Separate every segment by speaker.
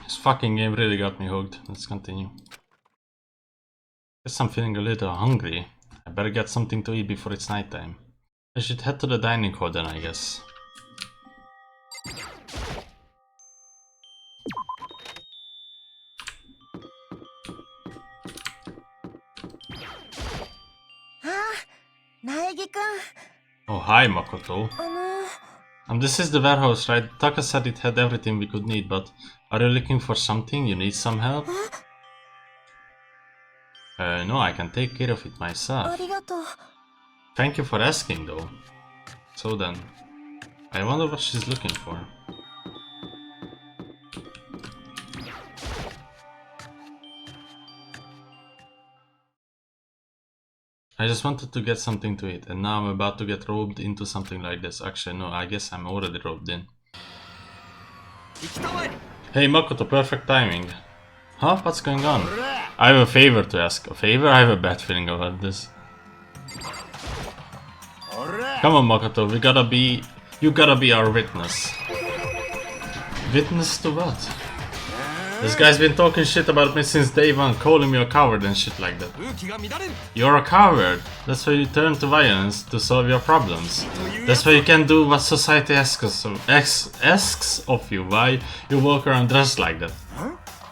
Speaker 1: This fucking game really got me hooked. Let's continue. Guess I'm feeling a little hungry. I better get something to eat before it's nighttime. I should head to the dining hall then, I guess. Oh, hi, Makoto. This is the warehouse, right? Taka said it had everything we could need, but are you looking for something? You need some help? No, I can take care of it myself. Thank you for asking, though. So then, I wonder what she's looking for. I just wanted to get something to eat, and now I'm about to get roped into something like this. Actually, no, I guess I'm already roped in. Hey Makoto, perfect timing. Huh? What's going on? I have a favor to ask. A favor? I have a bad feeling about this. Come on Makoto, you gotta be our witness. Witness to what? This guy's been talking shit about me since day one, calling me a coward and shit like that. You're a coward. That's why you turn to violence to solve your problems. That's why you can't do what society asks of you. Why you walk around dressed like that?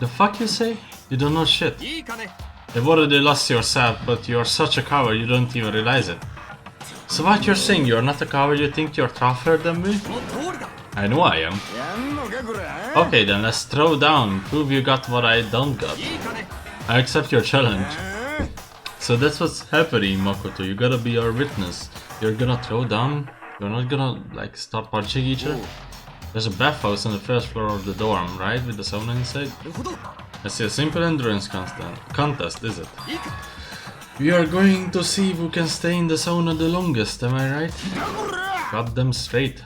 Speaker 1: The fuck you say? You don't know shit. You've already lost yourself, but you're such a coward you don't even realize it. So what you're saying, you're not a coward, you think you're tougher than me? I know I am. Okay then, let's throw down, prove you got what I don't got. I accept your challenge. So that's what's happening, Makoto, you gotta be our witness. You're gonna throw down? You're not gonna, like, start punching each other? There's a bathhouse on the first floor of the dorm, right? With the sauna inside? I see a simple endurance contest, is it? We are going to see who can stay in the sauna the longest, am I right? Got them straight.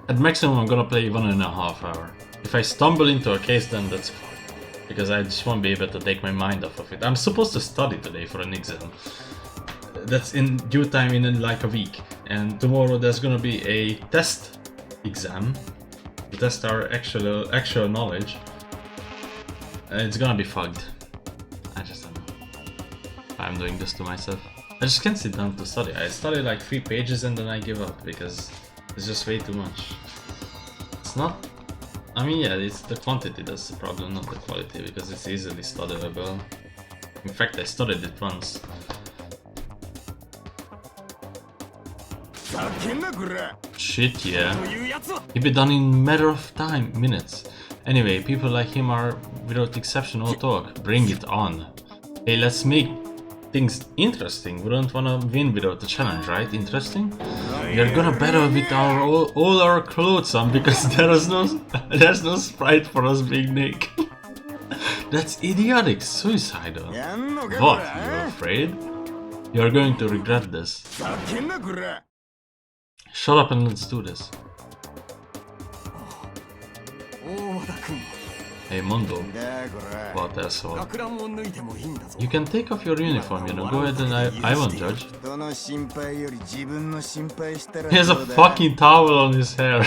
Speaker 1: At maximum I'm gonna play 1.5 hours. If I stumble into a case then that's fine. Because I just won't be able to take my mind off of it. I'm supposed to study today for an exam. That's in due time in like a week. And tomorrow there's gonna be a test exam. To test our actual knowledge. And it's gonna be fucked. I just don't know. I'm doing this to myself. I just can't sit down to study. I study like 3 pages and then I give up because it's just way too much. It's not... I mean, yeah, it's the quantity that's the problem, not the quality, because it's easily studyable. In fact, I studied it once. Shit, yeah. He'd be done in matter of minutes. Anyway, people like him are, without exception, all talk. Bring it on. Hey, let's make things interesting. We don't wanna win without a challenge, right? Interesting? We're gonna battle with all our clothes on because there's no sprite for us being naked. That's idiotic, suicidal. What? You're afraid? You're going to regret this. Shut up and let's do this. Hey Mondo. What asshole. You can take off your uniform, you know, go ahead and I won't judge. He has a fucking towel on his hair.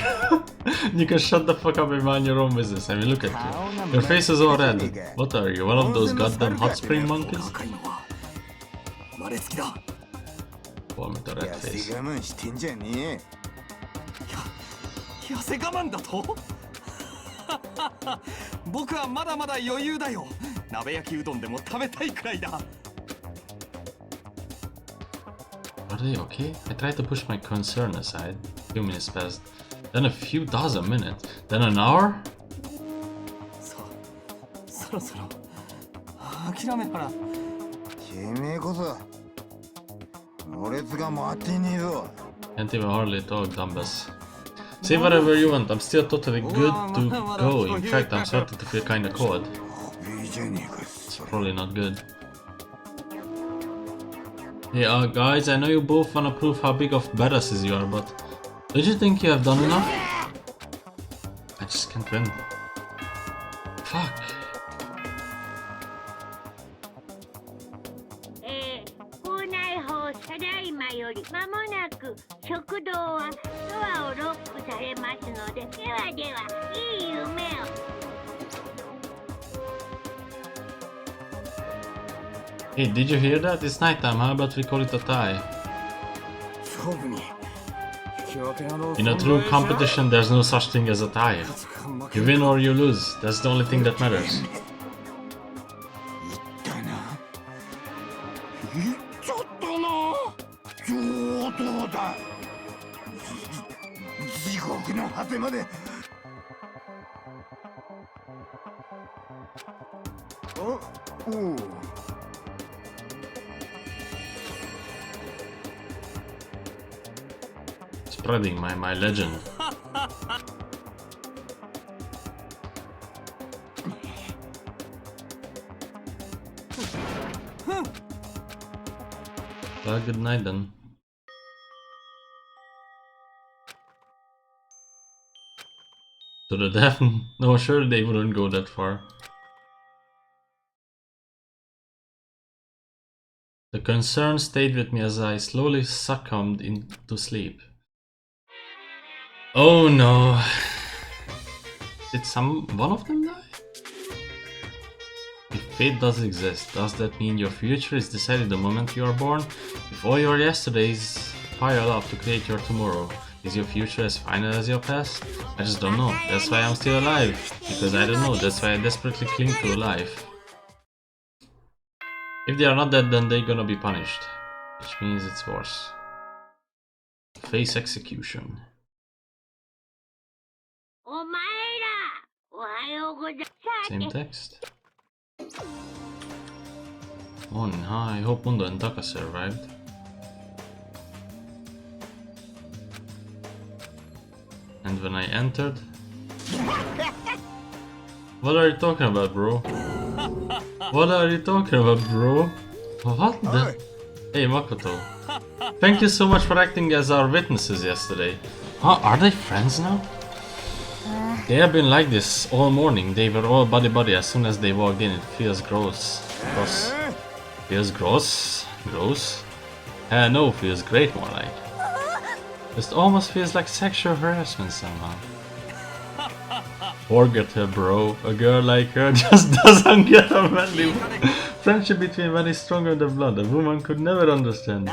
Speaker 1: You can shut the fuck up and mind your own business. I mean, look at you. Your face is all red. What are you, one of those goddamn hot spring monkeys? Boy with the red face.
Speaker 2: 僕はまだまだ余裕だよ。鍋焼きうどんでも食べたいくらいだ。
Speaker 1: Are they okay? I tried to push my concern aside. A few minutes passed. Then a few dozen minutes. Then an hour?
Speaker 2: そろそろ諦めたら。
Speaker 3: 君こそ。俺つが待ってねえぞ。
Speaker 1: Can't even hardly talk, dumbass. Say whatever you want, I'm still totally good to go. In fact, I'm starting to feel kinda cold. It's probably not good. Hey, guys, I know you both wanna prove how big of badasses you are, but don't you think you have done enough? I just can't win. Fuck.
Speaker 4: 校内法ただいまより間もなく小食堂はドアをロックされますので、ではでは、いい夢を。
Speaker 1: Hey, did you hear that? It's nighttime. How about we call it a tie?
Speaker 3: 勝負に引き分けなど
Speaker 1: In a true competition, there's no such thing as a tie. You win or you lose. That's the only thing that matters.
Speaker 3: 言ったな言っちゃったな上等だ地獄の果てまでおう
Speaker 1: Spreading my legend. Well, good night then. To the death? No, sure they wouldn't go that far. The concern stayed with me as I slowly succumbed into sleep. Oh no. Did one of them die? If fate does exist, does that mean your future is decided the moment you are born? If all your yesterdays pile up to create your tomorrow, is your future as final as your past? I just don't know. That's why I'm still alive. Because I don't know. That's why I desperately cling to life. If they are not dead, then they're gonna be punished. Which means it's worse. Face execution. Same text. Morning, hi. I hope Mundo and Taka survived. And when I entered... What are you talking about, bro? What are you talking about, bro? What the... Hey, Makoto. Thank you so much for acting as our witnesses yesterday. Huh, are they friends now? They have been like this all morning. They were all buddy-buddy as soon as they walked in. It feels gross. Feels gross? Gross? No, feels great more like. Just almost feels like sexual harassment somehow. Forget her, bro. A girl like her just doesn't get a manly. Friendship between men is stronger than blood. A woman could never understand.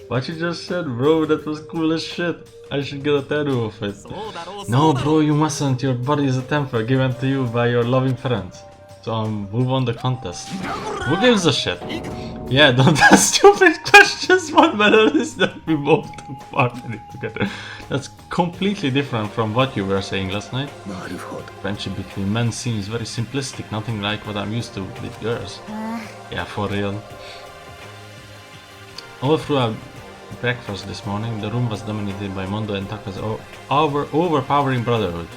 Speaker 1: What you just said, bro, that was cool as shit. I should get a tattoo of it. No, bro, you mustn't. Your body is a temple given to you by your loving parents. So, who won the contest? Who gives a shit? Yeah, don't ask stupid questions. What matter is that we both took part in it together. That's completely different from what you were saying last night. Friendship between men seems very simplistic, nothing like what I'm used to with girls. Yeah, for real. All through our breakfast this morning, the room was dominated by Mondo and Taka's overpowering brotherhood.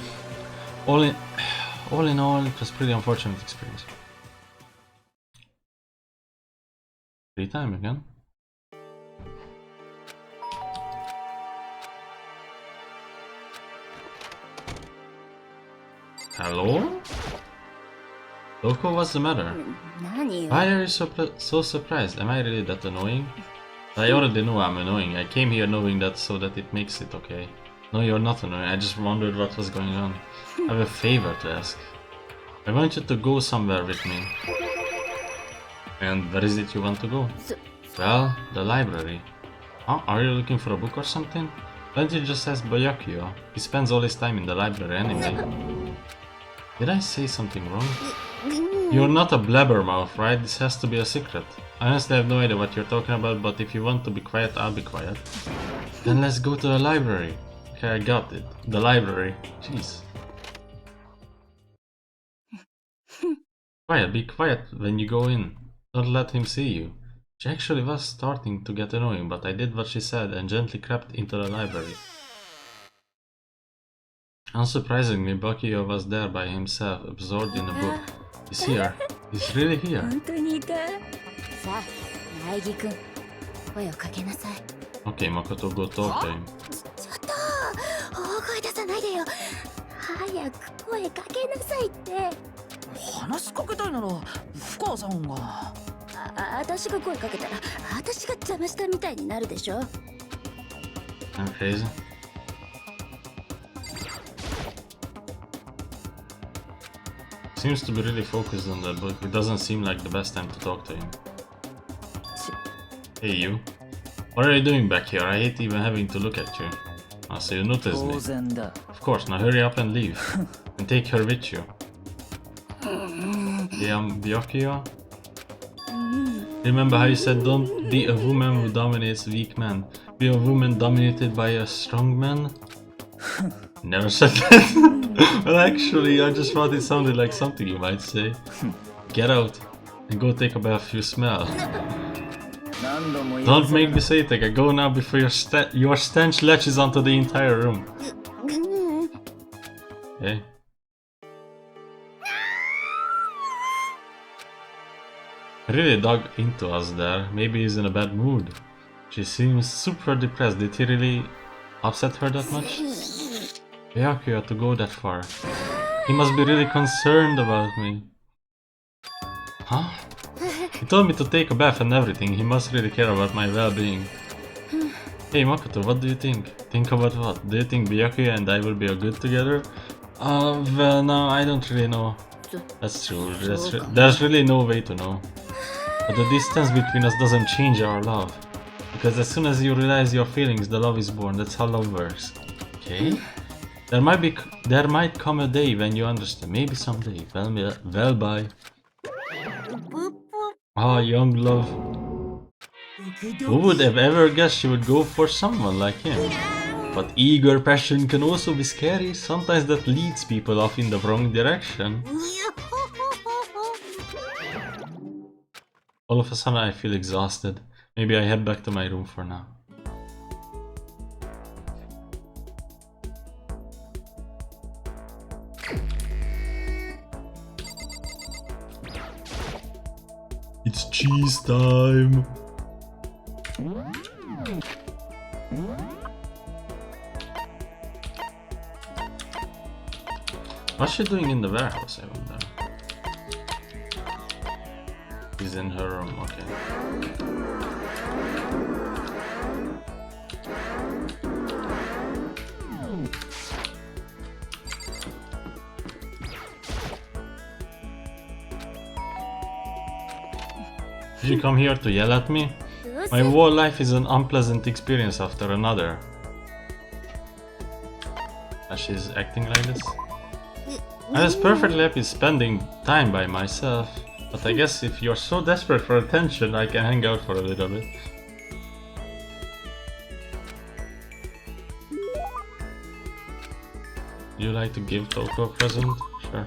Speaker 1: All in all, it was a pretty unfortunate experience. Free time again. Hello? Loco, what's the matter? Why are you so surprised? Am I really that annoying? I already know I'm annoying. I came here knowing that so that it makes it okay. No, you're not annoying. I just wondered what was going on. I have a favor to ask. I want you to go somewhere with me. And where is it you want to go? Well, the library. Huh? Are you looking for a book or something? Why don't you just ask Bayakio? He spends all his time in the library anyway. Did I say something wrong? You're not a blabbermouth, right? This has to be a secret. I honestly have no idea what you're talking about, but if you want to be quiet, I'll be quiet. Then let's go to the library. Okay, I got it. The library. Jeez. Quiet, be quiet when you go in. Don't let him see you. She actually was starting to get annoying, but I did what she said and gently crept into the library. Unsurprisingly, Bakio was there by himself, absorbed in a book. He's here. He's really here. Okay, Makoto, go talk to him.
Speaker 4: 大声出さないでよ。早く声かけなさいって。
Speaker 5: 話しかけたいなら深川さんが。
Speaker 4: 私が声かけたら私が邪魔したみたいになるでしょ。
Speaker 1: I'm crazy. Seems to be really focused on that, but it doesn't seem like the best time to talk to him. Hey you. What are you doing back here? I hate even having to look at you. Ah, so you noticed me. Of course, now hurry up and leave. And take her with you. Byakuya? Remember how you said don't be a woman who dominates weak men. Be a woman dominated by a strong man? Never said that. Well, actually, I just thought it sounded like something you might say. Get out and go take a bath, you smell. Don't make me say it, go now before your stench latches onto the entire room. Okay. I really dug into us there. Maybe he's in a bad mood. She seems super depressed. Did he really upset her that much? Byakuya to go that far. He must be really concerned about me. Huh? He told me to take a bath and everything. He must really care about my well-being. Hey Makoto, what do you think? Think about what? Do you think Byakuya and I will be good together? Well, no, I don't really know. That's true. There's really no way to know. But the distance between us doesn't change our love. Because as soon as you realize your feelings, the love is born. That's how love works. Okay? There might come a day when you understand. Maybe someday. Well, bye. Ah, young love. Who would have ever guessed she would go for someone like him? But eager passion can also be scary. Sometimes that leads people off in the wrong direction. All of a sudden I feel exhausted. Maybe I head back to my room for now. It's cheese time! What's she doing in the warehouse, I wonder? She's in her room, okay. Did you come here to yell at me? My whole life is an unpleasant experience after another. And she's acting like this? I was perfectly happy spending time by myself. But I guess if you're so desperate for attention, I can hang out for a little bit. You like to give Toko a present? Sure.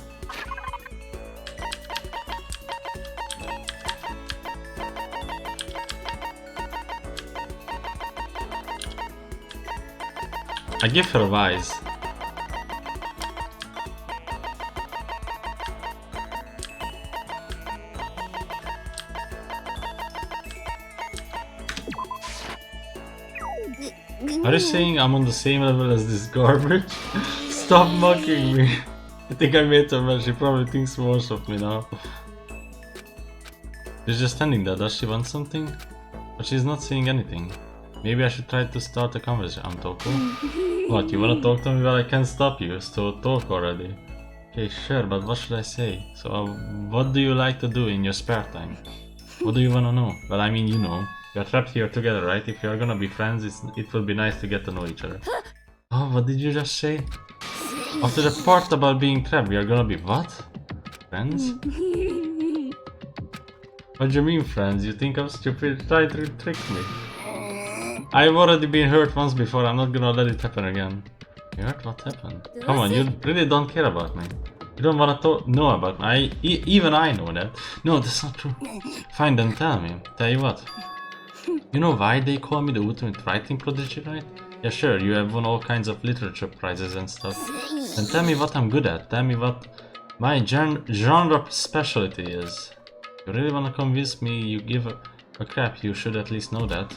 Speaker 1: I give her a vise. Are you saying I'm on the same level as this garbage? Stop mocking me. I think I made her mad. She probably thinks worse of me now. She's just standing there. Does she want something? But she's not saying anything. Maybe I should try to start a conversation. Toko. What, you wanna talk to me? Well, I can't stop you, so talk already. Okay, sure, but what should I say? So, what do you like to do in your spare time? What do you wanna know? Well, I mean, you know. You're trapped here together, right? If you're gonna be friends, it will be nice to get to know each other. Oh, what did you just say? After the part about being trapped, we are gonna be what? Friends? What do you mean, friends? You think I'm stupid? Try to trick me. I've already been hurt once before, I'm not gonna let it happen again. You hurt? What happened? Come on, you really don't care about me. You don't wanna know about me. Even I know that. No, that's not true. Fine, then tell me. Tell you what. You know why they call me the ultimate writing prodigy, right? Yeah, sure, you have won all kinds of literature prizes and stuff. Then tell me what I'm good at. Tell me what my genre specialty is. You really wanna convince me you give a crap, you should at least know that.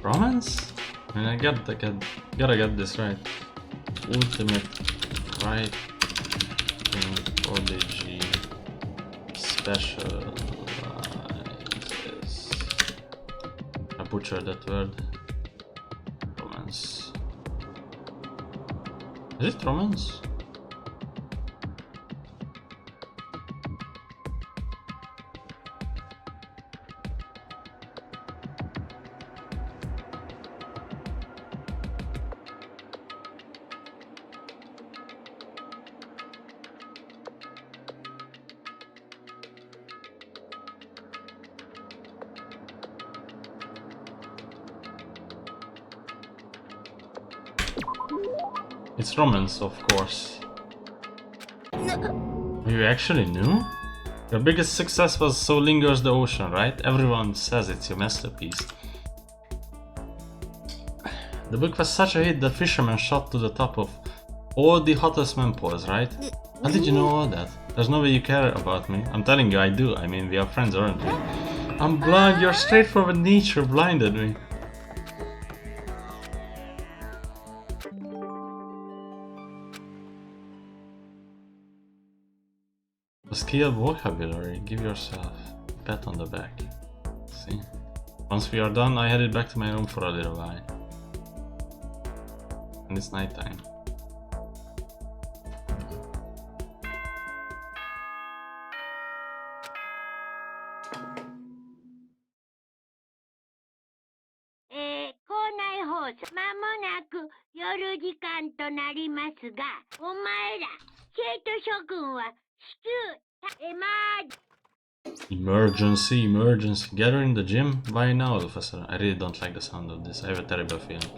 Speaker 1: Romance? I mean, gotta get this right. Ultimate writing prodigy special. butcher that word. Romance. Is it romance? It's romance, of course. You actually knew? Your biggest success was So Lingers the Ocean, right? Everyone says it's your masterpiece. The book was such a hit that fishermen shot to the top of all the hottest men polls, right? How did you know all that? There's no way you care about me. I'm telling you, I do. I mean, we are friends, aren't we? I'm blind. Your straightforward nature blinded me. Skill vocabulary, give yourself a pat on the back. See? Once we are done, I headed back to my room for a little while. And it's nighttime. Emergency, emergency. Gather in the gym? Why now, all of a sudden? I really don't like the sound of this. I have a terrible feeling.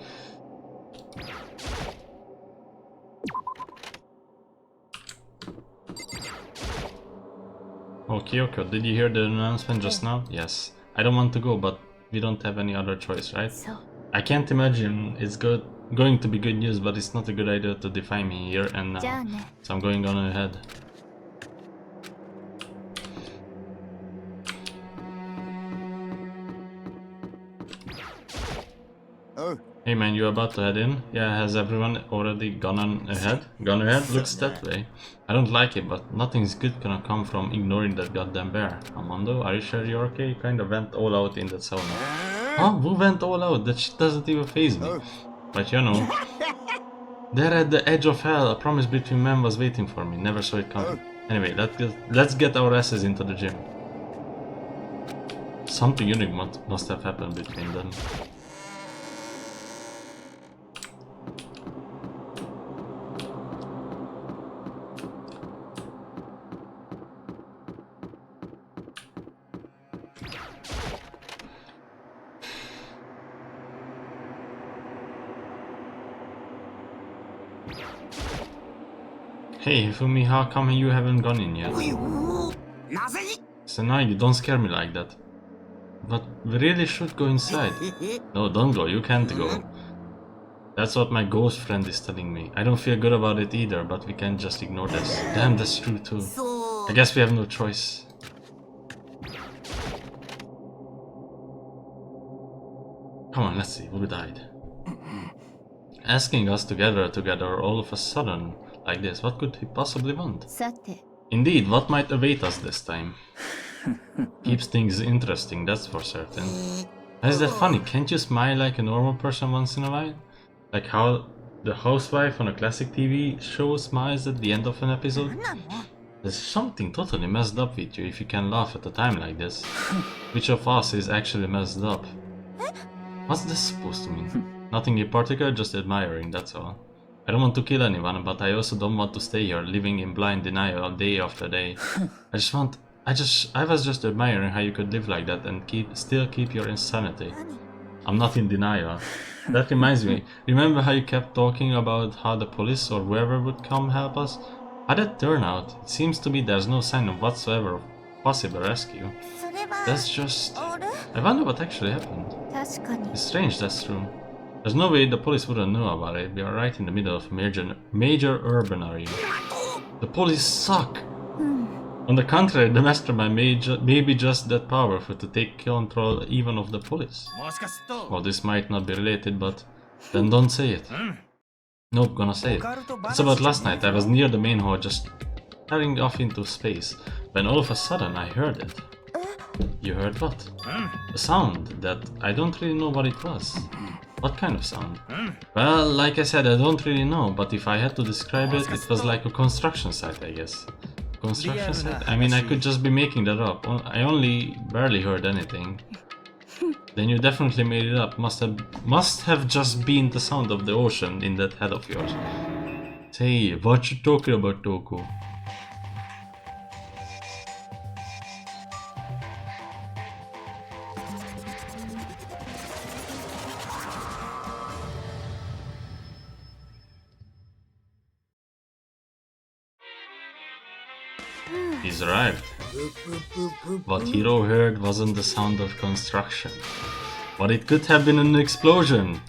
Speaker 1: Oh, Kyoko, did you hear the announcement just now? Yes. I don't want to go, but we don't have any other choice, right? I can't imagine it's going to be good news, but it's not a good idea to defy me here and now. So I'm going on ahead. Hey man, you about to head in? Yeah, has everyone already gone on ahead? Gone ahead? Looks that way. I don't like it, but nothing's good gonna come from ignoring that goddamn bear. Armando, are you sure you're okay? You kinda went all out in that sauna. Huh? Who went all out? That shit doesn't even faze me. But you know. There at the edge of hell, a promise between men was waiting for me. Never saw it coming. Anyway, let's get our asses into the gym. Something unique must have happened between them. Hey, Fumi, how come you haven't gone in yet? Sanagi, don't scare me like that. But we really should go inside. No, don't go, you can't go. That's what my ghost friend is telling me. I don't feel good about it either, but we can't just ignore this. Damn, that's true too. I guess we have no choice. Come on, let's see, who died? Asking us to gather together all of a sudden like this, what could he possibly want? Indeed, what might await us this time? Keeps things interesting, that's for certain. Is that funny? Can't you smile like a normal person once in a while? Like how the housewife on a classic TV show smiles at the end of an episode? There's something totally messed up with you if you can laugh at a time like this. Which of us is actually messed up? What's this supposed to mean? Nothing in particular, just admiring, that's all. I don't want to kill anyone, but I also don't want to stay here living in blind denial day after day. I was just admiring how you could live like that and still keep your insanity. I'm not in denial. That reminds me, remember how you kept talking about how the police or whoever would come help us? How'd that turn out? It seems to me there's no sign of whatsoever of possible rescue. That's just... I wonder what actually happened. It's strange, that's true. There's no way the police wouldn't know about it. We are right in the middle of a major urban area. The police suck! On the contrary, the mastermind may be just that powerful to take control even of the police. Well, this might not be related, but then don't say it. Nope, gonna say it. It's about last night. I was near the main hall just staring off into space, when all of a sudden I heard it. You heard what? A sound that I don't really know what it was. What kind of sound? Well, like I said, I don't really know, but if I had to describe it, it was like a construction site, I guess. Construction site? I mean, I could just be making that up. I only barely heard anything. Then you definitely made it up. Must have just been the sound of the ocean in that head of yours. Say, what you talking about, Toku? He's arrived. What Hiro heard wasn't the sound of construction. But it could have been an explosion.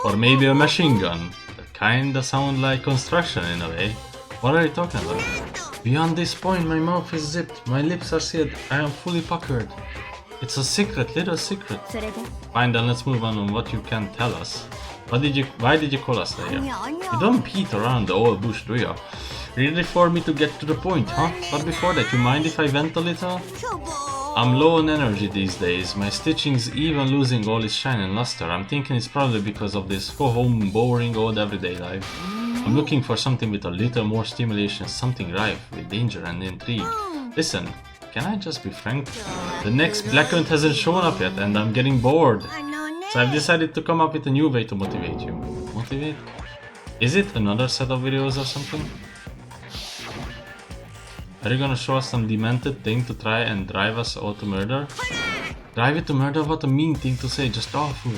Speaker 1: Or maybe a machine gun. That kinda sound like construction in a way. What are you talking about? Beyond this point, my mouth is zipped, my lips are sealed, I am fully puckered. It's a secret, little secret. Fine, then let's move on what you can tell us. Why did you call us there? You don't beat around the old bush, do you? Really for me to get to the point, huh? But before that, you mind if I vent a little? I'm low on energy these days, my stitching's even losing all its shine and luster. I'm thinking it's probably because of this go-home, boring old everyday life. I'm looking for something with a little more stimulation, something rife with danger and intrigue. Listen, can I just be frank? The next Blackout hasn't shown up yet and I'm getting bored. So I've decided to come up with a new way to motivate you. Motivate? Is it another set of videos or something? Are you gonna show us some demented thing to try and drive us all to murder? Drive it to murder? What a mean thing to say, just awful.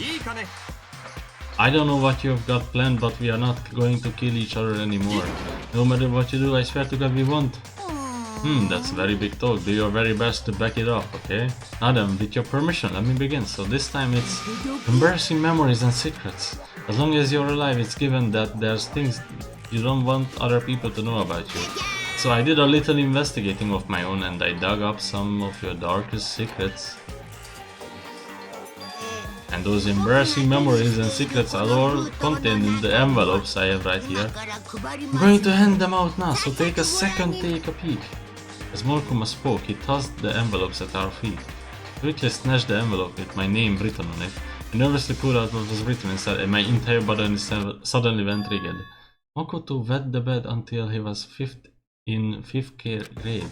Speaker 1: I don't know what you've got planned, but we are not going to kill each other anymore. No matter what you do, I swear to God we won't. That's very big talk. Do your very best to back it up, okay? Now then, with your permission, let me begin. So this time it's embarrassing memories and secrets. As long as you're alive, it's given that there's things you don't want other people to know about you. So I did a little investigating of my own and I dug up some of your darkest secrets. And those embarrassing memories and secrets are all contained in the envelopes I have right here. I'm going to hand them out now, so take a second, take a peek. As Morkuma spoke, he tossed the envelopes at our feet. Quickly snatched the envelope with my name written on it. I nervously pulled out what was written inside and my entire body suddenly went rigid. Makoto wet the bed until he was in 5th grade.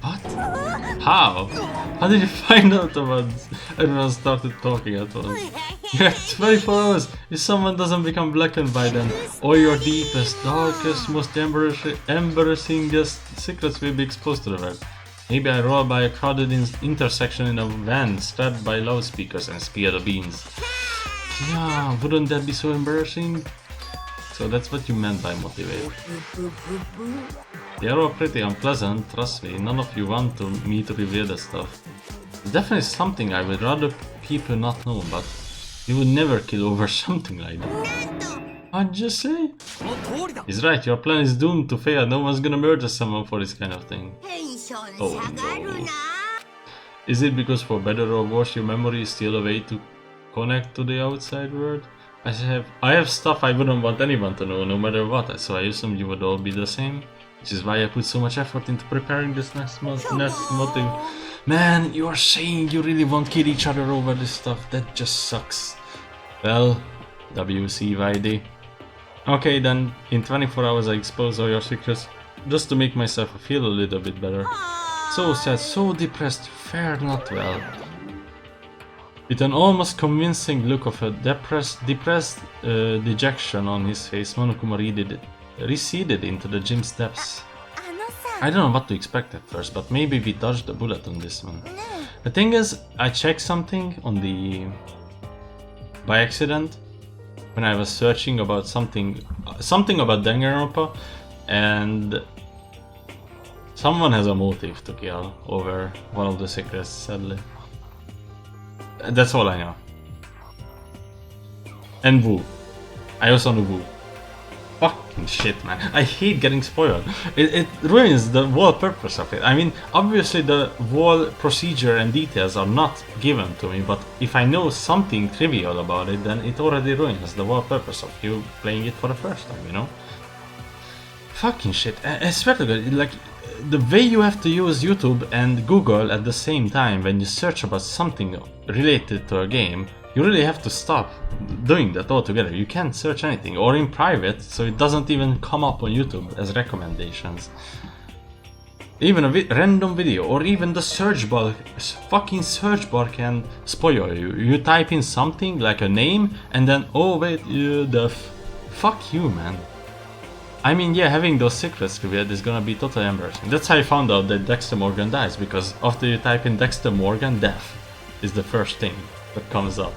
Speaker 1: What? How? How did you find out about this? Everyone started talking at once. You have 24 hours. If someone doesn't become blackened by then, all your deepest, darkest, most embarrassing secrets will be exposed to the world. Maybe I roll by a crowded intersection in a van strapped by loudspeakers and spear the beans. Yeah, wouldn't that be so embarrassing? So that's what you meant by motivate. They are all pretty unpleasant, trust me, none of you want me to reveal that stuff. It's definitely something I would rather people not know, but you would never kill over something like that. What'd you say? He's right, your plan is doomed to fail, no one's gonna murder someone for this kind of thing. Oh no. Is it because for better or worse your memory is still a way to connect to the outside world? I have stuff I wouldn't want anyone to know, no matter what, so I assumed you would all be the same. Which is why I put so much effort into preparing this next motive. Man, you are saying you really won't kill each other over this stuff, that just sucks. Well, WCYD. Okay then, in 24 hours I expose all your secrets, just to make myself feel a little bit better. So sad, so depressed, fare not well. With an almost convincing look of a depressed dejection on his face, Monokuma receded into the gym's depths. I don't know what to expect at first, but maybe we dodged a bullet on this one. The thing is, I checked something on the... by accident, when I was searching about something about Danganronpa, and someone has a motive to kill over one of the secrets, sadly. That's all I know. And Wu. I also know Wu. Fucking shit, man. I hate getting spoiled. It ruins the whole purpose of it. I mean, obviously the whole procedure and details are not given to me, but if I know something trivial about it, then it already ruins the whole purpose of you playing it for the first time, you know? Fucking shit. I swear to God, like, the way you have to use YouTube and Google at the same time when you search about something related to a game, you really have to stop doing that altogether. You can't search anything, or in private, so it doesn't even come up on YouTube as recommendations. Even a random video, or even the search bar, fucking search bar can spoil you. You type in something like a name, and then, oh wait, fuck you, man. I mean, yeah, having those secrets revealed is gonna be totally embarrassing. That's how I found out that Dexter Morgan dies, because after you type in Dexter Morgan, death is the first thing that comes up.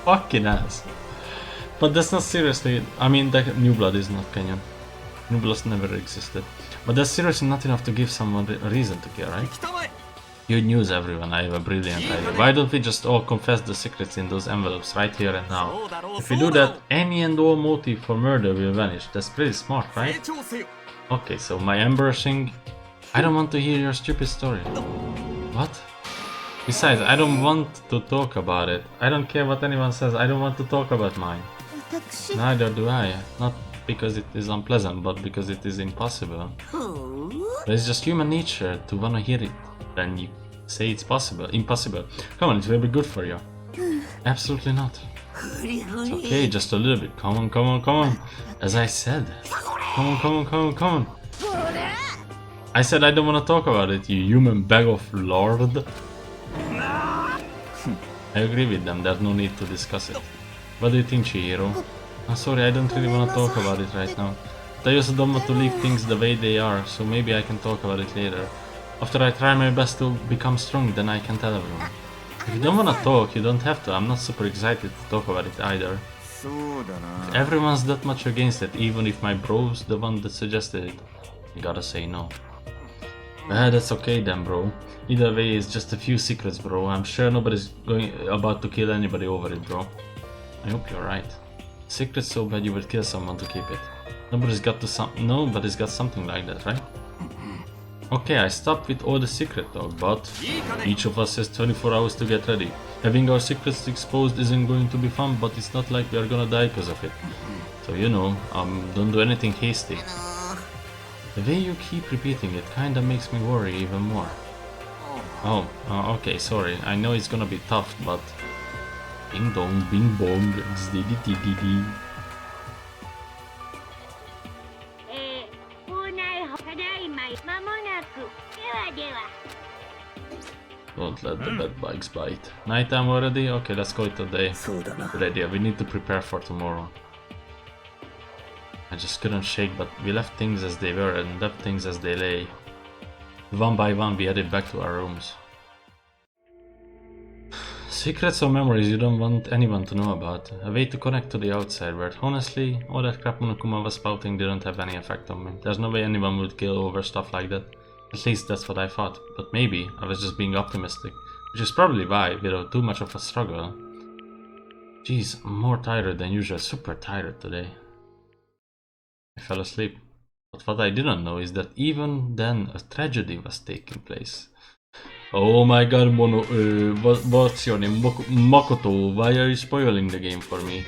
Speaker 1: Fucking ass. But that's not seriously, I mean, New Blood is not canon. New Blood never existed. But that's seriously not enough to give someone a reason to care, right? Good news, everyone, I have a brilliant idea. Why don't we just all confess the secrets in those envelopes right here and now? If we do that, any and all motive for murder will vanish. That's pretty smart, right? Okay, so my embarrassing... I don't want to hear your stupid story. What? Besides, I don't want to talk about it. I don't care what anyone says, I don't want to talk about mine. Neither do I. Not because it is unpleasant, but because it is impossible. But it's just human nature to wanna hear it. Then you say it's possible, impossible. Come on, it will be good for you. Absolutely not. It's okay, just a little bit. Come on, come on, come on. As I said. Come on, come on, come on, come on. I said I don't want to talk about it, you human bag of lard. I agree with them, there's no need to discuss it. What do you think, Chihiro? I'm sorry, I don't really want to talk about it right now. But I also don't want to leave things the way they are, so maybe I can talk about it later. After I try my best to become strong, then I can tell everyone. If you don't want to talk, you don't have to. I'm not super excited to talk about it either. If everyone's that much against it, even if my bro's the one that suggested it, you gotta say no. That's okay then, bro. Either way, it's just a few secrets, bro. I'm sure nobody's about to kill anybody over it, bro. I hope you're right. Secret's so bad you would kill someone to keep it. Nobody's got something like that, right? Okay, I stopped with all the secret talk, but each of us has 24 hours to get ready. Having our secrets exposed isn't going to be fun, but it's not like we are gonna die because of it. So you know, don't do anything hasty. The way you keep repeating it kinda makes me worry even more. Oh, okay, sorry. I know it's gonna be tough, but... Bing dong, bing bong, zdiggy diggy dee. Don't let the bed bugs bite. Nighttime already? Okay, let's go today. Ready, we need to prepare for tomorrow. I just couldn't shake, but we left things as they were and left things as they lay. One by one we headed back to our rooms. Secrets or memories you don't want anyone to know about. A way to connect to the outside world. Honestly, all that crap Monokuma was spouting didn't have any effect on me. There's no way anyone would kill over stuff like that. At least that's what I thought, but maybe I was just being optimistic. Which is probably why, without too much of a struggle. Jeez, I'm more tired than usual, super tired today. I fell asleep. But what I didn't know is that even then a tragedy was taking place. Oh my god, what's your name? Makoto, why are you spoiling the game for me?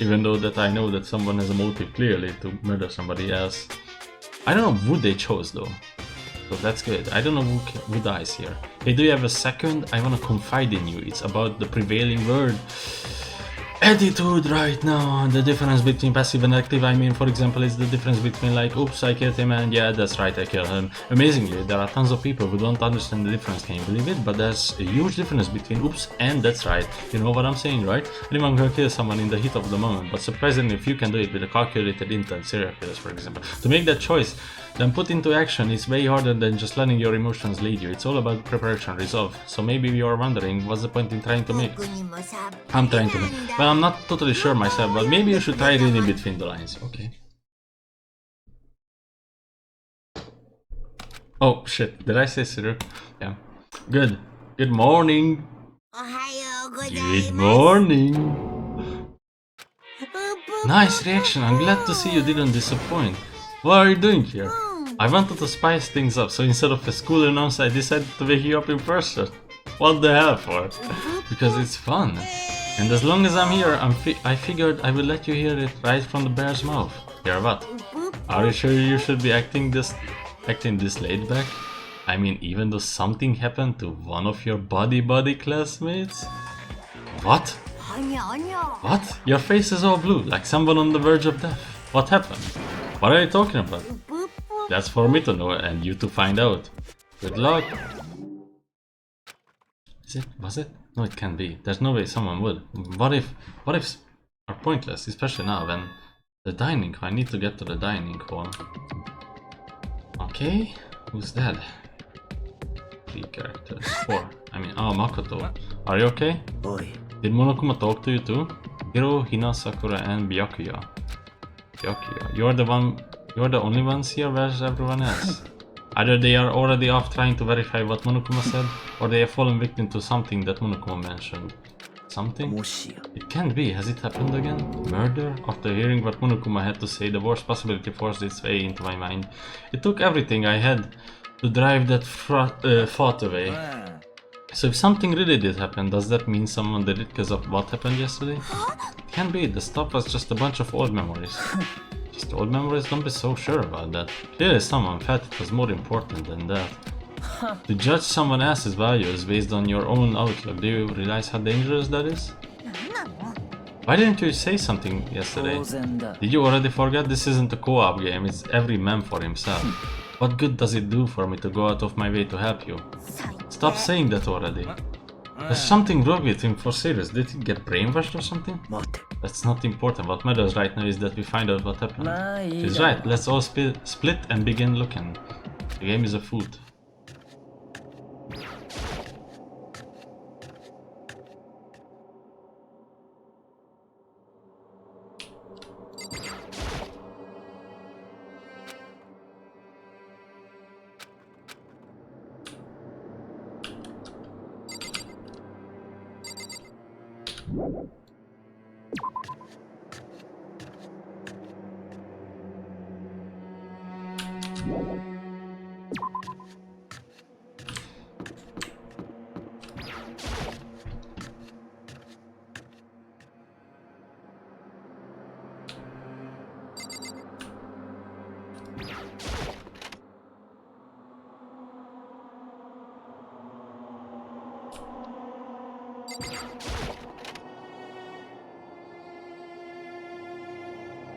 Speaker 1: Even though that I know that someone has a motive clearly to murder somebody else. I don't know who they chose though. So that's good. I don't know who dies here. Hey, do you have a second? I wanna confide in you. It's about the prevailing word. Attitude right now. The difference between passive and active, I mean, for example, is the difference between like, oops, I killed him and yeah, that's right, I killed him. Amazingly, there are tons of people who don't understand the difference, can you believe it? But there's a huge difference between oops and that's right. You know what I'm saying, right? Anyone can kill someone in the heat of the moment, but surprisingly, if you can do it with a calculated intent, serial killers, for example. To make that choice, then put into action is way harder than just letting your emotions lead you. It's all about preparation, resolve. So maybe you are wondering, what's the point in trying to make? I'm trying to make. Well, I'm not totally sure myself, but maybe you should try reading between the lines. Okay. Oh shit, did I say Siru? Yeah. Good. Good morning. Good morning. Nice reaction. I'm glad to see you didn't disappoint. What are you doing here? I wanted to spice things up, so instead of a school announce, I decided to wake you up in person. What the hell for? Because it's fun. And as long as I'm here, I figured I will let you hear it right from the bear's mouth. Hear what? Are you sure you should be acting acting this laid back? I mean, even though something happened to one of your buddy classmates? What? What? Your face is all blue, like someone on the verge of death. What happened? What are you talking about? That's for me to know and you to find out. Good luck. Is it? Was it? No, it can't be. There's no way someone would. What if are pointless, especially now when the dining hall. I need to get to the dining hall. Okay, who's that? 3 characters. 4. I mean, oh, Makoto. Are you okay? Did Monokuma talk to you too? Hiro, Hina, Sakura, and Byakuya. You're the only ones here. Where's everyone else? Either they are already off trying to verify what Monokuma said, or they have fallen victim to something that Monokuma mentioned. Something? It can't be. Has it happened again? Murder? After hearing what Monokuma had to say, the worst possibility forced its way into my mind. It took everything I had to drive that thought away. So if something really did happen, does that mean someone did it because of what happened yesterday? It can't be. The stuff was just a bunch of old memories. Just old memories? Don't be so sure about that. Clearly someone felt it was more important than that. To judge someone else's values based on your own outlook, do you realize how dangerous that is? Why didn't you say something yesterday? Did you already forget? This isn't a co-op game, it's every man for himself. What good does it do for me to go out of my way to help you? Stop saying that already. There's something wrong with him, for serious. Did he get brainwashed or something? That's not important. What matters right now is that we find out what happened. She's right. Let's all split and begin looking. The game is afoot.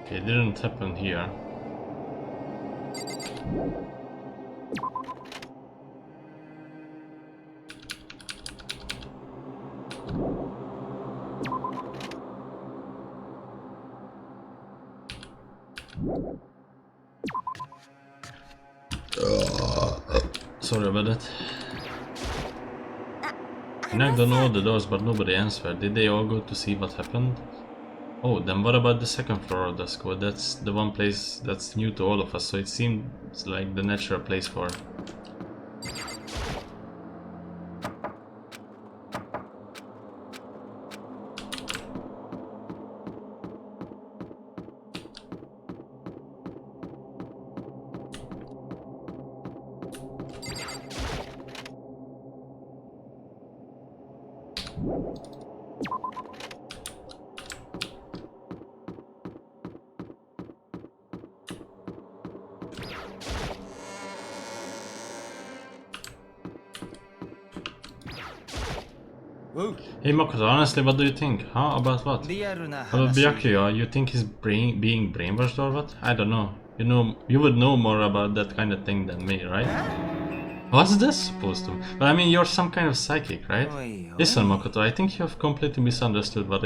Speaker 1: Okay, it didn't happen here. Sorry about that. I knocked on all the doors but nobody answered. Did they all go to see what happened? Oh, then what about the second floor of the school? That's the one place that's new to all of us, so it seems like the natural place for... Hey Makoto, honestly, what do you think? Huh? About what? About Byakuya, you think he's being brainwashed or what? I don't know. You would know more about that kind of thing than me, right? What's this supposed to be? Well, I mean, you're some kind of psychic, right? Listen, Makoto, I think you have completely misunderstood what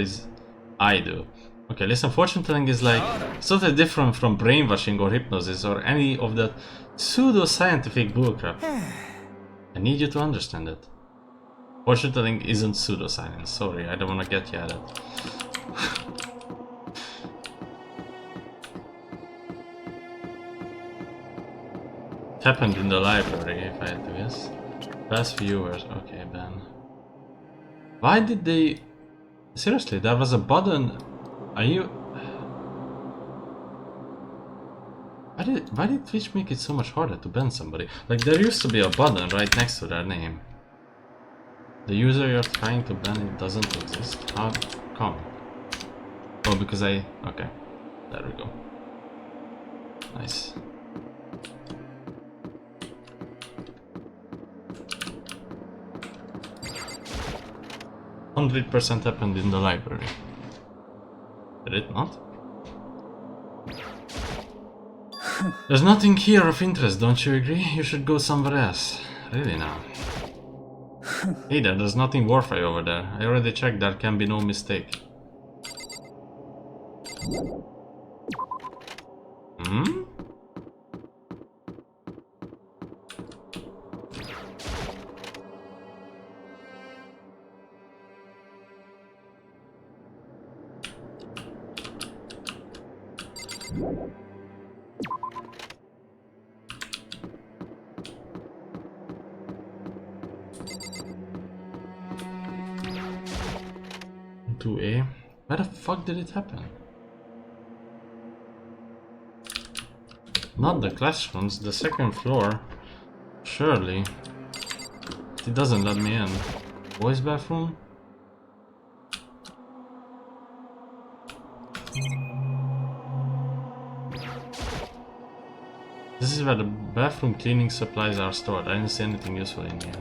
Speaker 1: I do. Okay, listen, fortune telling is like totally different from brainwashing or hypnosis or any of that pseudo-scientific bullcrap. I need you to understand it. Fortune telling isn't pseudoscience. Sorry, I don't want to get you at it. It happened in the library, if I had to guess. Past viewers. Okay, Ben. Why did they... Seriously, there was a button... Are you... Why did Twitch make it so much harder to ban somebody? Like, there used to be a button right next to their name. The user you're trying to ban, it doesn't exist. How come? Oh, because I... Okay. There we go. Nice. 100% happened in the library. Did it not? There's nothing here of interest, don't you agree? You should go somewhere else. Really now. Hey there, there's nothing worth it over there. I already checked, there can be no mistake. Hmm? To A. Where the fuck did it happen? Not the classrooms, the second floor. Surely. It doesn't let me in. Boys' bathroom? This is where the bathroom cleaning supplies are stored. I didn't see anything useful in here.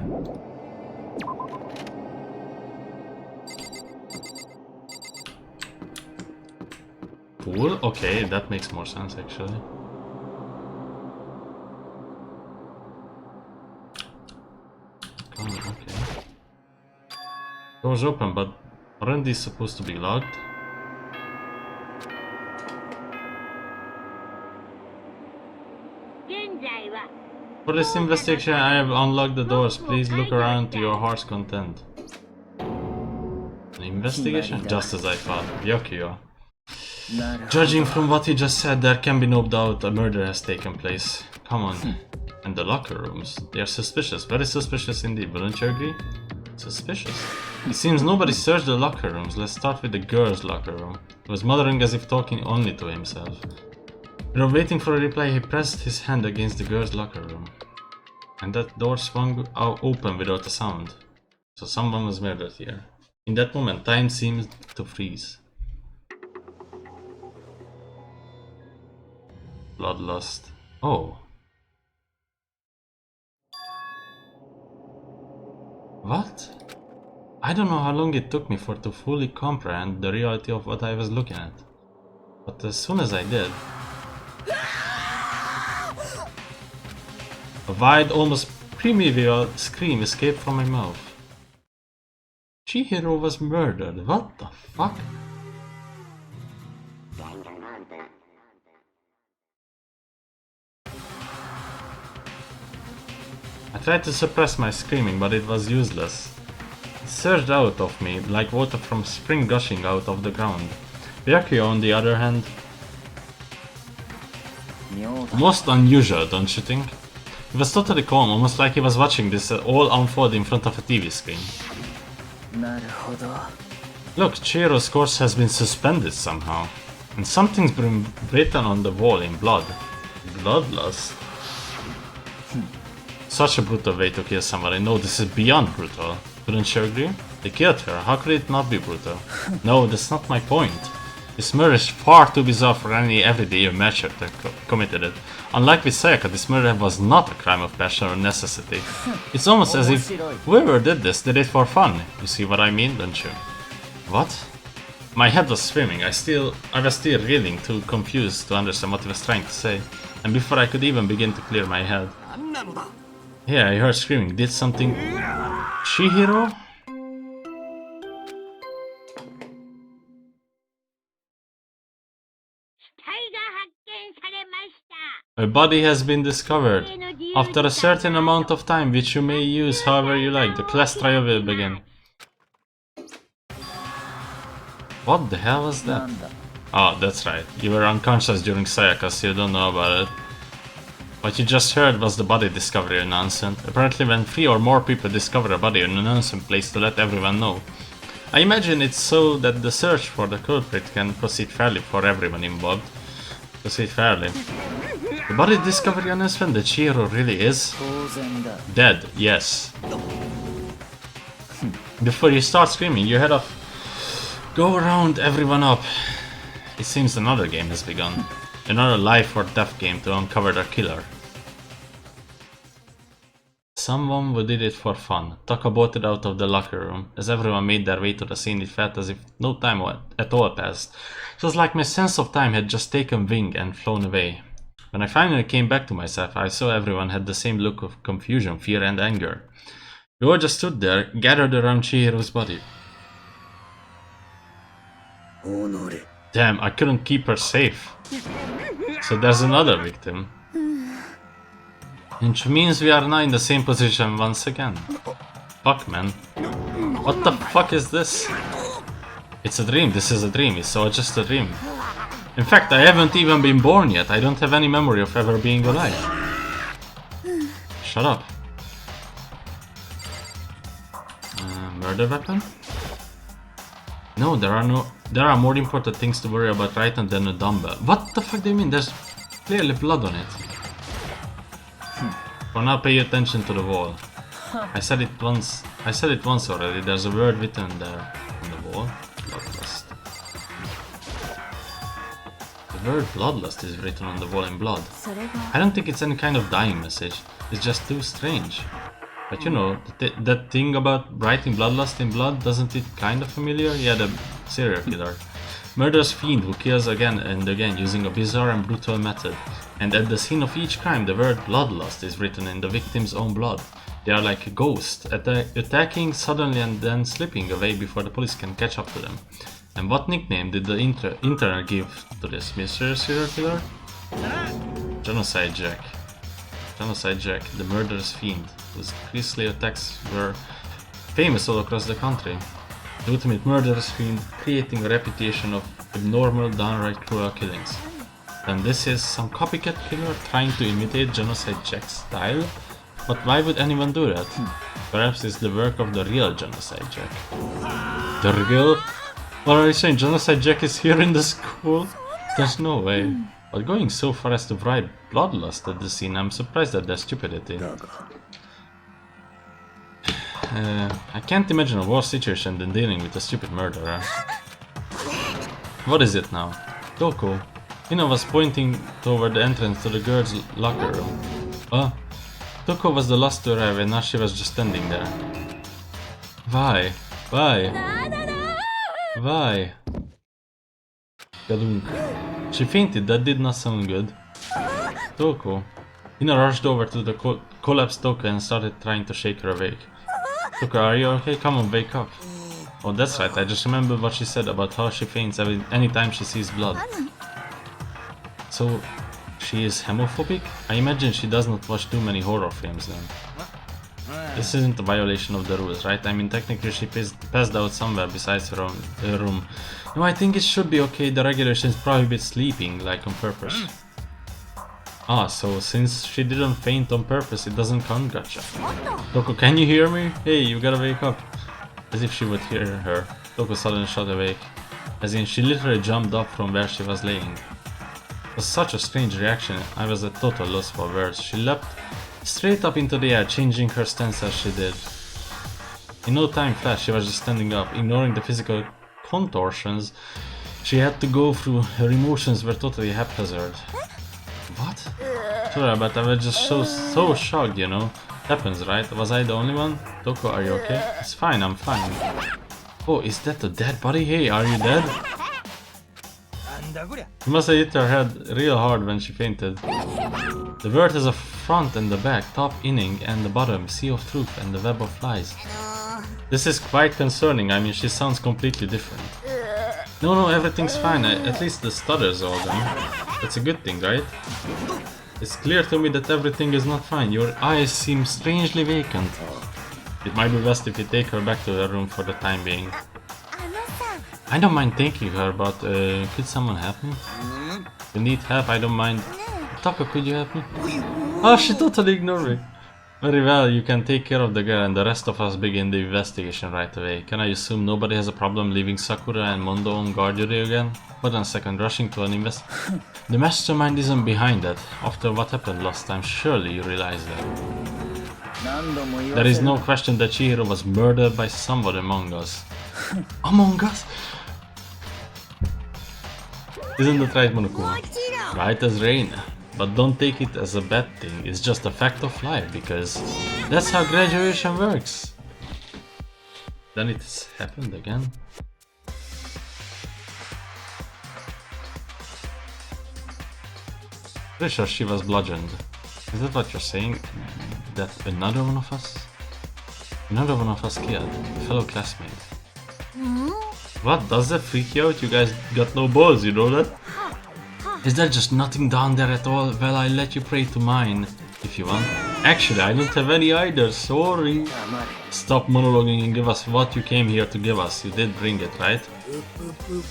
Speaker 1: Pool? Okay, that makes more sense actually. Oh, okay. Doors open, but aren't these supposed to be locked? For this investigation, I have unlocked the doors. Please look around to your heart's content. An investigation? Just as I thought. Yokio. Judging from what you just said, there can be no doubt a murder has taken place. Come on. And the locker rooms. They are suspicious. Very suspicious indeed, wouldn't you agree? Suspicious? It seems nobody searched the locker rooms. Let's start with the girls' locker room. He was muttering as if talking only to himself. Without waiting for a reply, he pressed his hand against the girls' locker room. And that door swung open without a sound. So someone was murdered here. In that moment, time seemed to freeze. Bloodlust. Oh. What? I don't know how long it took me to fully comprehend the reality of what I was looking at. But as soon as I did, a wide, almost primeval scream escaped from my mouth. Chihiro was murdered. What the fuck? I tried to suppress my screaming, but it was useless. It surged out of me like water from spring gushing out of the ground. Byakuya, on the other hand, most unusual, don't you think? He was totally calm, almost like he was watching this all unfold in front of a TV screen. Look, Chihiro's course has been suspended somehow, and something's been written on the wall in blood. Bloodlust? Such a brutal way to kill somebody. No, this is beyond brutal. Wouldn't you agree? They killed her. How could it not be brutal? No, that's not my point. This murder is far too bizarre for any everyday amateur that committed it. Unlike with Sayaka, this murder was not a crime of passion or necessity. It's almost as if whoever did this did it for fun. You see what I mean, don't you? What? My head was swimming. I was still reeling, too confused to understand what he was trying to say. And before I could even begin to clear my head. Yeah, I heard screaming. Did something... Chihiro? A body has been discovered. After a certain amount of time, which you may use however you like, the class trial will begin. What the hell was that? Oh, that's right. You were unconscious during Sayaka, so you don't know about it. What you just heard was the body discovery announcement. Apparently when 3 or more people discover a body, an announcement placed to let everyone know. I imagine it's so that the search for the culprit can proceed fairly for everyone involved. Proceed fairly. The body discovery announcement that Chihiro really is dead, yes. Before you start screaming, you head up. Go around everyone up. It seems another game has begun. Another life or death game to uncover their killer. someone who did it for fun. Taka bolted out of the locker room. As everyone made their way to the scene, it felt as if no time at all passed. It was like my sense of time had just taken wing and flown away. When I finally came back to myself, I saw everyone had the same look of confusion, fear and anger. We all just stood there, gathered around Chihiro's body. Damn, I couldn't keep her safe. So there's another victim. Which means we are now in the same position once again. Fuck, man. What the fuck is this? It's a dream, this is a dream, it's all just a dream. In fact, I haven't even been born yet, I don't have any memory of ever being alive. Shut up. Murder weapon? No, there are more important things to worry about right now than a dumbbell. What the fuck do you mean? There's clearly blood on it. For now, pay attention to the wall. I said it once already. There's a word written there on the wall. Bloodlust. The word bloodlust is written on the wall in blood. I don't think it's any kind of dying message. It's just too strange. But you know, that thing about writing bloodlust in blood, doesn't it kind of familiar? Yeah, the serial killer. Murderous fiend who kills again and again using a bizarre and brutal method. And at the scene of each crime, the word bloodlust is written in the victim's own blood. They are like a ghost, attacking suddenly and then slipping away before the police can catch up to them. And what nickname did the internet give to this Mr. Serial Killer? Genocide Jack. Genocide Jack, the murderous fiend, whose grisly attacks were famous all across the country. The ultimate murderous fiend, creating a reputation of abnormal, downright cruel killings. And this is some copycat killer trying to imitate Genocide Jack's style? But why would anyone do that? Perhaps it's the work of the real Genocide Jack. The real? What are you saying? Genocide Jack is here in the school? There's no way. But going so far as to write bloodlust at the scene, I'm surprised at their stupidity. I can't imagine a worse situation than dealing with a stupid murderer. What is it now? Toko. Hina was pointing toward the entrance to the girls' locker room. Toko was the last to arrive and now she was just standing there. Why? Why? Why? Gadunk. She fainted, that did not sound good. Toko. Hina rushed over to the collapsed Toko and started trying to shake her awake. Toko, are you okay? Come on, wake up. Oh, that's right, I just remembered what she said about how she faints anytime she sees blood. So, she is homophobic? I imagine she does not watch too many horror films then. This isn't a violation of the rules, right? I mean, technically she passed out somewhere besides her own room. No, I think it should be okay. The regulations prohibit sleeping, like on purpose. Ah, so since she didn't faint on purpose, it doesn't count, gotcha. Toko, can you hear me? Hey, you gotta wake up. As if she would hear her, Toko suddenly shot awake. As in, she literally jumped up from where she was laying. It was such a strange reaction, I was at total loss for words. She leapt straight up into the air, changing her stance as she did. In no time flat, she was just standing up, ignoring the physical contortions she had to go through. Her emotions were totally haphazard. What? Sorry, but I was just so shocked, you know. Happens, right? Was I the only one? Toko, are you okay? It's fine, I'm fine. Oh, is that a dead body? Hey, are you dead? She must have hit her head real hard when she fainted. The bird has a front and the back, top inning and the bottom, sea of truth and the web of lies. This is quite concerning, I mean she sounds completely different. No, everything's fine, at least the stutter's all gone. That's a good thing, right? It's clear to me that everything is not fine, your eyes seem strangely vacant. It might be best if you take her back to her room for the time being. I don't mind taking her, but could someone help me? If you need help, I don't mind. Taka, could you help me? Oh, she totally ignored me. Very well, you can take care of the girl and the rest of us begin the investigation right away. Can I assume nobody has a problem leaving Sakura and Mondo on guard duty again? Hold on a second, rushing to an The mastermind isn't behind that. After what happened last time, surely you realize that. There is no question that Chihiro was murdered by someone among us. Among us? Isn't that right, Monokuma? Right as rain. but don't take it as a bad thing. It's just a fact of life, because that's how graduation works. Then it's happened again. Pretty sure she was bludgeoned. Is that what you're saying? That another one of us? Another one of us killed a fellow classmate. What? Does that freak you out? You guys got no balls, you know that? Is there just nothing down there at all? Well, I'll let you pray to mine, if you want. Actually, I don't have any either, sorry. Stop monologuing and give us what you came here to give us. You did bring it, right?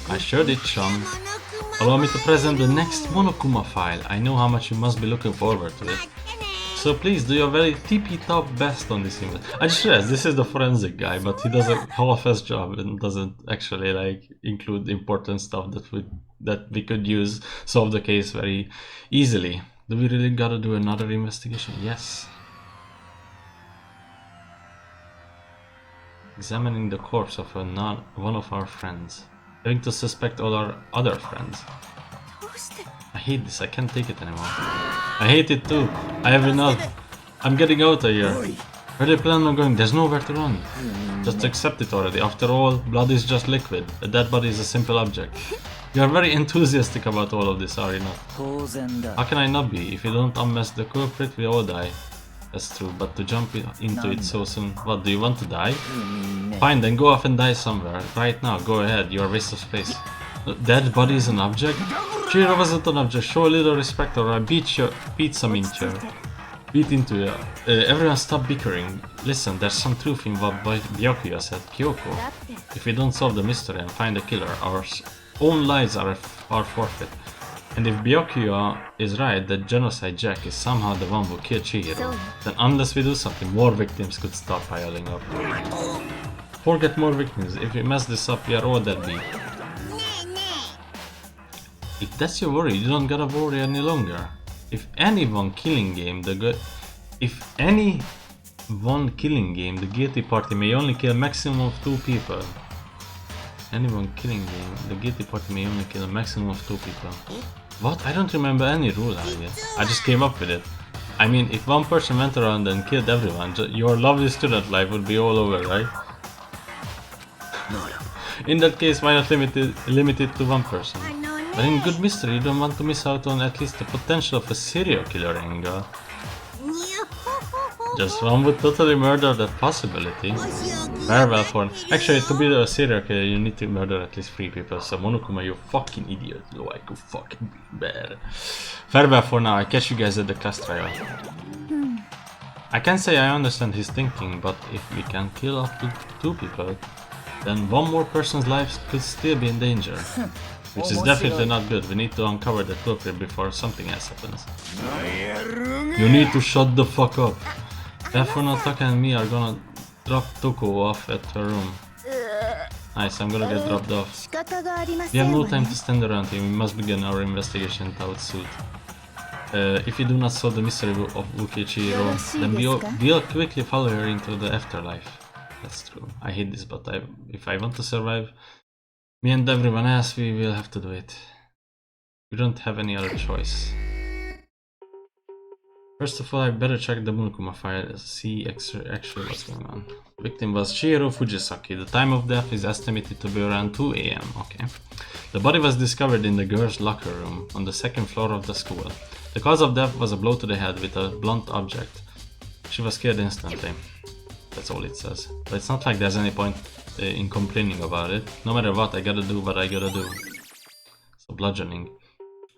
Speaker 1: I sure did, Sean. Allow me to present the next Monokuma file. I know how much you must be looking forward to it. So please do your very tippy-top best on this thing. I just realized this is the forensic guy, but he does a half-ass job and doesn't actually like include important stuff that we could use, solve the case very easily. Do we really gotta do another investigation? Yes. Examining the corpse of one of our friends. Having to suspect all our other friends. I hate this, I can't take it anymore. I hate it too. I have enough. I'm getting out of here. Where do you plan on going? There's nowhere to run. Just accept it already. After all, blood is just liquid. A dead body is a simple object. You are very enthusiastic about all of this, are you not? How can I not be? If you don't unmask the culprit, we all die. That's true, but to jump into it so soon... What, do you want to die? Fine, then go off and die somewhere. Right now, go ahead. You're a waste of space. Dead body is an object? Chiro wasn't an object. Show a little respect or I beat some into you. Beat into you. Everyone stop bickering. Listen, there's some truth in what Byakuya said. Kyoko, if we don't solve the mystery and find the killer, our own lives are forfeit. And if Byakuya is right that Genocide Jack is somehow the one who killed Chihiro, then unless we do something, more victims could start piling up. Forget more victims. If we mess this up, we are all dead beat. If that's your worry, you don't gotta worry any longer. If any one killing game, the guilty party may only kill a maximum of 2 people. Anyone killing game, the guilty party may only kill a maximum of 2 people. What? I don't remember any rule idea. I just came up with it. I mean, if one person went around and killed everyone, your lovely student life would be all over, right? In that case, why not limit it to one person? But in good mystery, you don't want to miss out on at least the potential of a serial killer angle. Just one would totally murder that possibility. Very well for... Actually, to be a serial killer, you need to murder at least 3 people. So Monokuma, you fucking idiot. You I could fucking be bad. Farewell for now. I catch you guys at the class trial. I can say I understand his thinking, but if we can kill up to 2 people, then one more person's life could still be in danger. Which is definitely not good. We need to uncover the culprit before something else happens. You need to shut the fuck up. Therefore, Taka and me are gonna drop Toko off at her room. Nice, I'm gonna get dropped off. We have no time to stand around here. We must begin our investigation without suit. If you do not solve the mystery of Ukichiro, then we'll quickly follow her into the afterlife. That's true. I hate this, but if I want to survive, me and everyone else, we will have to do it. We don't have any other choice. First of all, I better check the Monokuma file to see actually what's going on. The victim was Chihiro Fujisaki. The time of death is estimated to be around 2 AM. Okay. The body was discovered in the girls' locker room on the 2nd floor of the school. The cause of death was a blow to the head with a blunt object. She was killed instantly. That's all it says. But it's not like there's any point in complaining about it. No matter what, I gotta do what I gotta do. So bludgeoning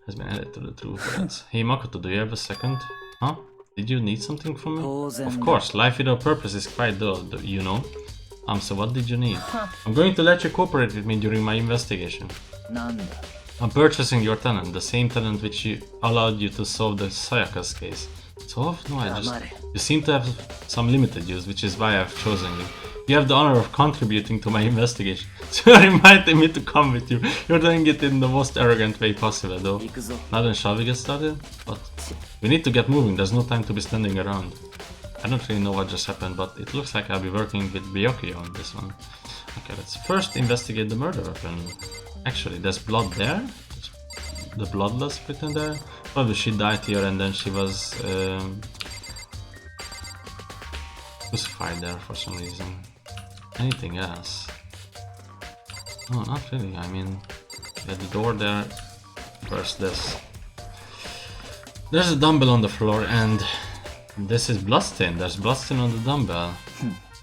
Speaker 1: has been added to the true threats. Hey Makoto, do you have a second? Huh? Did you need something from me? Of course, life without purpose is quite dull, you know. So what did you need? I'm going to let you cooperate with me during my investigation. I'm purchasing your tenant, the same tenant which allowed you to solve the Sayaka's case. Solve? No, you seem to have some limited use, which is why I've chosen you. You have the honor of contributing to my investigation. So you're inviting me to come with you. You're doing it in the most arrogant way possible, though. Now then, shall we get started? What? We need to get moving, there's no time to be standing around. I don't really know what just happened, but it looks like I'll be working with Byakuya on this one. Okay, let's first investigate the murder weapon. Actually, there's blood there. The bloodless written there. Probably she died here and then she was crucified there for some reason. Anything else? No, not really. I mean, at the door there. First this. There's a dumbbell on the floor and this is bloodstain. There's bloodstain on the dumbbell.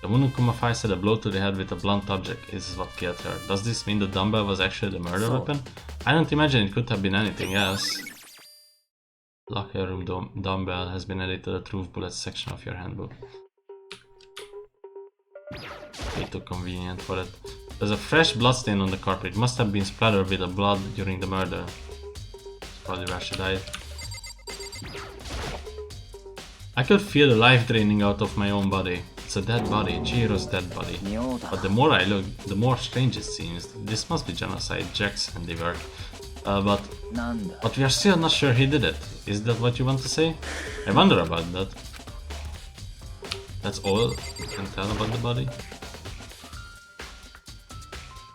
Speaker 1: The Monokuma 5 said a blow to the head with a blunt object is what killed her. Does this mean the dumbbell was actually the murder weapon? I don't imagine it could have been anything else. Locker room dumbbell has been added to the truth bullets section of your handbook. Way too convenient for it. There's a fresh bloodstain on the carpet. It must have been splattered with the blood during the murder. That's probably where she died. I could feel the life draining out of my own body. It's a dead body, Chihiro's dead body. But the more I look, the more strange it seems. This must be genocide, Jack's handiwork. But we are still not sure he did it. Is that what you want to say? I wonder about that. That's all you can tell about the body?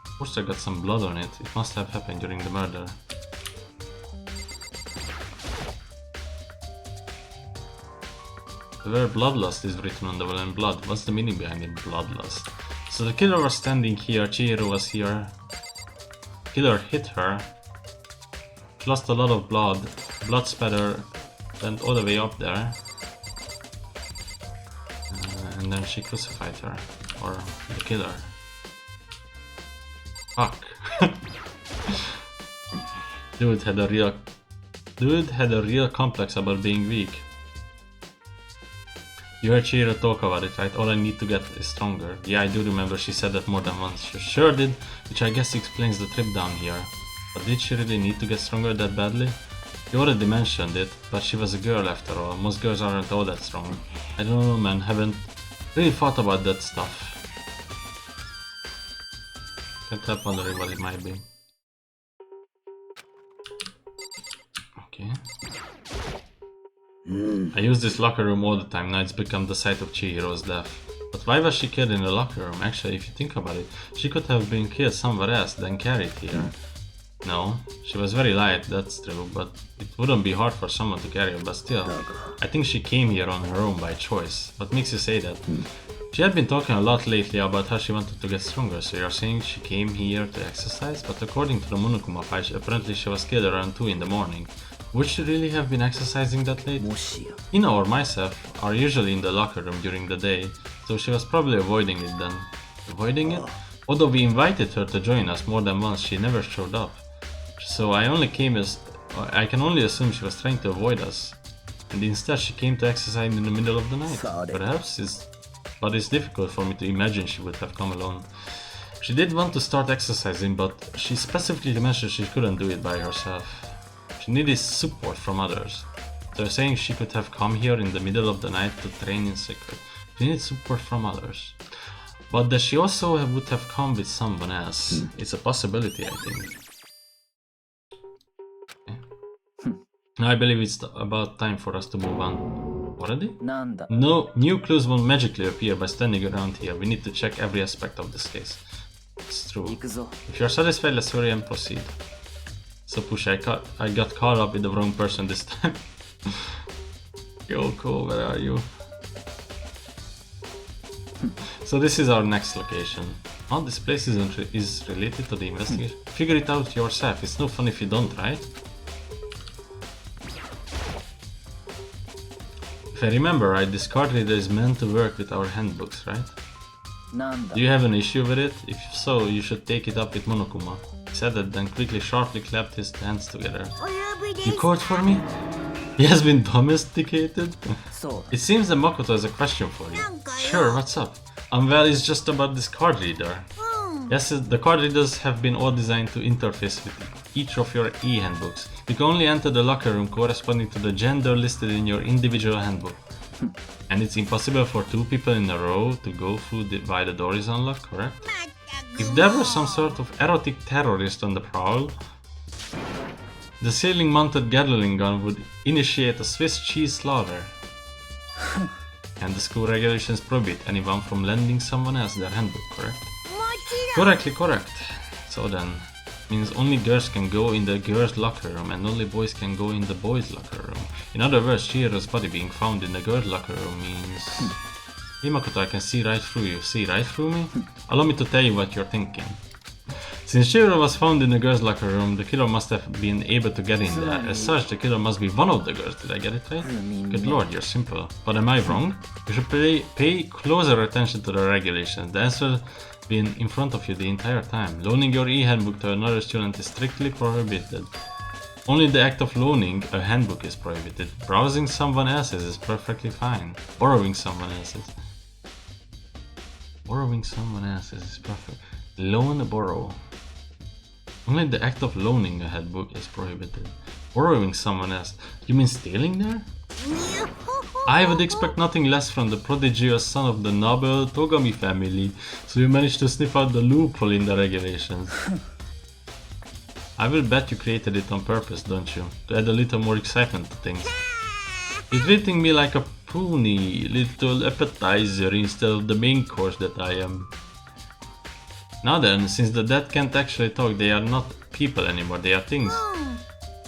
Speaker 1: Of course I got some blood on it. It must have happened during the murder. The word bloodlust is written on the wall in blood. What's the meaning behind it? Bloodlust. So the killer was standing here, Chihiro was here. Killer hit her. She lost a lot of blood. Blood spatter went all the way up there. And then she crucified her. Or the killer. Fuck. Dude had a real complex about being weak. You heard Chihiro talk about it, right? All I need to get is stronger. Yeah, I do remember she said that more than once. She sure did, which I guess explains the trip down here. But did she really need to get stronger that badly? You already mentioned it, but she was a girl after all. Most girls aren't all that strong. I don't know, man, haven't really thought about that stuff. Can't help wondering what it might be. Okay. I use this locker room all the time, now it's become the site of Chihiro's death. But why was she killed in the locker room? Actually, if you think about it, she could have been killed somewhere else, then carried here. No, she was very light, that's true, but it wouldn't be hard for someone to carry her, but still. I think she came here on her own by choice. What makes you say that? She had been talking a lot lately about how she wanted to get stronger, so you're saying she came here to exercise? But according to the Monokuma file, apparently she was killed around 2 in the morning. Would she really have been exercising that late? Ina or myself are usually in the locker room during the day, so she was probably avoiding it then. Avoiding it? Although we invited her to join us more than once, she never showed up. So I can only assume she was trying to avoid us. And instead she came to exercise in the middle of the night. But it's difficult for me to imagine she would have come alone. She did want to start exercising, but she specifically mentioned she couldn't do it by herself. She needed support from others. So you're saying she could have come here in the middle of the night to train in secret. She needed support from others. But that she also would have come with someone else. It's a possibility, I think. Okay. Now I believe it's about time for us to move on. Already? No new clues will magically appear by standing around here. We need to check every aspect of this case. It's true. If you're satisfied, let's hurry and proceed. So push, I got caught up with the wrong person this time. Yoko, where are you? So this is our next location. Oh, this place is related to the investigation. Figure it out yourself. It's no fun if you don't, right? If I remember right, this card reader is meant to work with our handbooks, right? Do you have an issue with it? If so, you should take it up with Monokuma. He said that, then quickly sharply clapped his hands together. You called for me? He has been domesticated? It seems that Makoto has a question for you. Sure, what's up? Well, it's just about this card reader. Yes, the card readers have been all designed to interface with each of your e-handbooks. You can only enter the locker room corresponding to the gender listed in your individual handbook. And it's impossible for 2 people in a row to go through while the door is unlocked, correct? If there were some sort of erotic terrorist on the prowl, the ceiling-mounted Gatling gun would initiate a Swiss cheese slaughter. And the school regulations prohibit anyone from lending someone else their handbook, correct? Correct. So then, means only girls can go in the girls' locker room and only boys can go in the boys' locker room. In other words, Chihiro's body being found in the girls' locker room means... Hey Makoto, I can see right through you. See right through me? Allow me to tell you what you're thinking. Since Chihiro was found in the girls' locker room, the killer must have been able to get in there. As such, the killer must be one of the girls. Did I get it right? Good lord, you're simple. But am I wrong? You should pay closer attention to the regulations. The answer been in front of you the entire time. Loaning your e-handbook to another student is strictly prohibited. Only the act of loaning a handbook is prohibited. Browsing someone else's is perfectly fine. Borrowing someone else's. Borrowing someone else's is perfect. Loan, borrow. Only the act of loaning a handbook is prohibited. Borrowing someone else. You mean stealing there? I would expect nothing less from the prodigious son of the noble Togami family, so you managed to sniff out the loophole in the regulations. I will bet you created it on purpose, don't you? To add a little more excitement to things. You're treating me like a puny little appetizer instead of the main course that I am. Now then, since the dead can't actually talk, they are not people anymore, they are things.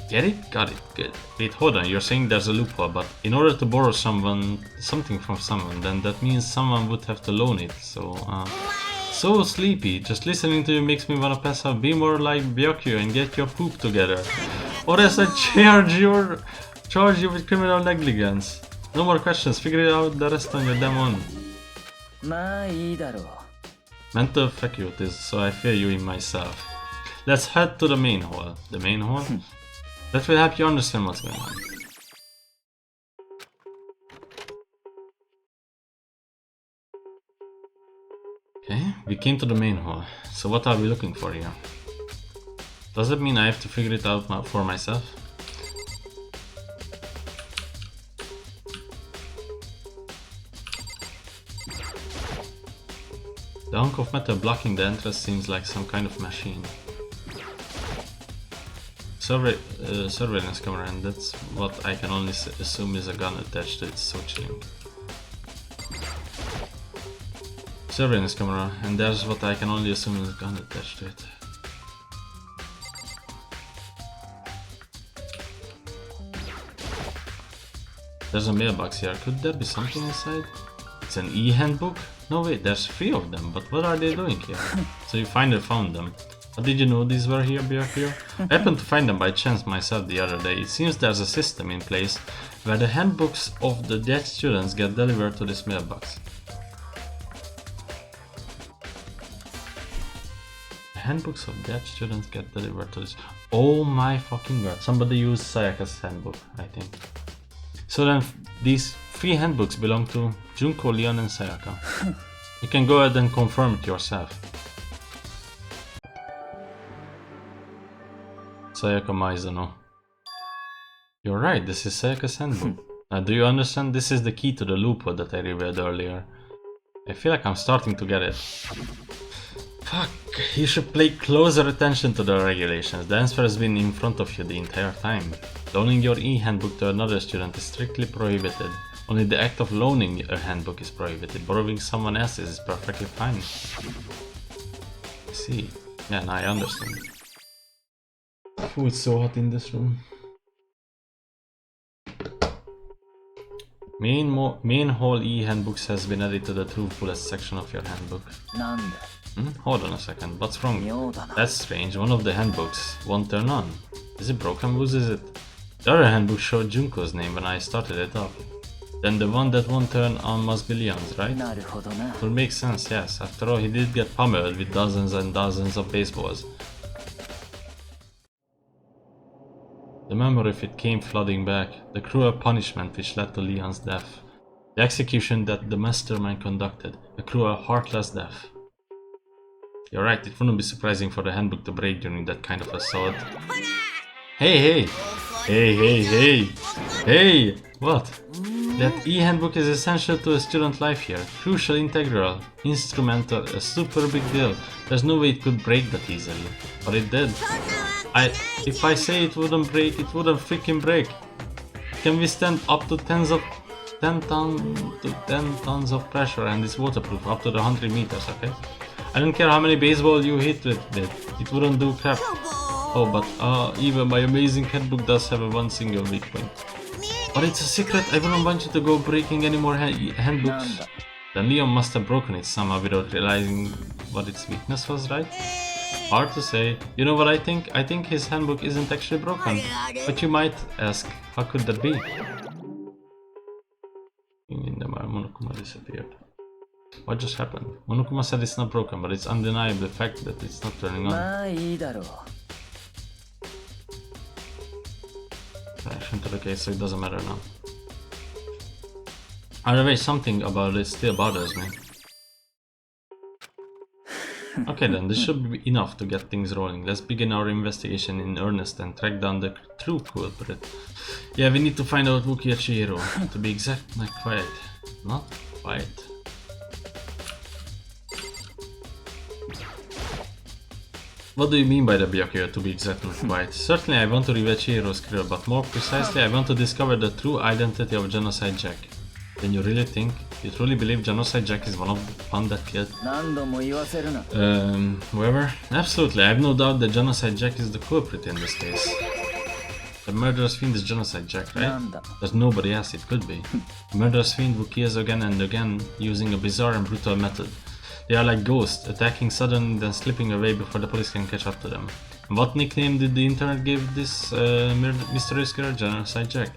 Speaker 1: Get it? Got it, good. Wait, hold on, you're saying there's a loophole, but in order to borrow something from someone, then that means someone would have to loan it, so sleepy. Just listening to you makes me wanna pass out. Be more like Byokyu and get your poop together. Or else I charge you with criminal negligence. No more questions, figure it out the rest on your damn own. Mental faculties, so I fear you in myself. Let's head to the main hall. The main hall? That will help you understand what's going on. Okay, we came to the main hall. So what are we looking for here? Does that mean I have to figure it out for myself? The hunk of metal blocking the entrance seems like some kind of machine. Surveillance camera, and that's what I can only assume is a gun attached to it, so chilling. Surveillance camera, and there's what I can only assume is a gun attached to it. There's a mailbox here, could there be something inside? It's an e-handbook? No wait, there's 3 of them, but what are they doing here? So you finally found them. But did you know these were here, Byokyu? I happened to find them by chance myself the other day. It seems there's a system in place where the handbooks of the dead students get delivered to this mailbox. The handbooks of dead students get delivered to this... Oh my fucking god. Somebody used Sayaka's handbook, I think. So then these 3 handbooks belong to Junko, Leon and Sayaka. You can go ahead and confirm it yourself. Sayaka Maizono. You're right, this is Sayaka's handbook. Now do you understand? This is the key to the loophole that I revealed earlier. I feel like I'm starting to get it. Fuck, you should pay closer attention to the regulations. The answer has been in front of you the entire time. Loaning your e-handbook to another student is strictly prohibited. Only the act of loaning a handbook is prohibited. Borrowing someone else's is perfectly fine. I see. Yeah, now I understand. Oh, it's so hot in this room. Main hall e-handbooks has been added to the true fullest section of your handbook. Hold on a second, what's wrong? That's strange, one of the handbooks won't turn on. Is it broken? Whose is it? The other handbook showed Junko's name when I started it up. Then the one that won't turn on must be Leon's, right? It will make sense, yes. After all, he did get pummeled with dozens and dozens of baseballs. The memory of it came flooding back. The cruel punishment which led to Leon's death. The execution that the mastermind conducted. A cruel, heartless death. You're right, it wouldn't be surprising for the handbook to break during that kind of assault. Hey! Hey! What? That e-handbook is essential to a student life here. Crucial, integral, instrumental, a super big deal. There's no way it could break that easily. But it did. If I say it wouldn't break, it wouldn't freaking break. It can withstand up to 10 tons of pressure and it's waterproof up to the 100 meters, okay? I don't care how many baseball you hit with it. It wouldn't do crap. Oh, but even my amazing handbook does have a one single weak point. But it's a secret. I wouldn't want you to go breaking any more handbooks. Then Leon must have broken it somehow without realizing what its weakness was, right? Hard to say. You know what I think? I think his handbook isn't actually broken. But you might ask, how could that be? Monokuma disappeared. What just happened? Monokuma said it's not broken, but it's undeniable the fact that it's not turning on. Okay, so it doesn't matter now. Either way, something about it still bothers me. Okay then, this should be enough to get things rolling. Let's begin our investigation in earnest and track down the true culprit. Yeah, we need to find out Wookiee Chihiro. To be exact, not quite. Not quite. What do you mean by the Byakuya, to be exact, not quite? Certainly I want to reveal Chihiro's career, but more precisely I want to discover the true identity of Genocide Jack. Then you really think? You truly believe Genocide Jack is one of the one that killed? Whoever? Absolutely, I have no doubt that Genocide Jack is the culprit in this case. The murderous fiend is Genocide Jack, right? There's nobody else it could be. The murderous fiend who kills again and again using a bizarre and brutal method. They are like ghosts, attacking suddenly then slipping away before the police can catch up to them. And what nickname did the internet give this mysterious killer? Genocide Jack.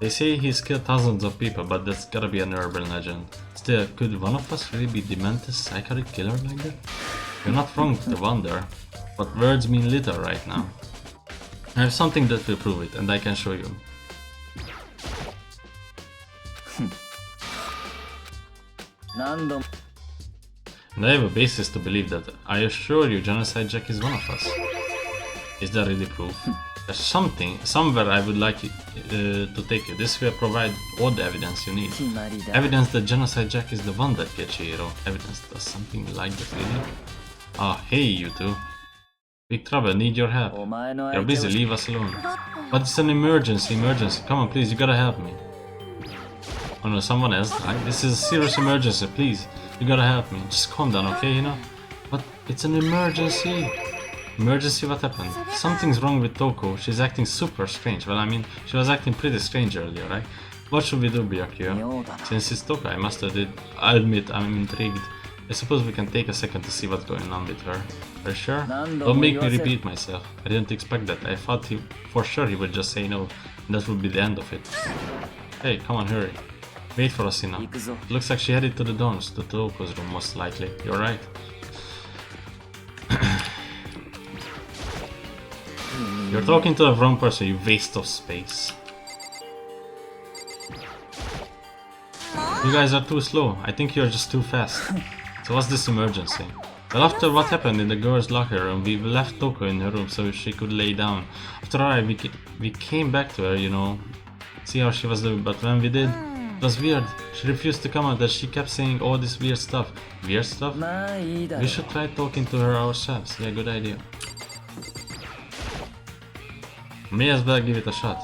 Speaker 1: They say he's killed thousands of people, but that's gotta be an urban legend. Still, could one of us really be the demented psychotic killer like that? You're not wrong to wonder, but words mean little right now. I have something that will prove it, and I can show you. And I have a basis to believe that. I assure you, Genocide Jack is one of us. Is that really proof? There's something, somewhere I would like to take you. This will provide all the evidence you need. Evidence that Genocide Jack is the one that gets Chihiro. Evidence that does something like that, really. Ah, hey you two. Big trouble, need your help. You're busy, leave us alone. But it's an emergency. Come on, please, you gotta help me. Oh no, someone else. This is a serious emergency, please. You gotta help me. Just calm down, okay, you know? But it's an emergency. Emergency, what happened? Something's wrong with Toko. She's acting super strange. Well, I mean, she was acting pretty strange earlier, right? What should we do, Byakuya? Since it's Toko, I must admit I'm intrigued. I suppose we can take a second to see what's going on with her. Are you sure? Don't make me repeat myself. I didn't expect that. I thought for sure he would just say no, and that would be the end of it. Hey, come on, hurry. Wait for us, Ina. It looks like she headed to the dorms, to Toko's room most likely. You're right. You're talking to the wrong person, you waste of space. You guys are too slow. I think you're just too fast. So what's this emergency? Well, after what happened in the girls' locker room, we left Toko in her room so she could lay down. After all, we came back to her, you know, see how she was doing, but when we did, it was weird. She refused to come out, that she kept saying all this weird stuff. Weird stuff? We should try talking to her ourselves. Yeah, good idea. May as well give it a shot.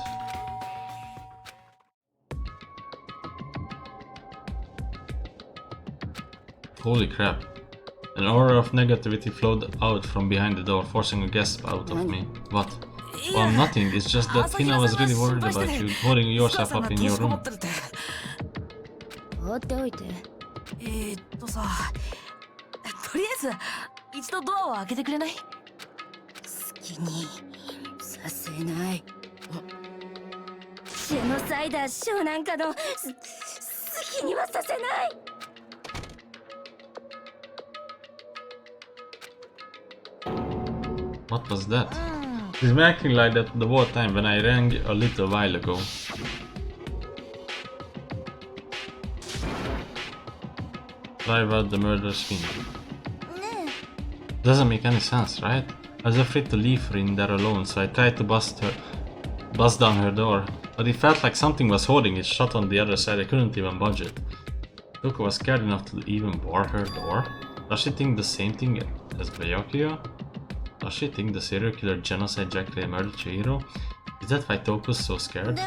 Speaker 1: Holy crap. An aura of negativity flowed out from behind the door, forcing a gasp out of me. What? Well, nothing. It's just that Tina was really worried about you, holding yourself up in your room.
Speaker 4: 放っておいて。
Speaker 5: さ、とりあえず一度ドアを開けてくれない？
Speaker 4: 好きにさせない。ジェノサイダー賞なんかの好きにはさせない。
Speaker 1: What was that? He's been acting like that the whole time when I rang a little while ago. Drive out the murderous fiend. Doesn't make any sense, right? I was afraid to leave her in there alone, so I tried to bust down her door. But it felt like something was holding it shut on the other side. I couldn't even budge it. Toko was scared enough to even bar her door. Does she think the same thing as Byakuya? Does she think the serial killer Genocide Jack really murdered Chihiro? Is that why Toko's so scared?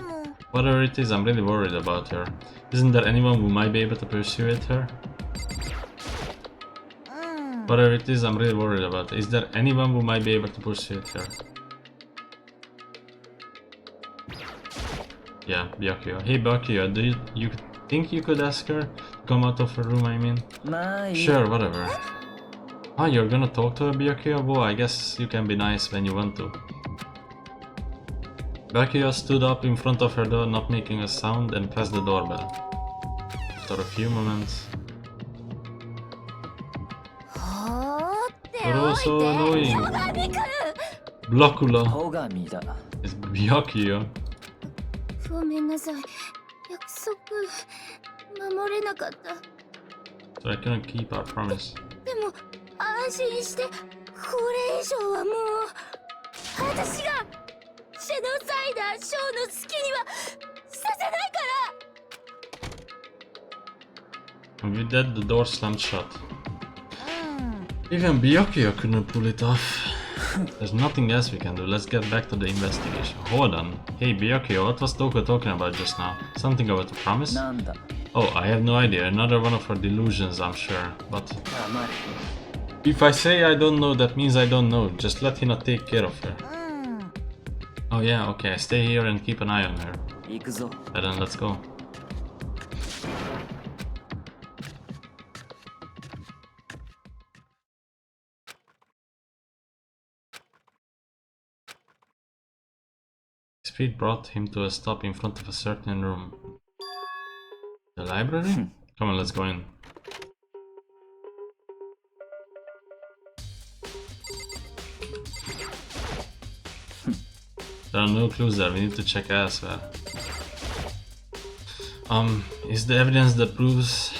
Speaker 1: Whatever it is, I'm really worried about her. Isn't there anyone who might be able to persuade her? Whatever it is, I'm really worried about. Is there anyone who might be able to pursue it here? Yeah, Byakuya. Hey Byakuya, do you think you could ask her to come out of her room, I mean? Sure, whatever. Ah, you're gonna talk to her, Byakuya? Well, I guess you can be nice when you want to. Byakuya stood up in front of her door, not making a sound, and pressed the doorbell. After a few moments... You're also annoying. Blakula is Byakuya.
Speaker 4: ごめんなさい。約束守れなかった。
Speaker 1: So I couldn't keep our promise.
Speaker 4: でも安心して、これ以上はもう私がシェノサイダーショーの好きにはさせないから。
Speaker 1: And with that, the door slammed shut. Even Byakuya couldn't pull it off. There's nothing else we can do. Let's get back to the investigation. Hold on. Hey Byakuya, what was Toko talking about just now? Something about a promise? Oh, I have no idea. Another one of her delusions, I'm sure. But if I say I don't know, that means I don't know. Just let Hina take care of her. Oh yeah, okay. Stay here and keep an eye on her. And then let's go. Speed brought him to a stop in front of a certain room. The library? Come on, let's go in. There are no clues there, we need to check elsewhere. Is the evidence that proves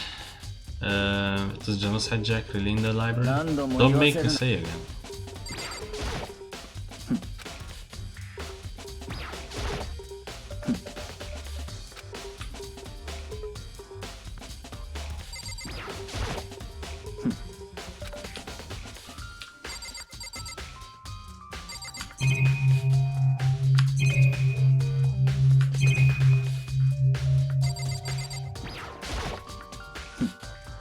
Speaker 1: it was Genocide Jack really in the library? Don't make me say again.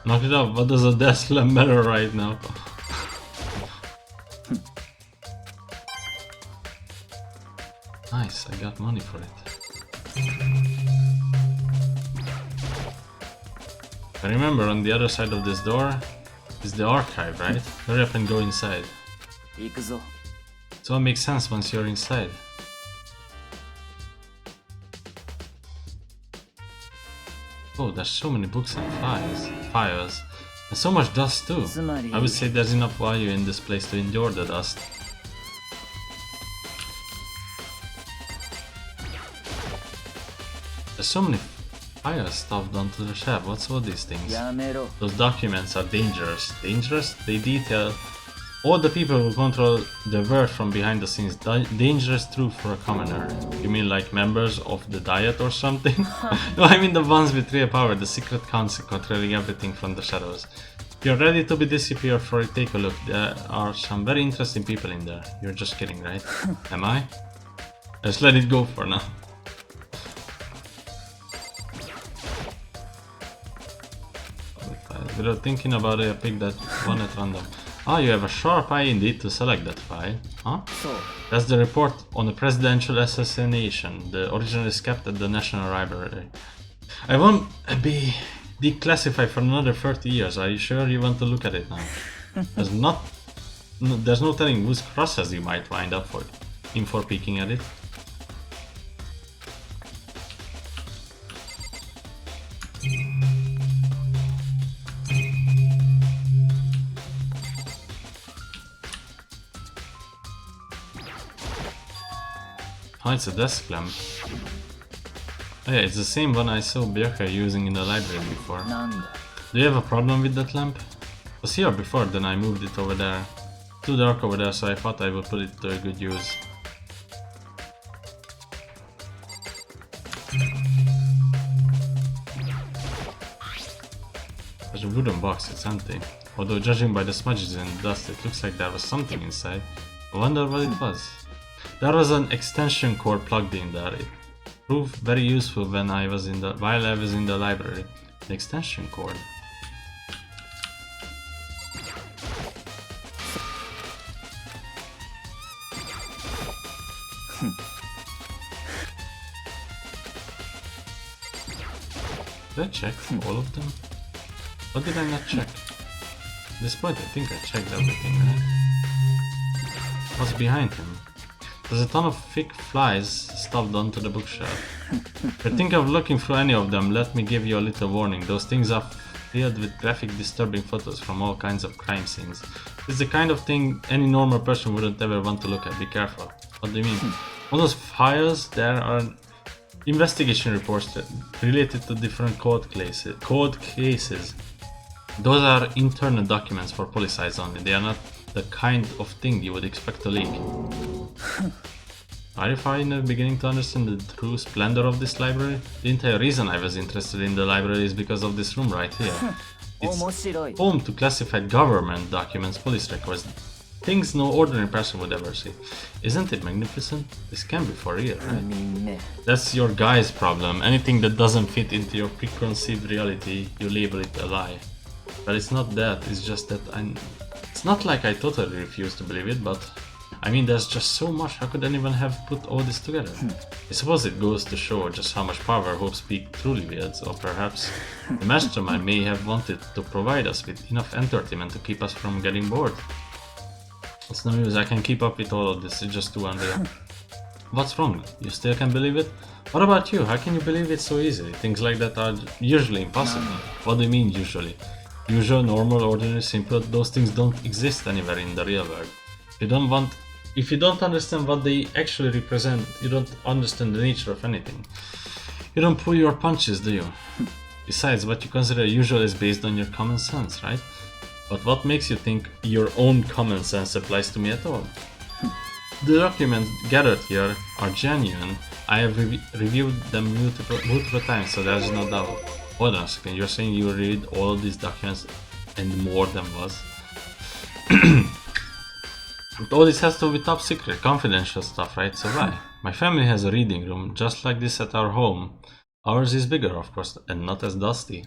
Speaker 1: Knock it up, what does a death slam matter right now? Nice, I got money for it. I remember on the other side of this door is the archive, right? Hurry up and go inside. So it makes sense once you're inside. Oh, there's so many books and files, and so much dust too. I would say there's enough value in this place to endure the dust. There's so many files stuffed onto the shelf. What's all these things? Those documents are dangerous. Dangerous? They detail all the people who control the world from behind the scenes. Dangerous truth for a commoner. You mean like members of the Diet or something? No, I mean the ones with real power, the secret council controlling everything from the shadows. If you're ready to be disappeared for it, take a look. There are some very interesting people in there. You're just kidding, right? Am I? Let's let it go for now. Without thinking about it, I picked that one at random. Ah, you have a sharp eye indeed to select that file, huh? That's the report on the presidential assassination. The original is kept at the National Library. I won't be declassified for another 30 years. Are you sure you want to look at it now? There's no telling whose crosses you might wind up for peeking at it. Oh, it's a desk lamp. Oh yeah, it's the same one I saw Byakuya using in the library before. Do you have a problem with that lamp? It was here before, then I moved it over there. Too dark over there, so I thought I would put it to a good use. There's a wooden box, it's empty. Although judging by the smudges and dust, it looks like there was something inside. I wonder what it was. There was an extension cord plugged in there. It proved very useful while I was in the library. An extension cord. Did I check all of them? Or did I not check? At this point I think I checked everything, right? What's behind him? There's a ton of thick flies stuffed onto the bookshelf. If you think of looking through any of them, let me give you a little warning. Those things are filled with graphic, disturbing photos from all kinds of crime scenes. It's the kind of thing any normal person wouldn't ever want to look at. Be careful. What do you mean? All those files, there are investigation reports that related to different court cases. Those are internal documents for police eyes only. They are not the kind of thing you would expect to leak. Are you finally beginning to understand the true splendor of this library? The entire reason I was interested in the library is because of this room right here. It's home to classified government documents, police records, things no ordinary person would ever see. Isn't it magnificent? This can be for real, right? That's your guy's problem. Anything that doesn't fit into your preconceived reality, you label it a lie. But it's not that, it's just that it's not like I totally refuse to believe it, but I mean, there's just so much. How could anyone have put all this together? I suppose it goes to show just how much power Hope's Peak truly wields, or perhaps the mastermind may have wanted to provide us with enough entertainment to keep us from getting bored. It's no use, I can keep up with all of this, it's just too unreal. What's wrong? You still can't believe it? What about you? How can you believe it so easily? Things like that are usually impossible. What do you mean usually? Usual, normal, ordinary, simple, those things don't exist anywhere in the real world. If you don't understand what they actually represent, you don't understand the nature of anything. You don't pull your punches, do you? Besides, what you consider usual is based on your common sense, right? But what makes you think your own common sense applies to me at all? The documents gathered here are genuine. I have reviewed them multiple times, so there's no doubt. Hold on a second, you're saying you read all of these documents and more than was? But all this has to be top secret, confidential stuff, right? So why? My family has a reading room just like this at our home. Ours is bigger, of course, and not as dusty.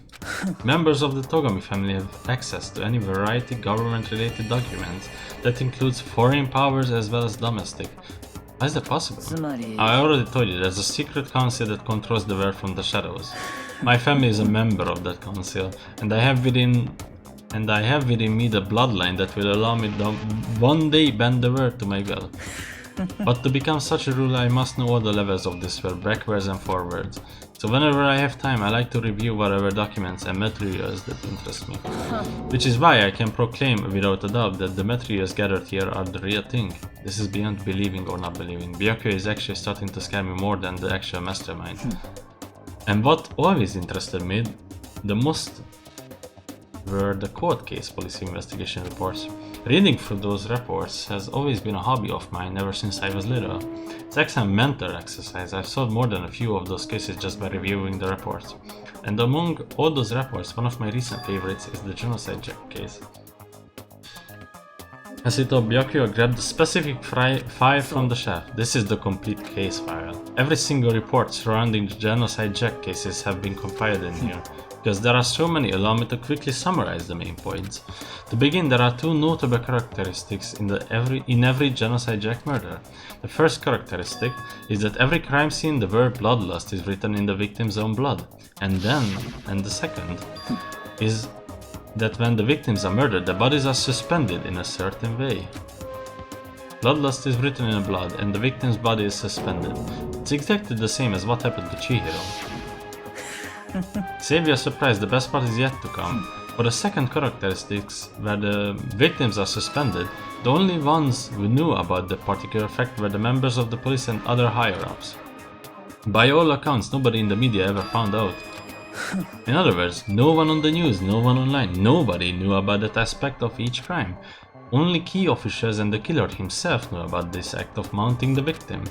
Speaker 1: Members of the Togami family have access to any variety government-related documents. That includes foreign powers as well as domestic. How is that possible? I already told you, there's a secret council that controls the world from the shadows. My family is a member of that council, and I have within me the bloodline that will allow me to one day bend the world to my will. But to become such a ruler, I must know all the levels of this world, backwards and forwards. So whenever I have time, I like to review whatever documents and materials that interest me. Which is why I can proclaim without a doubt that the materials gathered here are the real thing. This is beyond believing or not believing. Byakuya is actually starting to scare me more than the actual mastermind. And what always interested me the most were the court case police investigation reports. Reading through those reports has always been a hobby of mine ever since I was little. It's excellent mental exercise. I've solved more than a few of those cases just by reviewing the reports. And among all those reports, one of my recent favorites is the Genocide Jack case. As he told Byakuya, grabbed the specific file from the shelf. This is the complete case file. Every single report surrounding the Genocide Jack cases have been compiled in here. Because there are so many, allow me to quickly summarize the main points. To begin, there are two notable characteristics in every Genocide Jack murder. The first characteristic is that every crime scene the word bloodlust is written in the victim's own blood. And the second is that when the victims are murdered, the bodies are suspended in a certain way. Bloodlust is written in blood and the victim's body is suspended. It's exactly the same as what happened to Chihiro. Save your surprise, the best part is yet to come. For the second characteristics, where the victims are suspended, the only ones who knew about the particular fact were the members of the police and other higher-ups. By all accounts, nobody in the media ever found out. In other words, no one on the news, no one online, nobody knew about that aspect of each crime. Only key officials and the killer himself knew about this act of mounting the victim.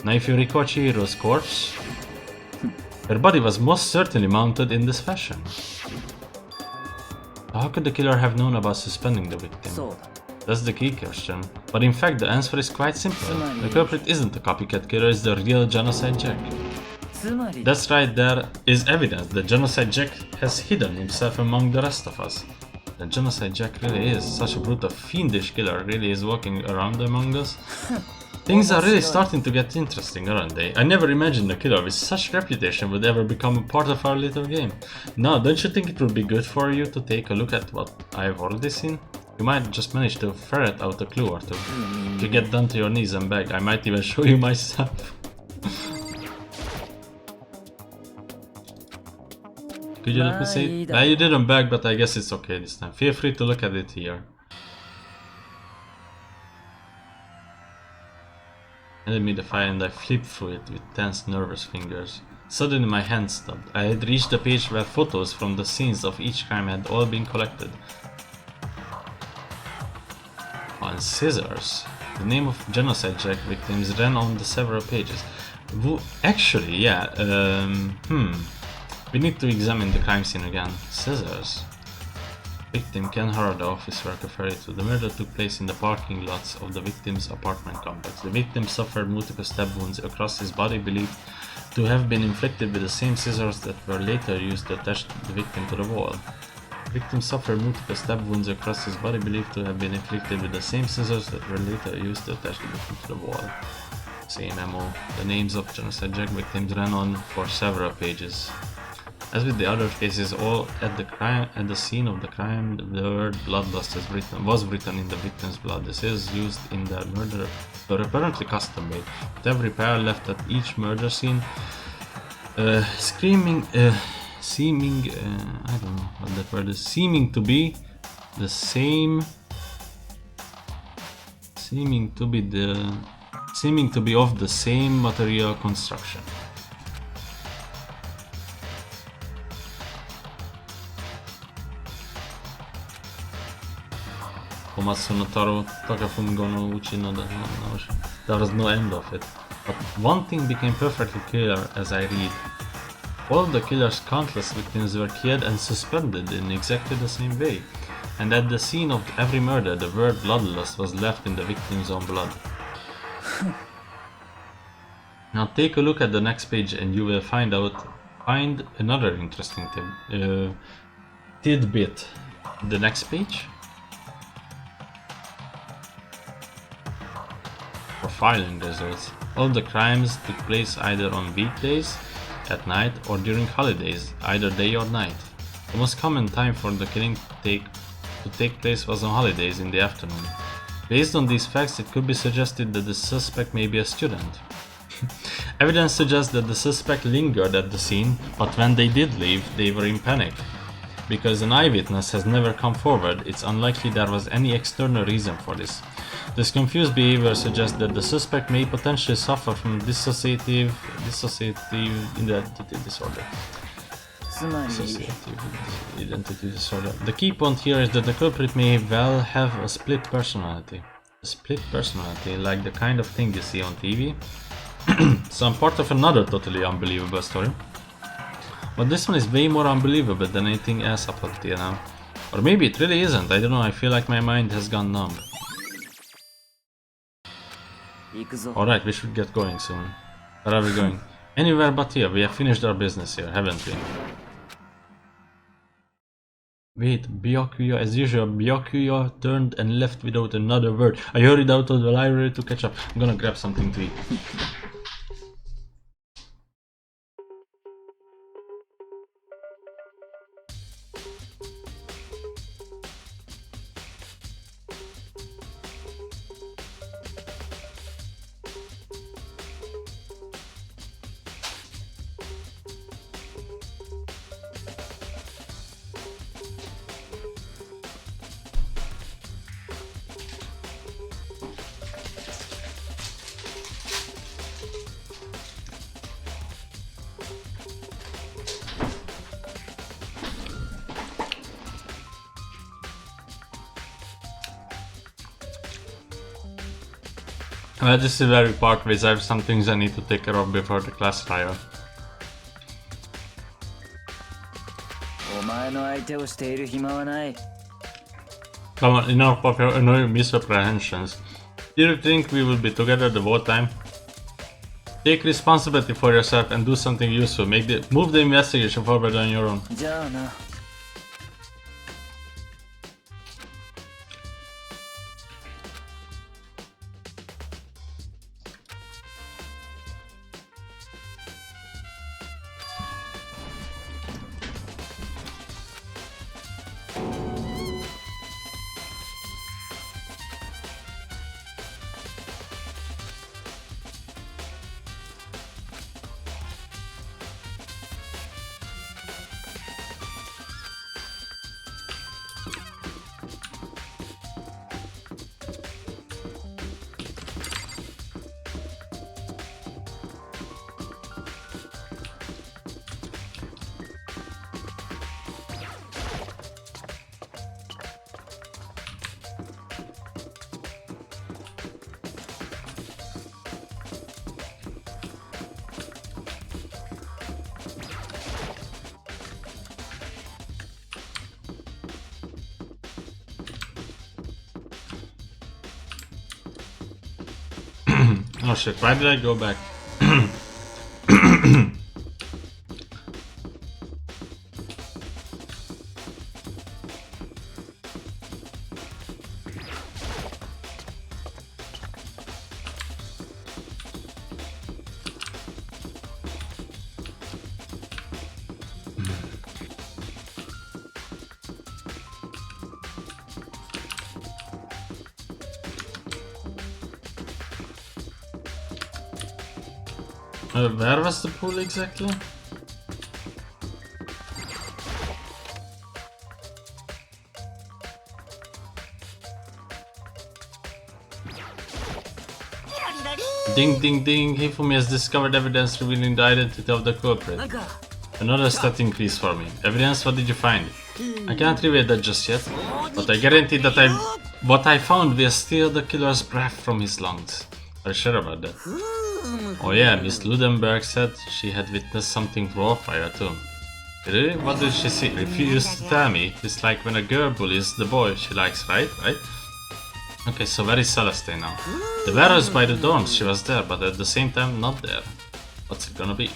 Speaker 1: Now if you recall Chihiro's corpse, her body was most certainly mounted in this fashion. How could the killer have known about suspending the victim? That's the key question. But in fact, the answer is quite simple. The culprit isn't a copycat killer, it's the real Genocide Jack. That's right, there is evidence that Genocide Jack has hidden himself among the rest of us. The Genocide Jack really is such a brutal, fiendish killer, really is walking around among us. Things are really starting to get interesting, aren't they? I never imagined a killer with such reputation would ever become a part of our little game. Now, don't you think it would be good for you to take a look at what I've already seen? You might just manage to ferret out a clue or two. If you get down to your knees and beg, I might even show you myself. Could you let me see? You didn't beg, but I guess it's okay this time. Feel free to look at it here. Handed me the file and I flipped through it with tense, nervous fingers. Suddenly my hand stopped. I had reached the page where photos from the scenes of each crime had all been collected. On scissors. The name of genocide Jack victims ran on the several pages. Actually, yeah, we need to examine the crime scene again. Scissors. Victim Ken Hara, the office worker, referred to. The murder took place in the parking lots of the victim's apartment complex. The victim suffered multiple stab wounds across his body, believed to have been inflicted with the same scissors that were later used to attach the victim to the wall. The victim suffered multiple stab wounds across his body, believed to have been inflicted with the same scissors that were later used to attach the victim to the wall. Same MO. The names of genocide Jack victims ran on for several pages. As with the other cases, all at the scene of the crime, the word bloodlust was written in the victim's blood. This is used in the murder, but apparently custom made. With every pair left at each murder scene, seeming to be the same, seeming to be of the same material construction. There was no end of it. But one thing became perfectly clear as I read. All of the killer's countless victims were killed and suspended in exactly the same way. And at the scene of every murder, the word bloodlust was left in the victim's own blood. Now take a look at the next page and you will find another interesting tidbit. The next page? Profiling results. All the crimes took place either on weekdays, at night, or during holidays, either day or night. The most common time for the killing to take place was on holidays in the afternoon. Based on these facts, it could be suggested that the suspect may be a student. Evidence suggests that the suspect lingered at the scene, but when they did leave, they were in panic. Because an eyewitness has never come forward, it's unlikely there was any external reason for this. This confused behavior suggests that the suspect may potentially suffer from dissociative identity disorder. Dissociative identity disorder. The key point here is that the culprit may well have a split personality. A split personality, like the kind of thing you see on TV. So I'm part of another totally unbelievable story. But this one is way more unbelievable than anything else up until now. Or maybe it really isn't, I don't know, I feel like my mind has gone numb. Alright, we should get going soon. Where are we going? Anywhere but here, we have finished our business here, haven't we? Wait, Byakuya, as usual, Byakuya turned and left without another word. I hurried out of the library to catch up. I'm gonna grab something to eat. This is very part ways. I have some things I need to take care of before the class trial. Come on, enough of your annoying misapprehensions. Do you think we will be together the whole time? Take responsibility for yourself and do something useful. Move the investigation forward on your own. Oh shit, why did I go back? Where was the pool exactly? Ding ding ding, Hifumi has discovered evidence revealing the identity of the culprit. Another stat increase for me. Evidence, what did you find? I can't reveal that just yet, but I guarantee that what I found will steal the killer's breath from his lungs. Are you sure about that? Oh yeah, Miss Ludenberg said she had witnessed something raw fire too. Really? What did she see? Refused to tell me. It's like when a girl bullies the boy she likes, right? Okay, so where is Celeste now? The warehouse by the dorms, she was there, but at the same time not there. What's it gonna be?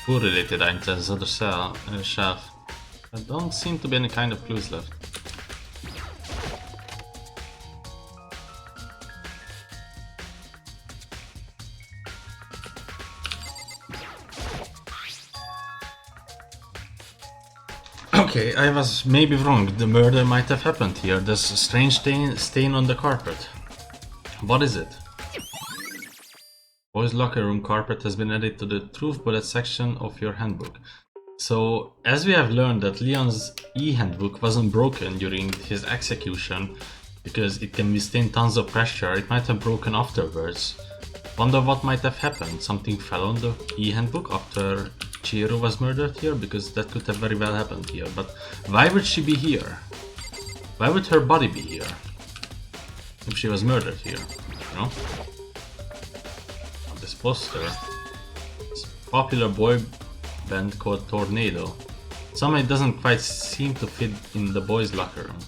Speaker 1: Food-related items, other shelf. There don't seem to be any kind of clues left. Okay, I was maybe wrong. The murder might have happened here. There's a strange stain on the carpet. What is it? Boys' locker room carpet has been added to the truth bullet section of your handbook. So, as we have learned that Leon's e-handbook wasn't broken during his execution because it can withstand tons of pressure, it might have broken afterwards. Wonder what might have happened. Something fell on the e-handbook after Chihiro was murdered here, because that could have very well happened here. But why would she be here? Why would her body be here if she was murdered here? You know? This poster. This popular boy band called Tornado. Somehow it doesn't quite seem to fit in the boys' locker room.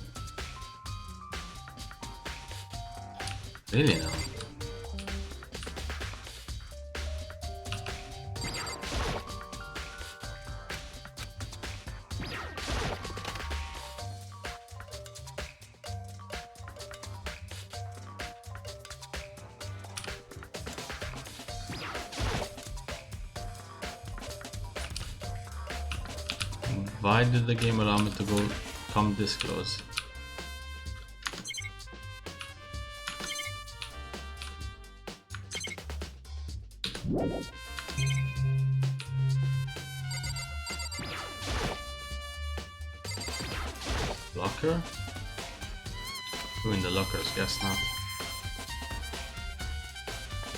Speaker 1: Really now? Why did the game allow me to come this close? Locker? Who in the lockers? Guess not.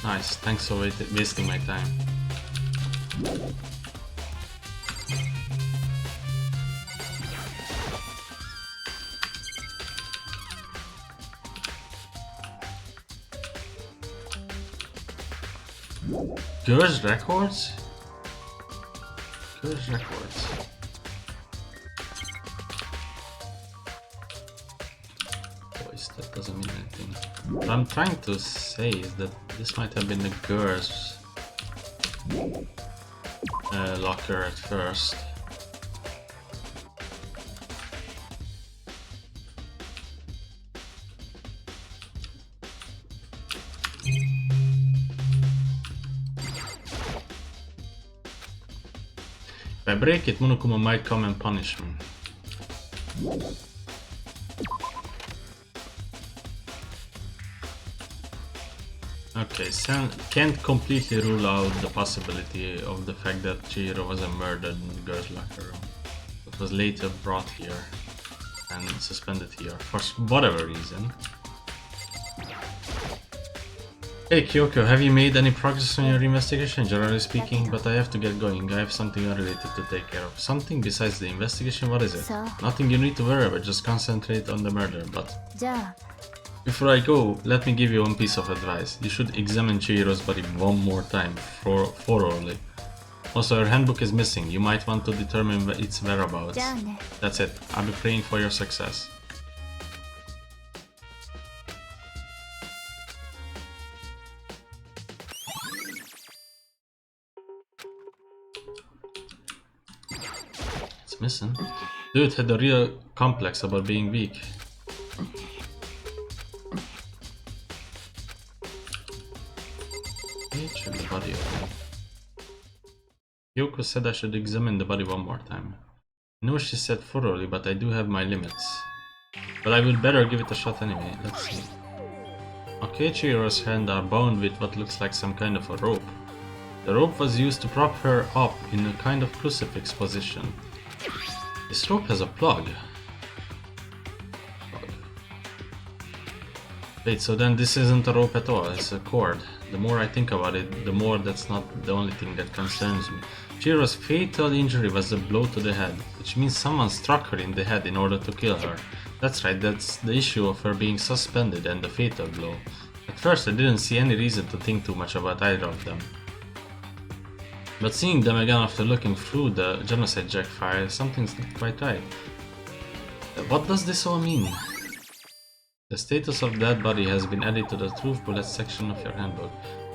Speaker 1: Nice, thanks for wasting my time. Girls records? Girls records. Boys, that doesn't mean anything. What I'm trying to say is that this might have been the girls' locker at first. If I break it, Monokuma might come and punish me. Okay, can't completely rule out the possibility of the fact that Chihiro was murdered in the girls' locker room. It was later brought here and suspended here for whatever reason. Hey Kyoko, have you made any progress on your investigation, generally speaking? But I have to get going. I have something unrelated to take care of. Something besides the investigation? What is it? Nothing you need to worry about, just concentrate on the murder, but... Before I go, let me give you one piece of advice. You should examine Chihiro's body one more time, thoroughly. Also, her handbook is missing. You might want to determine its whereabouts. That's it. I'll be praying for your success. listen. Dude had a real complex about being weak. Check the body again. Yoko said I should examine the body one more time. I know she said thoroughly, but I do have my limits. But I will better give it a shot anyway. Let's see. Okay, Chihiro's hands are bound with what looks like some kind of a rope. The rope was used to prop her up in a kind of crucifix position. This rope has a plug. Wait, so then this isn't a rope at all, it's a cord. The more I think about it, the more that's not the only thing that concerns me. Chihiro's fatal injury was a blow to the head, which means someone struck her in the head in order to kill her. That's right, that's the issue of her being suspended and the fatal blow. At first I didn't see any reason to think too much about either of them. But seeing them again after looking through the genocide jack file, something's not quite right. What does this all mean? The status of that body has been added to the truth bullet section of your handbook.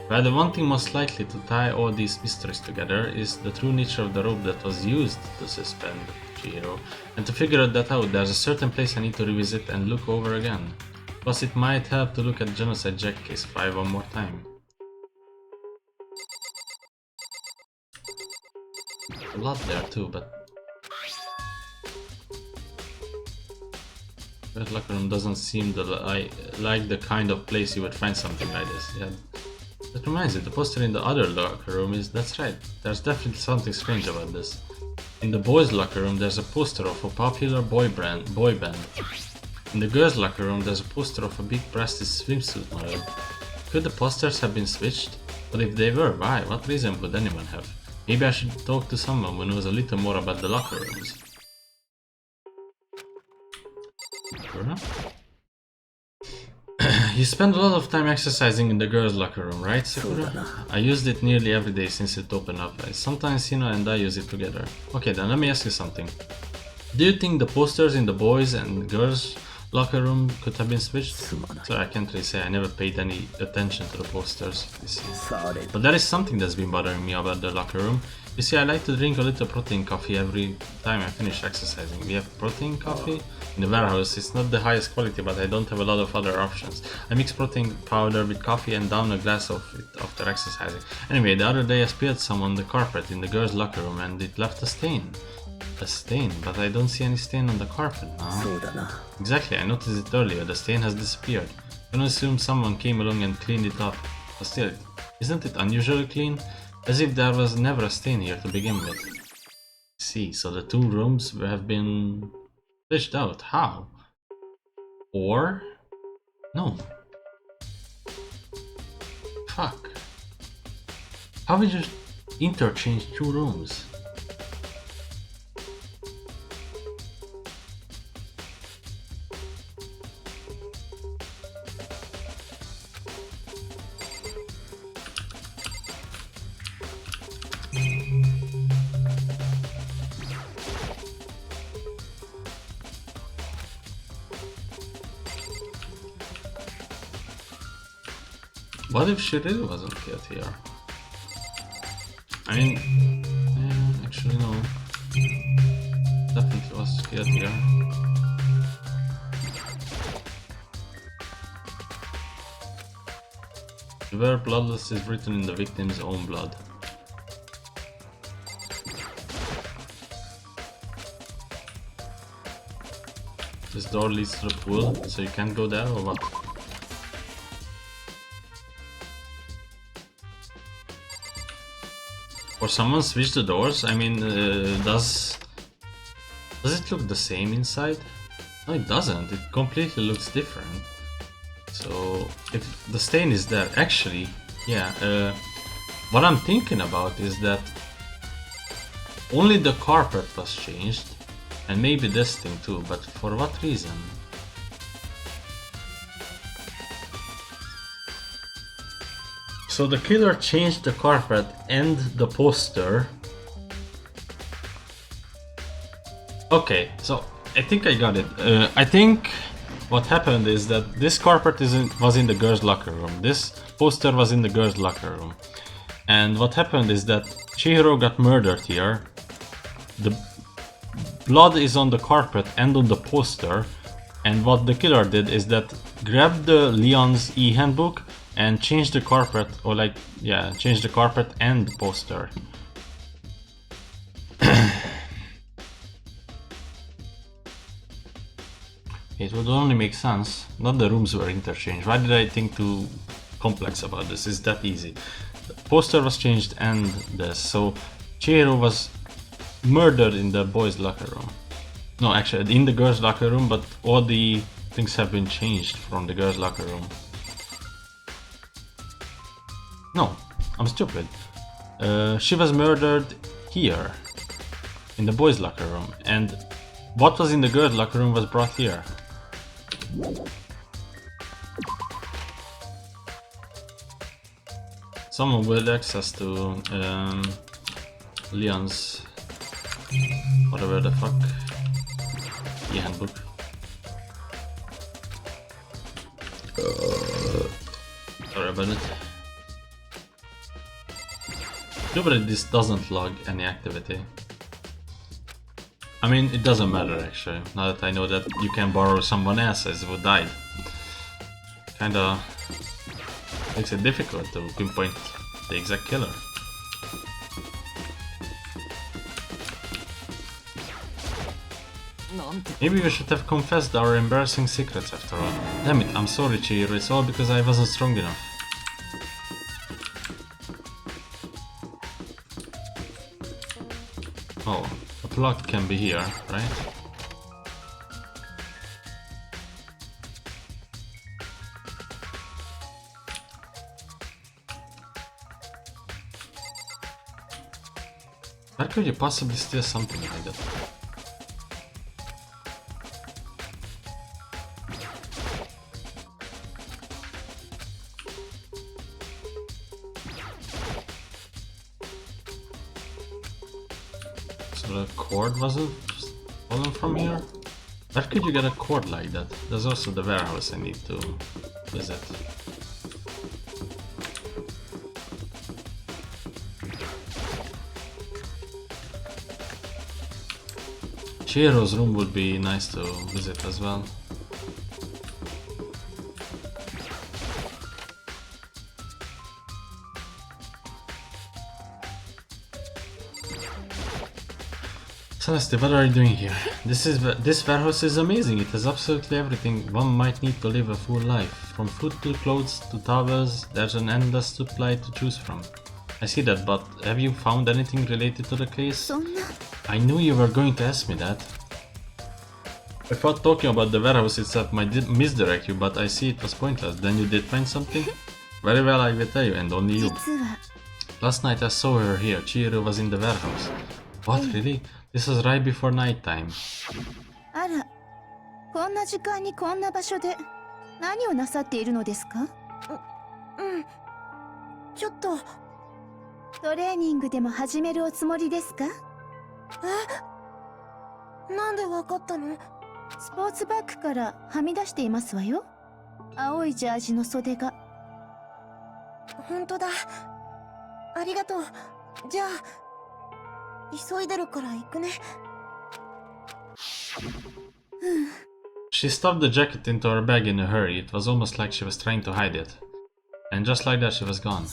Speaker 1: Well, the one thing most likely to tie all these mysteries together is the true nature of the rope that was used to suspend Chihiro. And to figure that out, there's a certain place I need to revisit and look over again. Plus it might help to look at Genocide Jack Case 5 one more time. A lot there too, but... That locker room doesn't seem like the kind of place you would find something like this. Yeah. That reminds me, the poster in the other locker room is... That's right, there's definitely something strange about this. In the boys' locker room there's a poster of a popular boy band. In the girls' locker room there's a poster of a big-breasted swimsuit model. Could the posters have been switched? But if they were, why? What reason would anyone have? Maybe I should talk to someone who knows a little more about the locker rooms. Sakura? You spend a lot of time exercising in the girls' locker room, right, Sakura? I used it nearly every day since it opened up. Sometimes Hino and I use it together. Okay, then let me ask you something. Do you think the posters in the boys' and girls' locker room could have been switched? Sorry, I can't really say. I never paid any attention to the posters. You see. But there is something that's been bothering me about the locker room. You see, I like to drink a little protein coffee every time I finish exercising. We have protein coffee in the warehouse. It's not the highest quality, but I don't have a lot of other options. I mix protein powder with coffee and down a glass of it after exercising. Anyway, the other day I spilled some on the carpet in the girls' locker room and it left a stain. A stain, but I don't see any stain on the carpet now. Exactly, I noticed it earlier. The stain has disappeared. I don't assume someone came along and cleaned it up. But still, isn't it unusually clean? As if there was never a stain here to begin with. See, so the two rooms have been fished out. How? Or... no. Fuck. How would you interchange two rooms? What if she really wasn't killed here? I mean, actually no. Definitely was killed here. The word bloodless is written in the victim's own blood. This door leads to the pool, so you can't go there or what? Or someone switch the doors? I mean, does it look the same inside? No, it doesn't. It completely looks different. So, if the stain is there, actually, yeah, what I'm thinking about is that only the carpet was changed, and maybe this thing too, but for what reason? So the killer changed the carpet and the poster. Okay, so I think I got it. I think what happened is that this carpet was in the girls' locker room. This poster was in the girls' locker room. And what happened is that Chihiro got murdered here. blood is on the carpet and on the poster, and what the killer did is that grabbed the Leon's e-handbook and changed the carpet, or like, yeah, changed the carpet and the poster. It would only make sense. Not the rooms were interchanged. Why did I think too complex about this? It's that easy. The poster was changed and this. So Chihiro was murdered in the boys' locker room. No, actually in the girls' locker room, but all the things have been changed from the girls' locker room. No, I'm stupid. She was murdered here, in the boys' locker room, and what was in the girls' locker room was brought here. Someone with access to Leon's whatever the fuck e-handbook. Sorry about it. But this doesn't log any activity. I mean, it doesn't matter actually, now that I know that you can borrow someone else's who died. Kinda makes it difficult to pinpoint the exact killer. Maybe we should have confessed our embarrassing secrets after all. Damn it, I'm sorry Chihiro, it's all because I wasn't strong enough. Oh, a plot can be here, right? Where could you possibly steal something like that? The cord wasn't fallen from here? Where could you get a cord like that? There's also the warehouse I need to visit. Chihiro's room would be nice to visit as well. Celeste, what are you doing here? This warehouse is amazing. It has absolutely everything one might need to live a full life. From food to clothes to towels, there's an endless supply to choose from. I see that, but have you found anything related to the case? I knew you were going to ask me that. I thought talking about the warehouse itself might misdirect you, but I see it was pointless. Then you did find something? Very well, I will tell you, and only you. Last night I saw her here. Chihiro was in the warehouse. What, really? This was right before night time.
Speaker 6: あら、こんな時間にこんな場所で何をなさっているのですか？
Speaker 5: ちょっと。
Speaker 6: トレーニングでも始めるおつもりですか？
Speaker 5: なんでわかったの？
Speaker 6: スポーツバッグからはみ出していますわよ。青いジャージの袖が。
Speaker 5: 本当だ。ありがとう。じゃあ。急いでるから行くね。
Speaker 1: She stuffed the jacket into her bag in a hurry. It was almost like she was trying to hide it. And just like that she was gone.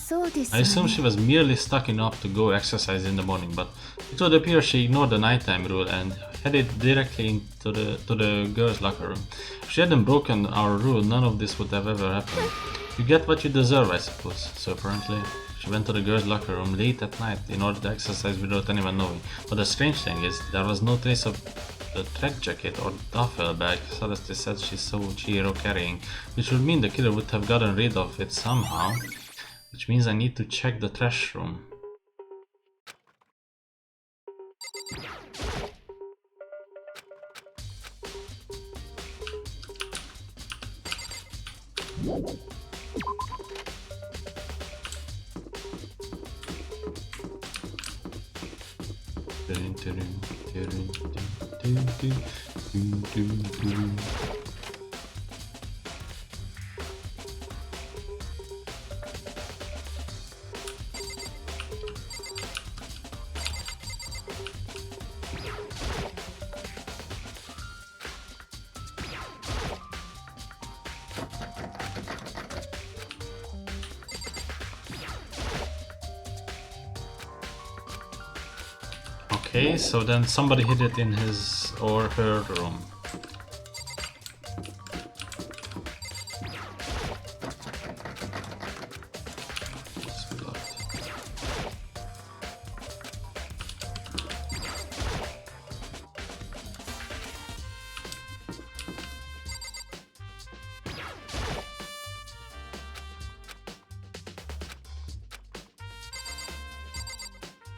Speaker 1: I assume she was merely stuck enough to go exercise in the morning, but it would appear she ignored the nighttime rule and headed directly into the girls' locker room. If she hadn't broken our rule, none of this would have ever happened. You get what you deserve, I suppose. So apparently she went to the girls' locker room late at night in order to exercise without anyone knowing. But the strange thing is, there was no trace of the track jacket or duffel bag Celeste said she saw Chihiro carrying, which would mean the killer would have gotten rid of it somehow. Which means I need to check the trash room. Okay, so then somebody hid it in his or her room.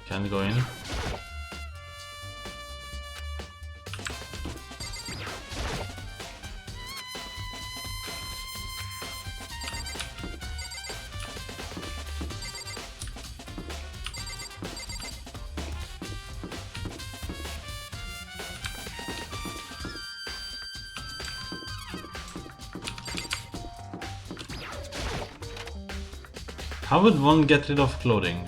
Speaker 1: Can't go in. How would one get rid of clothing?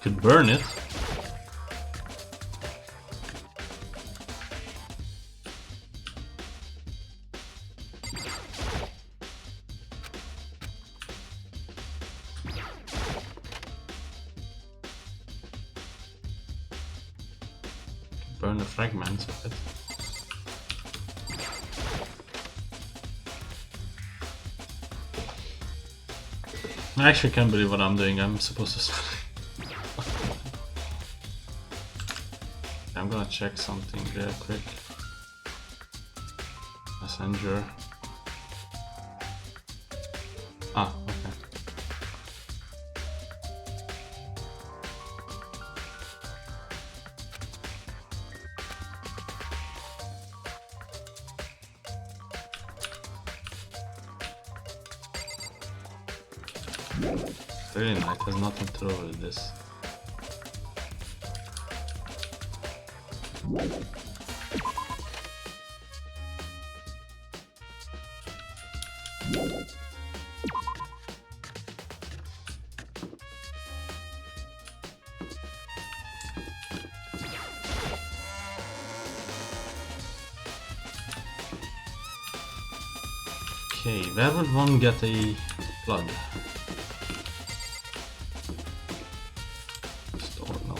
Speaker 1: Could burn it. Burn the fragments of it. I actually can't believe what I'm doing. I'm supposed to. I'm gonna check something real quick. Messenger. Ah, okay. Really nice, has nothing to do with this. Okay, where would one get a plug? Store, no.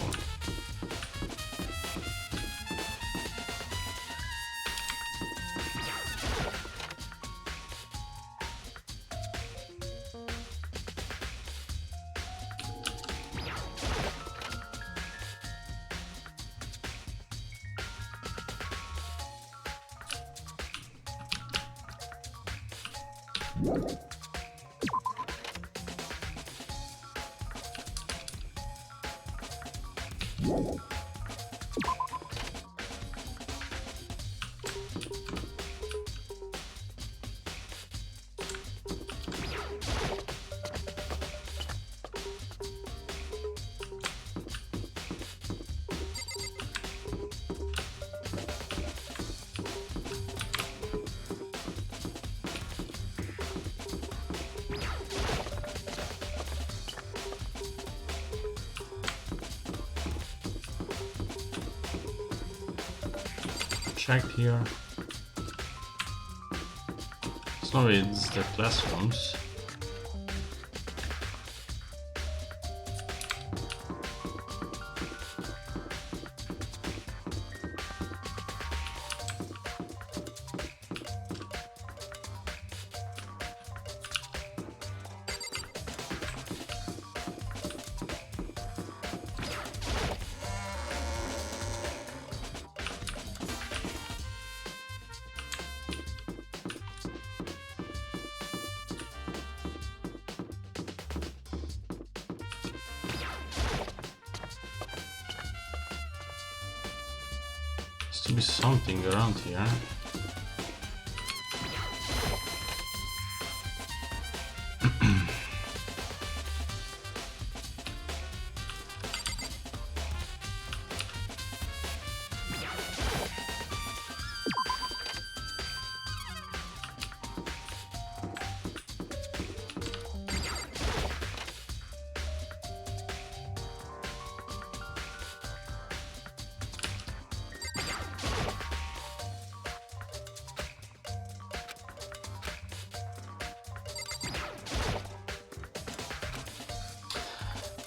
Speaker 1: Check here. So it's the classrooms. Has to be something around here.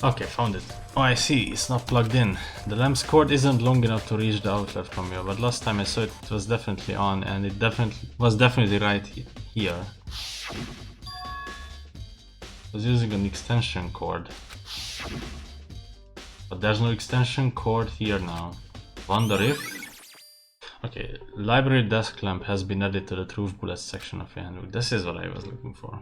Speaker 1: Okay, found it. Oh, I see. It's not plugged in. The lamp's cord isn't long enough to reach the outlet from here, but last time I saw it, it was definitely on, and it was definitely right here. I was using an extension cord. But there's no extension cord here now. Wonder if... Okay, library desk lamp has been added to the truth bullets section of your handbook. This is what I was looking for.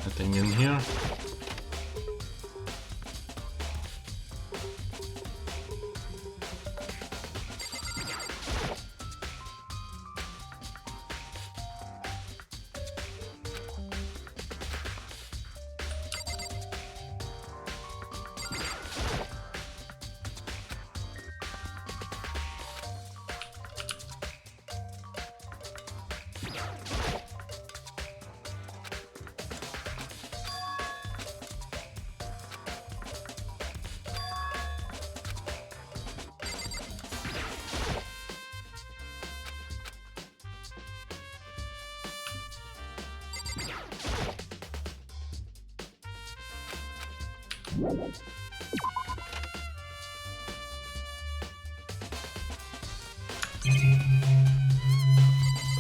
Speaker 1: Nothing in here.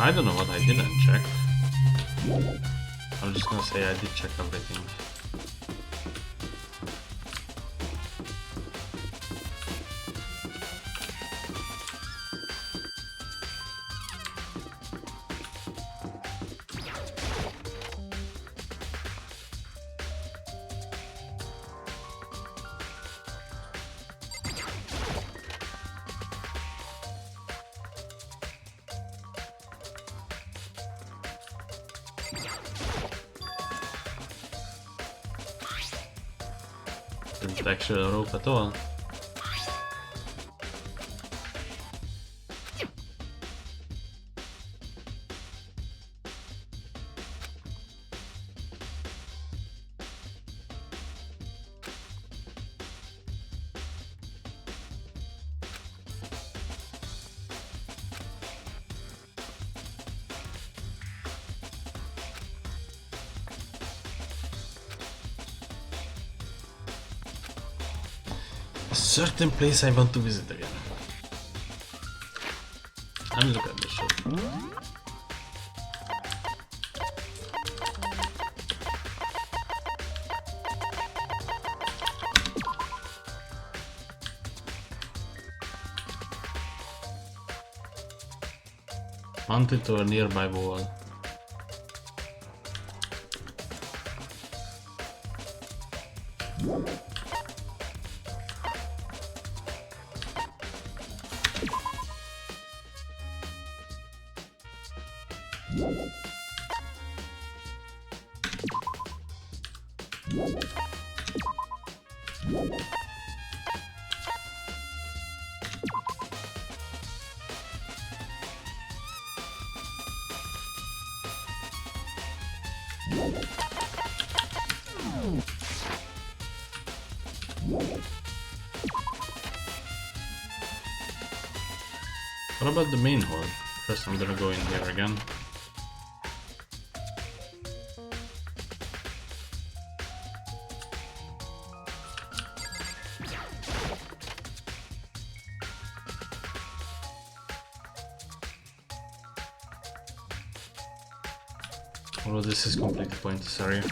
Speaker 1: I don't know what I didn't check. I'm just gonna say I did check everything. Didn't actually rope at all. A certain place I want to visit again. Let me look at the shop. Mounted to a nearby wall. What about the main hall? First I'm gonna go in here again. Although this is completely pointless area.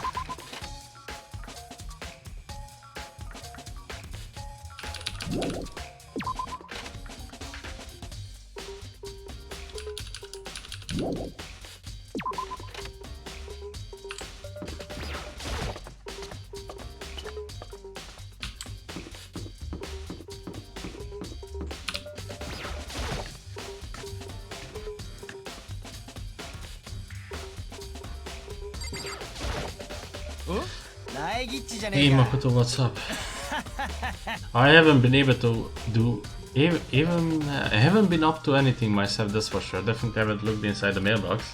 Speaker 1: Hey Makoto, what's up? I haven't been able to do Even I haven't been up to anything myself, that's for sure. Definitely haven't looked inside the mailbox.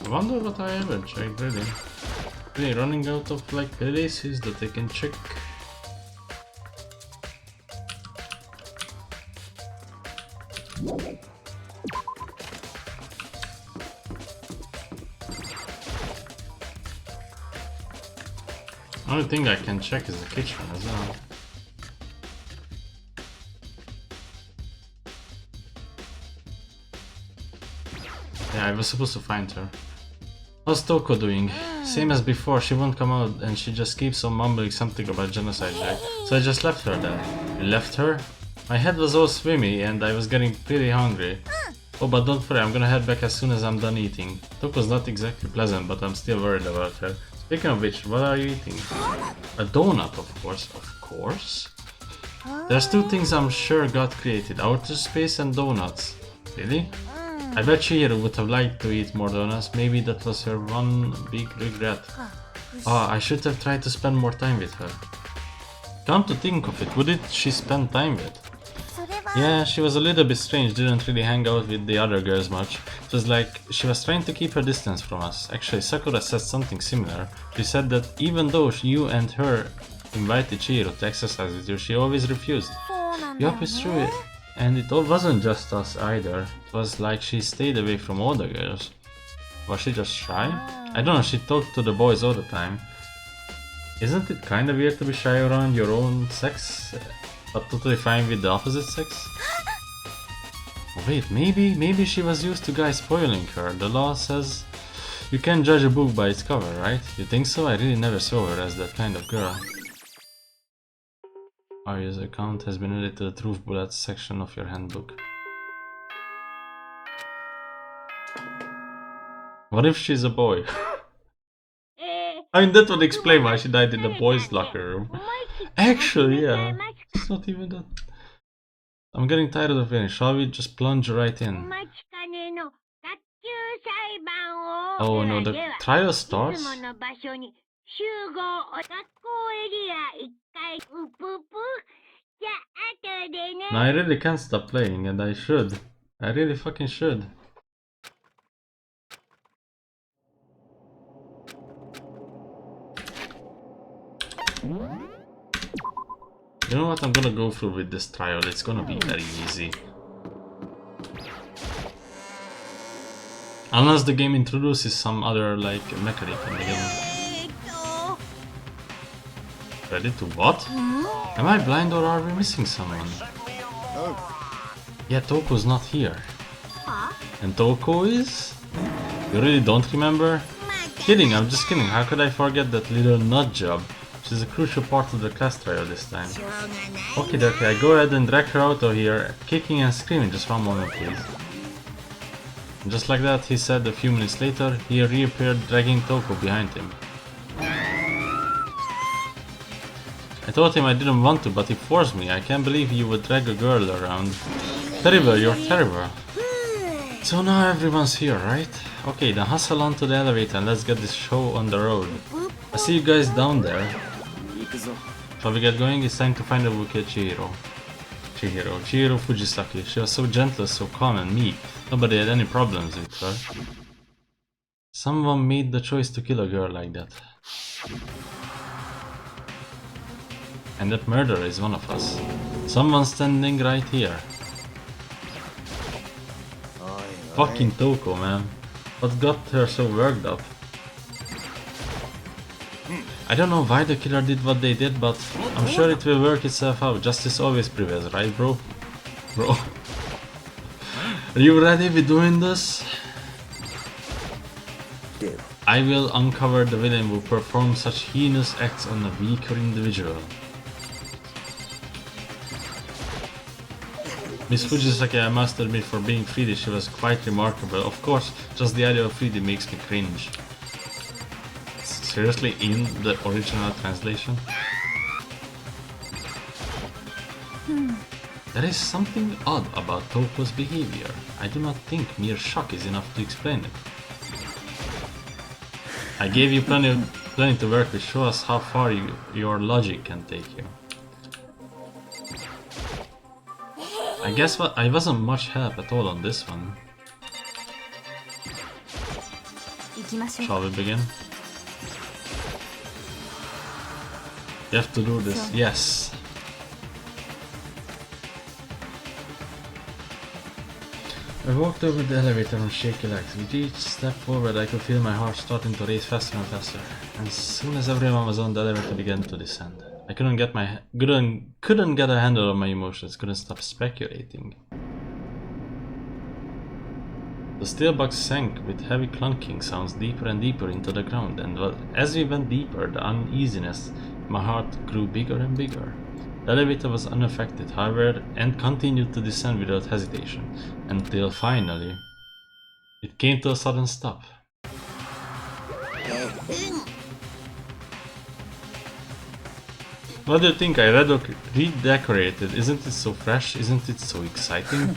Speaker 1: I wonder what I haven't checked, really. Really running out of like places that I can check. Only thing I can check is the kitchen as well. Yeah, I was supposed to find her. How's Toko doing? Same as before, she won't come out and she just keeps on mumbling something about genocide, right? So I just left her then. You left her? My head was all swimmy and I was getting pretty hungry. Oh, but don't worry, I'm gonna head back as soon as I'm done eating. Toko's not exactly pleasant, but I'm still worried about her. Speaking of which, what are you eating? A donut, of course. Of course? There's two things I'm sure got created. Outer space and donuts. Really? I bet Chihiro would have liked to eat more donuts. Maybe that was her one big regret. Ah, I should have tried to spend more time with her. Come to think of it, wouldn't she spend time with? Yeah, she was a little bit strange, didn't really hang out with the other girls much. It was like she was trying to keep her distance from us. Actually, Sakura said something similar. She said that even though you and her invited Chihiro to exercise with you, she always refused. Yup, it's true. And it all wasn't just us either. It was like she stayed away from all the girls. Was she just shy? I don't know, she talked to the boys all the time. Isn't it kinda weird to be shy around your own sex, but totally fine with the opposite sex? Oh, wait, maybe she was used to guys spoiling her. The law says you can't judge a book by its cover, right? You think so? I really never saw her as that kind of girl. Our user account has been added to the Truth Bullets section of your handbook. What if she's a boy? I mean, that would explain why she died in the boys' locker room. Actually, yeah. It's not even that. I'm getting tired of it. Shall we just plunge right in? Oh no, the trial starts? No, I really can't stop playing, and I should. I really fucking should. You know what, I'm gonna go through with this trial, it's gonna be very easy. Unless the game introduces some other, like, mechanic in the game. Ready to what? Am I blind or are we missing someone? Yeah, Toko's not here. And Toko is? You really don't remember? Kidding, I'm just kidding, how could I forget that little nut job? Which is a crucial part of the class trial this time. Okay, I go ahead and drag her out of here, kicking and screaming. Just one moment, please. And just like that, he said a few minutes later, he reappeared dragging Toko behind him. I told him I didn't want to, but he forced me. I can't believe you would drag a girl around. Terrible, you're terrible. So now everyone's here, right? Okay, then hustle onto the elevator and let's get this show on the road. I see you guys down there. Shall we get going? It's time to find out Chihiro. Chihiro Fujisaki. She was so gentle, so calm and meek. Nobody had any problems with her. Someone made the choice to kill a girl like that. And that murderer is one of us. Someone standing right here. Fucking Toko, man. What got her so worked up? I don't know why the killer did what they did, but I'm sure it will work itself out. Justice always prevails, right, bro? Bro. Are you ready with doing this? I will uncover the villain who performed such heinous acts on a weaker individual. Miss Fujisaki, I must admit, for being 3D, she was quite remarkable. Of course, just the idea of 3D makes me cringe. Seriously, in the original translation? There is something odd about Toko's behavior. I do not think mere shock is enough to explain it. I gave you plenty to work with. Show us how far your logic can take you. I guess I wasn't much help at all on this one. Shall we begin? You have to do this. Yes. I walked over the elevator on shaky legs. With each step forward I could feel my heart starting to race faster and faster. And as soon as everyone was on, the elevator began to descend. I couldn't get a handle on my emotions, couldn't stop speculating. The steel box sank with heavy clunking sounds deeper and deeper into the ground, and as we went deeper, the uneasiness in my heart grew bigger and bigger. The elevator was unaffected, however, and continued to descend without hesitation, until finally it came to a sudden stop. What do you think? I redecorated. Isn't it so fresh? Isn't it so exciting?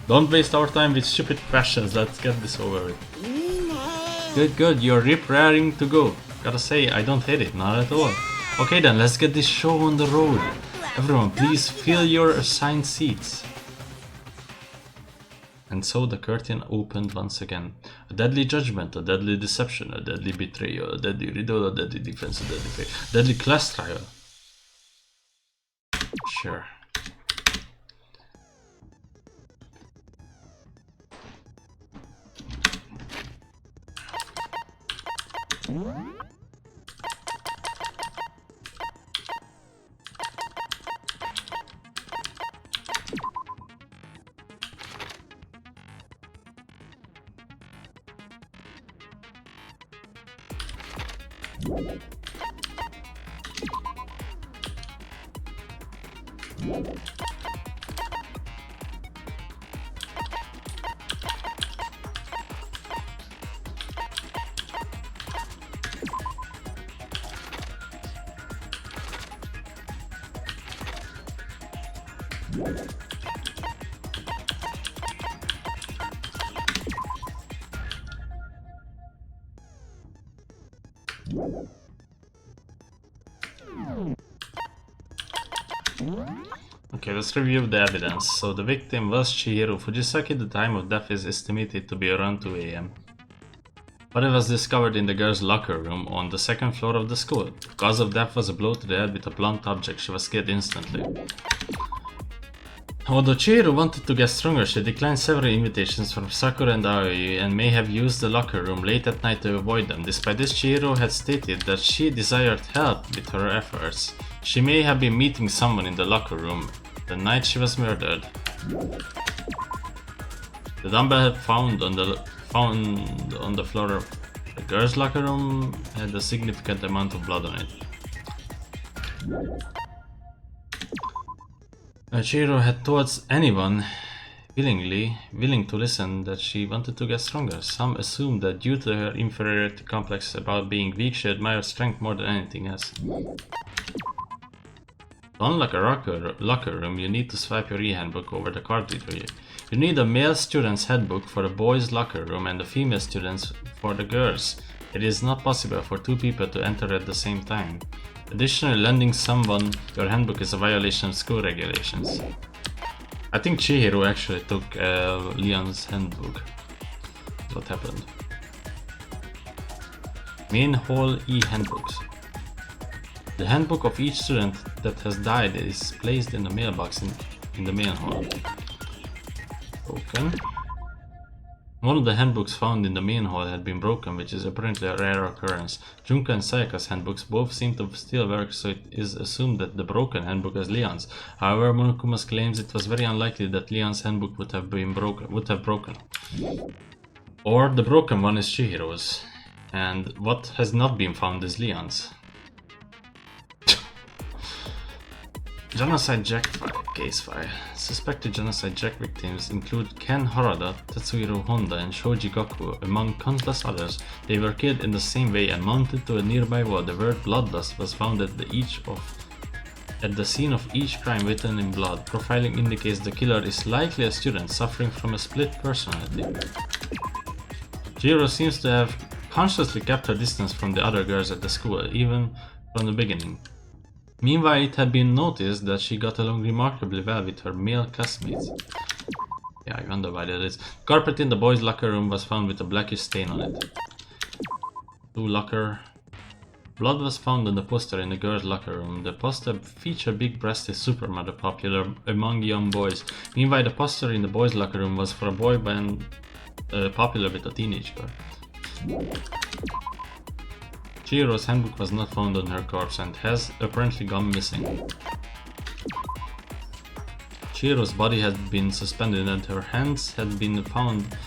Speaker 1: Don't waste our time with stupid questions. Let's get this over with. Good. You're raring to go. Gotta say, I don't hate it. Not at all. Okay then, let's get this show on the road. Everyone, please fill your assigned seats. And so the curtain opened once again. A deadly judgment, a deadly deception, a deadly betrayal, a deadly riddle, a deadly defense, a deadly fate, deadly class trial. Sure. Okay, let's review the evidence. So the victim was Chihiro Fujisaki. The time of death is estimated to be around 2 AM. Body was discovered in the girl's locker room on the second floor of the school. The cause of death was a blow to the head with a blunt object. She was killed instantly. Although Chihiro wanted to get stronger, she declined several invitations from Sakura and Aoi and may have used the locker room late at night to avoid them. Despite this, Chihiro had stated that she desired help with her efforts. She may have been meeting someone in the locker room the night she was murdered. The dumbbell found on the floor of the girls' locker room had a significant amount of blood on it. Chihiro had told anyone willing to listen that she wanted to get stronger. Some assumed that due to her inferiority complex about being weak, she admired strength more than anything else. To unlock a locker room, you need to swipe your e-handbook over the card reader. You need a male student's handbook for the boys' locker room and a female student's for the girls. It is not possible for two people to enter at the same time. Additionally, lending someone your handbook is a violation of school regulations. I think Chihiro actually took Leon's handbook. What happened? Main hall e-handbooks. The handbook of each student that has died is placed in the mailbox in the main hall. Broken. One of the handbooks found in the main hall had been broken, which is apparently a rare occurrence. Junka and Sayaka's handbooks both seem to still work, so it is assumed that the broken handbook is Leon's. However, Monokuma's claims it was very unlikely that Leon's handbook would have broken. Or the broken one is Chihiro's, and what has not been found is Leon's. Genocide Jack case file. Suspected genocide Jack victims include Ken Harada, Tetsuhiro Honda, and Shoji Gaku, among countless others. They were killed in the same way and mounted to a nearby wall. The word bloodlust was found at the scene of each crime written in blood. Profiling indicates the killer is likely a student suffering from a split personality. Chihiro seems to have consciously kept her distance from the other girls at the school, even from the beginning. Meanwhile, it had been noticed that she got along remarkably well with her male classmates. Yeah, I wonder why that is. Carpet in the boys' locker room was found with a blackish stain on it. Blood was found on the poster in the girls' locker room. The poster featured big-breasted supermodel popular among young boys. Meanwhile, the poster in the boys' locker room was for a boy band popular with a teenage girl. Chihiro's handbook was not found on her corpse and has apparently gone missing. Chihiro's body had been suspended and her hands had been found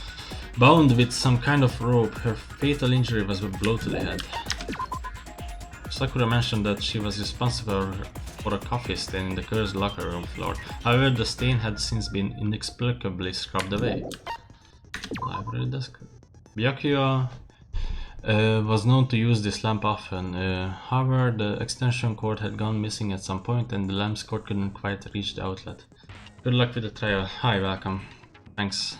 Speaker 1: bound with some kind of rope. Her fatal injury was a blow to the head. Sakura mentioned that she was responsible for a coffee stain in the girls' locker room floor. However, the stain had since been inexplicably scrubbed away. Library desk. Byakuya was known to use this lamp often. However, the extension cord had gone missing at some point and the lamp's cord couldn't quite reach the outlet. Good luck with the trial. Hi, welcome. Thanks.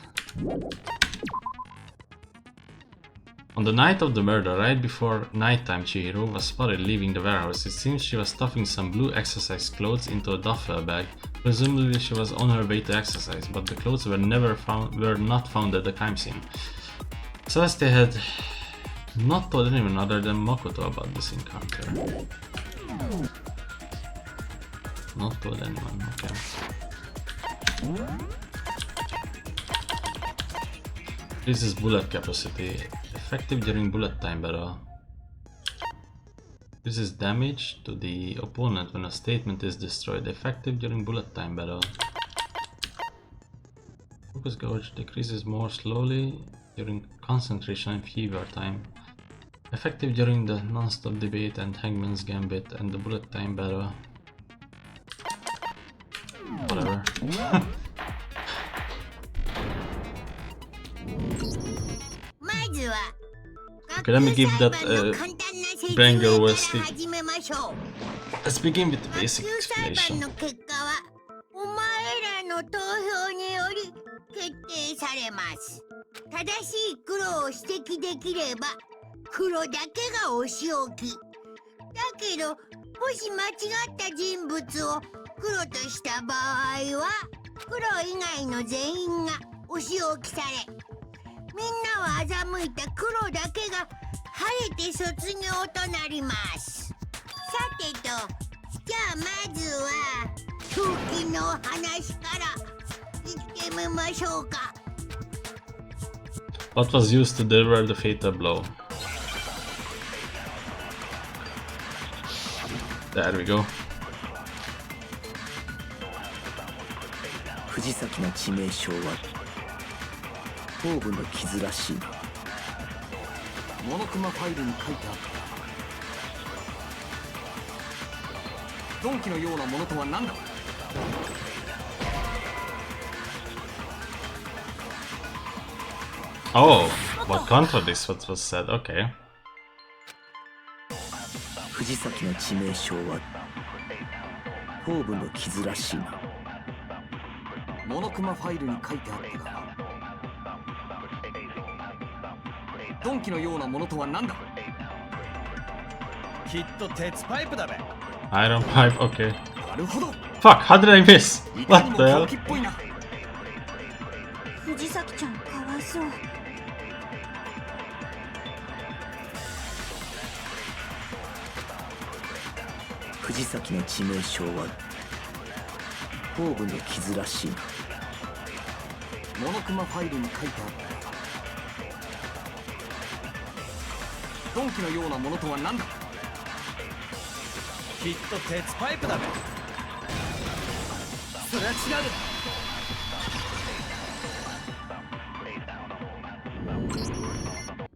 Speaker 1: On the night of the murder, right before nighttime, Chihiro was spotted leaving the warehouse. It seems she was stuffing some blue exercise clothes into a duffel bag. Presumably she was on her way to exercise, but the clothes were not found at the crime scene. Celeste had not told anyone other than Makoto about this encounter. Not told anyone, okay. This is bullet capacity. Effective during bullet time battle. This is damage to the opponent when a statement is destroyed. Effective during bullet time battle. Focus gauge decreases more slowly during concentration and fever time. Effective during the non-stop debate and Hangman's Gambit and the bullet time battle. Whatever. Okay, let me give that banger Wesley. Let's begin with the basic explanation.
Speaker 7: 黒だけがお仕置き。だけど、もし間違った人物を黒とした場合は、黒以外の全員がお仕置きされ、みんなを欺いた黒だけが晴れて卒業となります。さてと、じゃあまずは、風紀の話から言ってみましょうか。
Speaker 1: What was used to deliver the fatal blow? There we go.
Speaker 8: 藤崎の致命傷は頭部の傷らしいな。
Speaker 2: モノクマファイルに書いてあった。鈍器のようなものとは何だ。
Speaker 1: Oh, what contradicts what was said? Okay.
Speaker 8: 藤崎の致命傷は頭部の傷らしいな。
Speaker 2: モノクマファイルに書いてあったが、鈍器のようなものとは何だ。きっと鉄パイプだべ。
Speaker 1: Iron pipe, okay.
Speaker 2: なるほど。
Speaker 1: Fuck, how did I miss? What the hell?
Speaker 5: 藤崎ちゃんかわいそう。
Speaker 8: 藤崎の致命傷は頭部の傷らしいな。
Speaker 3: モノクマファイルに書いてあった。鈍器のようなものとは何だ。
Speaker 2: きっと鉄パイプだべ。それは違う。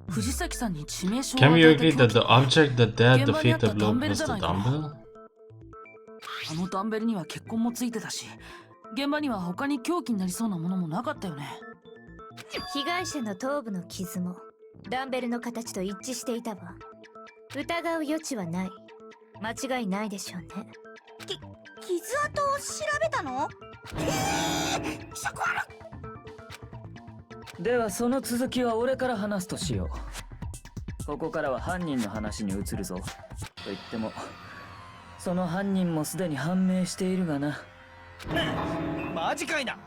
Speaker 9: 藤崎さんに致命傷を
Speaker 1: Can
Speaker 9: 与
Speaker 1: we
Speaker 9: え
Speaker 1: agree
Speaker 9: た
Speaker 1: that the object that Dad
Speaker 9: 現場にあった
Speaker 1: defeated
Speaker 9: ダン
Speaker 1: Blob
Speaker 9: ベル
Speaker 1: was
Speaker 9: じゃ
Speaker 1: the
Speaker 9: ないか
Speaker 1: dumbbell?
Speaker 9: あのダンベルには血痕もついてたし、現場には他に凶器になりそうなものもなかったよね。
Speaker 4: 被害者の頭部の傷もダンベルの形と一致していたわ。疑う余地はない。間違いないでしょうね。
Speaker 5: 傷跡を調べたの？
Speaker 10: ではその続きは俺から話すとしよう。ここからは犯人の話に移るぞ。と言ってもその犯人もすでに判明しているがな。
Speaker 2: マジかいな。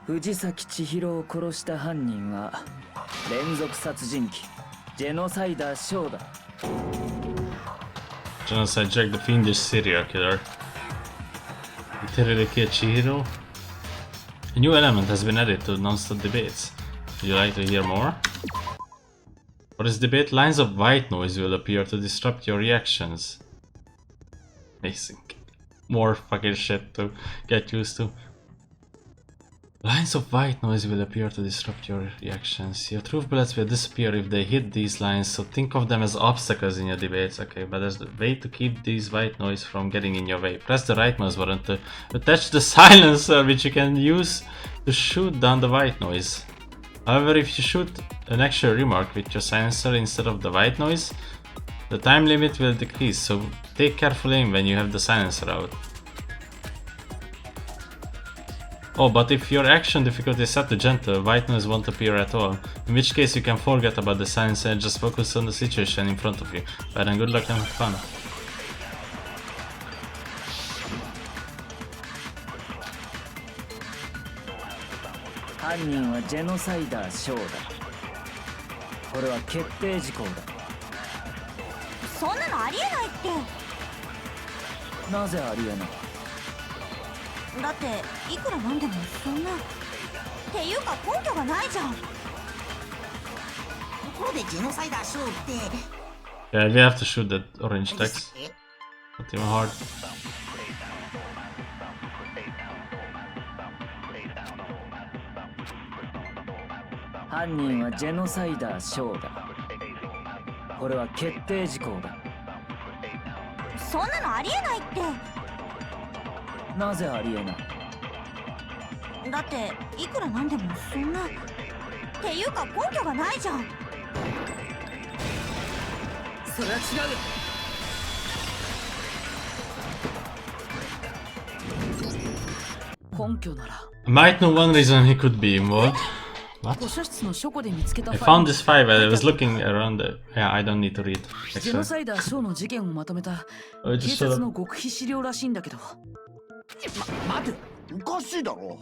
Speaker 10: 藤崎千尋を殺した犯人は連続殺人鬼ジェノサイダーショーだ。
Speaker 1: Genocide Jack, the fiendish serial killer. Literally killed Chihiro. A new element has been added to non-stop debates. Would you like to hear more? For this debate, lines of white noise will appear to disrupt your reactions. Amazing. More fucking shit to get used to. Lines of white noise will appear to disrupt your reactions. Your truth bullets will disappear if they hit these lines, so think of them as obstacles in your debates. Okay, but there's a way to keep these white noise from getting in your way. Press the right mouse button to attach the silencer, which you can use to shoot down the white noise. However, if you shoot an actual remark with your silencer instead of the white noise, the time limit will decrease, so take careful aim when you have the silencer out. Oh, but if your action difficulty is set to gentle, white noise won't appear at all, in which case you can forget about the silencer and just focus on the situation in front of you. Well then, good luck and have fun.
Speaker 10: 犯人はジェノサイダーショーだ。これは決定事項だ。
Speaker 5: そんなのありえないって。
Speaker 10: なぜありえない？
Speaker 5: だっていくらなんでもそんな。っていうか根拠がないじゃん。ところでジェノサイダーショーって。
Speaker 1: Yeah, we have to shoot that orange text. Not even hard.
Speaker 10: 犯人はジェノサイダーショーだ。これは決定事項だ。
Speaker 5: そんなのありえないって。
Speaker 10: なぜありえない？
Speaker 5: だっていくらなんでもそんな。っていうか根拠がないじゃん。
Speaker 9: それは違う。根拠なら。
Speaker 1: Might know one reason he could be involved. What?
Speaker 9: 図書室の書庫で見つけた
Speaker 1: I
Speaker 9: ファイ
Speaker 1: found
Speaker 9: ル。
Speaker 1: this file. I was looking around the... Yeah, I don't need to read.
Speaker 9: ジェノ
Speaker 1: Actually.
Speaker 9: サイダーショーの事件をまとめた
Speaker 1: I
Speaker 9: 警
Speaker 1: just
Speaker 9: 察
Speaker 1: showed
Speaker 9: の
Speaker 1: up.
Speaker 9: 極秘資料らしいんだけど。
Speaker 3: 待て、おかしいだろ。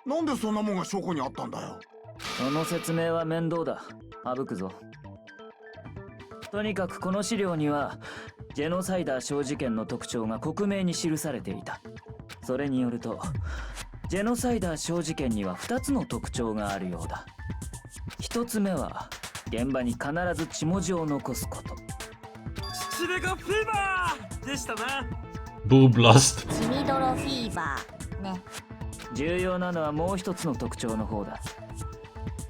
Speaker 3: なんでそんなもんが証拠にあったんだよ。
Speaker 10: その説明は面倒だ。省くぞ。とにかくこの資料にはジェノサイダーショー事件の特徴が克明に記されていた。それによるとジェノサイダーショー事件には2つの特徴があるようだ。1つ目は現場に必ず血文字を残すこと。
Speaker 2: 父レガフィーバーでしたな。
Speaker 1: Boob lost.
Speaker 5: 血みどろフィーバーね。
Speaker 10: 重要なのはもう一つの特徴の方だ。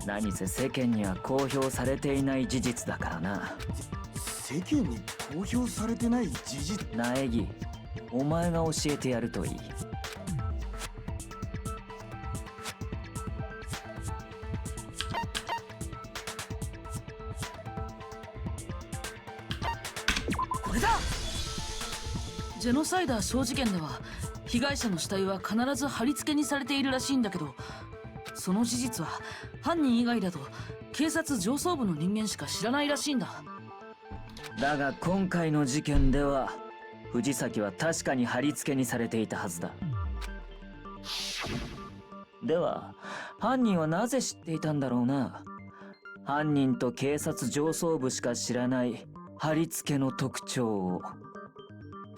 Speaker 10: 何せ世間には公表されていない事実だからな。
Speaker 3: 世間に公表されてない事実。
Speaker 10: 苗木、お前が教えてやるといい。
Speaker 9: これだ。ジェノサイダーショー事件では被害者の死体は必ず貼り付けにされているらしいんだけど、その事実は犯人以外だと警察上層部の人間しか知らないらしいんだ。
Speaker 10: だが今回の事件では藤崎は確かに貼り付けにされていたはずだ。では犯人はなぜ知っていたんだろうな。犯人と警察上層部しか知らない貼り付けの特徴を。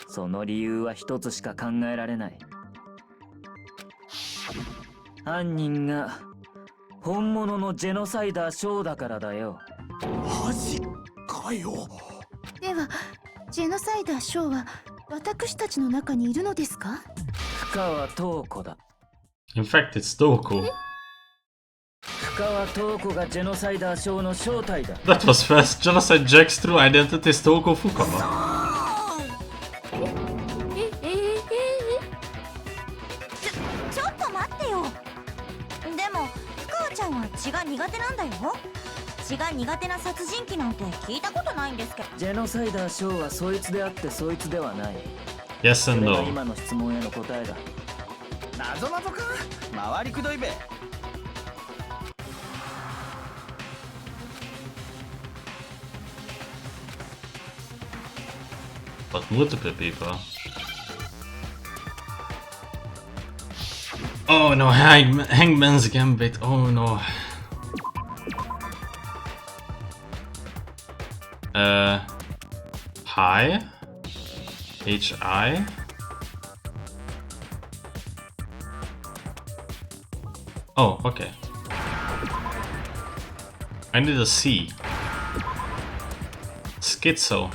Speaker 10: その理由は一つしか考えられない。犯人が本物のジェノサイダーショーだからだよ。
Speaker 3: マジかよ。
Speaker 6: ではジェノサイダーショーは私たちの中にいるのですか？
Speaker 10: 深川東子だ。
Speaker 1: In fact, it's Doku.
Speaker 10: 深川東子がジェノサイダーショーの正体だ。
Speaker 1: That was fast. Genocide Jack's true identity is Doku Fukama.
Speaker 5: ちょっと待ってよ。でもふかわちゃんは血が苦手なんだよ。血が苦手な殺人鬼なんて聞いたことないんですけど。
Speaker 10: ジェノサイダーショーはそいつであってそいつではない。
Speaker 1: Yes
Speaker 10: そ
Speaker 1: and
Speaker 10: れが
Speaker 1: no.
Speaker 10: 今の質問への答えだ。
Speaker 3: 謎か回りくどいべ。
Speaker 1: But multiple people. Oh no, Hangman's Gambit. Oh no. Hi. H-I. Oh, okay. I need a C. Schizo.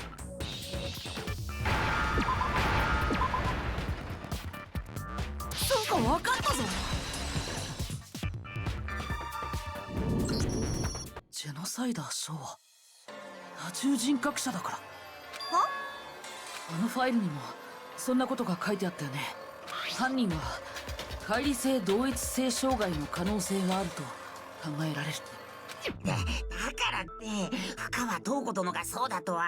Speaker 9: Genocide サイダーショーは多重人格者だから。
Speaker 5: は？
Speaker 9: あのファイルにもそんなことが書いてあったよね。犯人は乖離性同一性障害の可能性があると考えられる。
Speaker 7: だからって深川東子殿がそうだとは。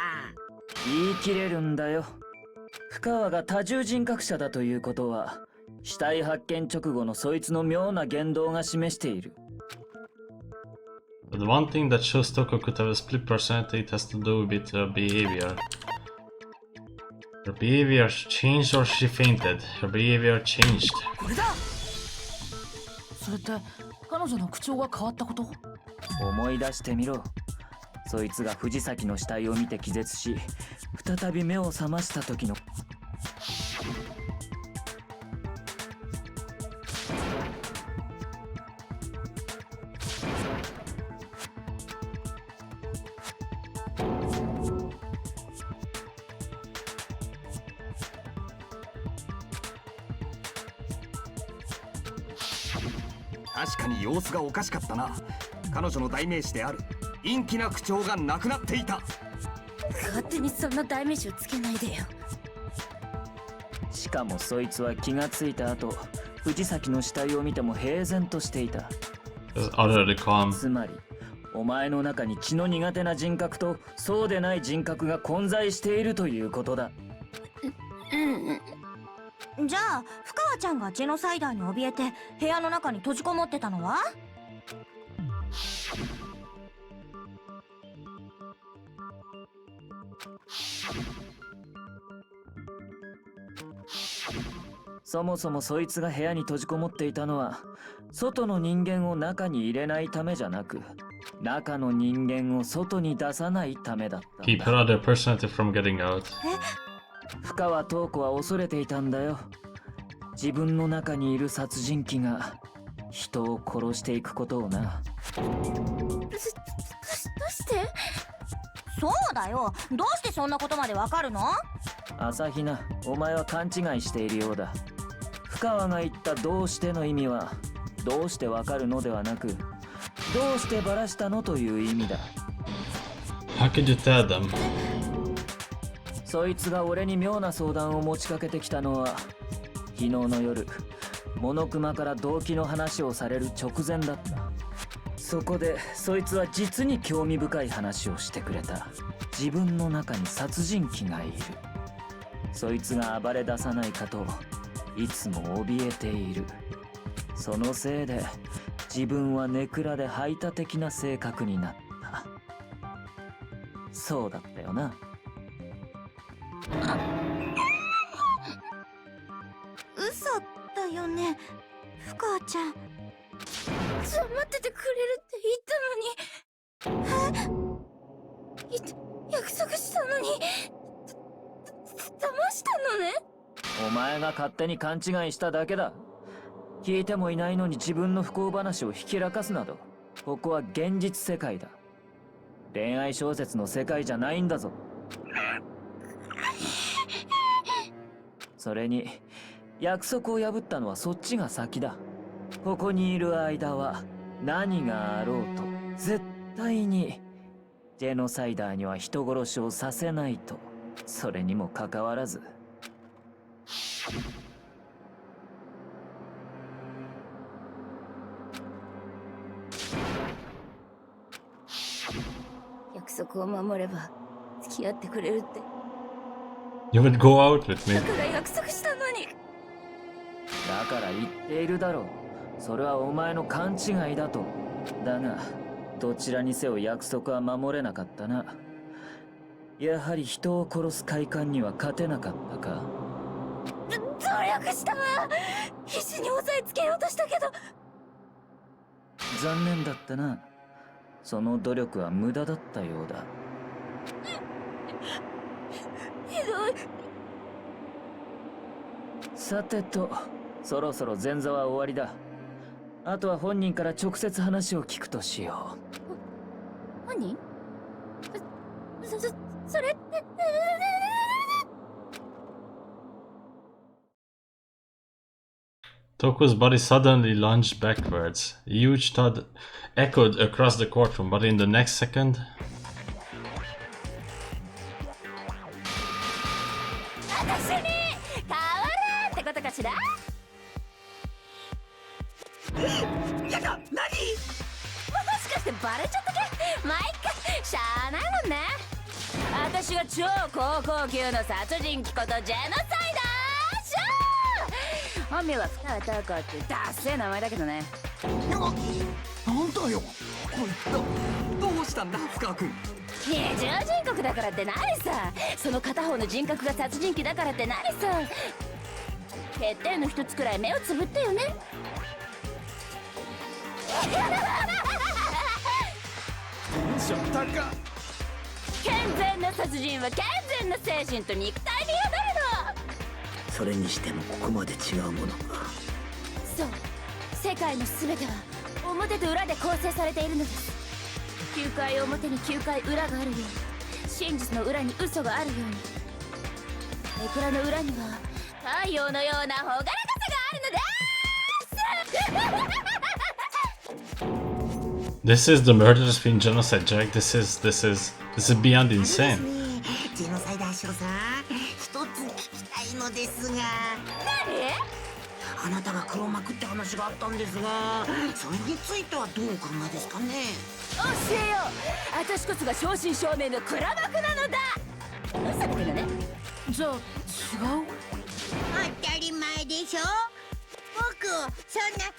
Speaker 10: 言い切れるんだよ。深川が多重人格者だということは死体発見直後のそいつの妙な言動が示している。
Speaker 1: But one thing that shows Toko could have a split personality it has to do with her behavior. Her behavior changed or she fainted. Her behavior changed.
Speaker 9: これだ。それって彼女の口調が変わったこと？
Speaker 10: 思い出してみろ。そいつが藤崎の死体を見て気絶し再び目を覚ました時の。
Speaker 2: 確かに様子がおかしかったな。彼女の代名詞である陰気な口調がなくなっていた。
Speaker 4: 勝手にそんな代名詞をつけないでよ。
Speaker 10: しかもそいつは気がついた後藤崎の死体を見ても平然としていた。
Speaker 1: Utterly calm.
Speaker 10: つまりお前の中に血の苦手な人格とそうでない人格が混在しているということだ。
Speaker 5: じゃあ深川ちゃんがジェノサイダーに怯えて部屋の中に閉じこもってたのは？
Speaker 10: そもそもそいつが部屋に閉じこもっていたのは外の人間を中に入れないためじゃなく中の人間を外に出さないためだった。
Speaker 1: Keep her other personality from getting out.
Speaker 10: 深川東子は恐れていたんだよ。自分の中にいる殺人鬼が人を殺していくことをな。
Speaker 4: どうして？
Speaker 5: そうだよ。どうしてそんなことまでわかるの？
Speaker 10: 朝比奈、お前は勘違いしているようだ。深川が言ったどうしての意味はどうしてわかるのではなくどうしてバラしたのという意味だ。
Speaker 1: How could you tell them?
Speaker 10: そいつが俺に妙な相談を持ちかけてきたのは昨日の夜モノクマから動機の話をされる直前だった。そこでそいつは実に興味深い話をしてくれた。自分の中に殺人鬼がいる。そいつが暴れ出さないかといつも怯えている。そのせいで自分はネクラで排他的な性格になった。そうだったよな。
Speaker 5: 嘘だよね、深川ちゃん。
Speaker 4: 待っててくれるって言ったのに。約束したのに。したのね。
Speaker 10: お前が勝手に勘違いしただけだ。聞いてもいないのに自分の不幸話をひきらかすなど、ここは現実世界だ。恋愛小説の世界じゃないんだぞ。それに約束を破ったのはそっちが先だ。ここにいる間は何があろうと絶対にジェノサイダーには人殺しをさせないと。それにもかかわらず
Speaker 4: 約束を守れば付き合ってくれるって。
Speaker 1: You would go out with me.
Speaker 4: だから約束したのに。
Speaker 10: だから言っているだろう。それはお前の勘違いだと。だがどちらにせよ約束は守れなかったな。やはり人を殺す快感には勝てなかったか。
Speaker 4: 努力したわ。必死に押さえつけようとしたけど。
Speaker 10: 残念だったな。その努力は無駄だったようだ。
Speaker 4: ひどい。
Speaker 10: さてと、そろそろ前座は終わりだ。あとは本人から直接話を聞くとしよ
Speaker 4: う。何？それって。
Speaker 1: Toku's body suddenly lunged backwards. A huge thud echoed across the courtroom, but in the next second...
Speaker 4: 私に変わるってことかしら？
Speaker 2: やだ、何？
Speaker 4: もしかしてバレちゃったけ？まあ、いっか、しゃあないもんね。私は超高校級の殺人鬼ことジェノサイダーショー。本名は深谷タカってダッセー名前だけどね。
Speaker 2: なんだよこいつ。どうしたんだ深川君。
Speaker 4: 二重人格だからって何さ。その片方の人格が殺人鬼だからって何さ。欠点の一つくらい目をつぶってよね。
Speaker 2: しょったか。
Speaker 4: 健全な殺人は健全な精神と肉体に宿るの。
Speaker 8: それにしてもここまで違うものが。
Speaker 4: そう、世界の全ては表と裏で構成されているのです。9回表に9回裏があるように、真実の裏に嘘があるように、エクラの裏には太陽のような朗らかさがあるのです。
Speaker 1: This is the murderous fiend genocide, Jack. This is beyond insane.
Speaker 7: ジェノサイダーショーさん、一つ聞きたいのですが。
Speaker 4: 何？
Speaker 7: あなたが黒幕って話があったんですが、それについてはどうお考えですかね。
Speaker 4: 教えよう。私こそが正真正銘の黒幕なのだ。嘘だけどね。
Speaker 9: じゃあ違う？
Speaker 7: 当たり前でしょ。僕をそんな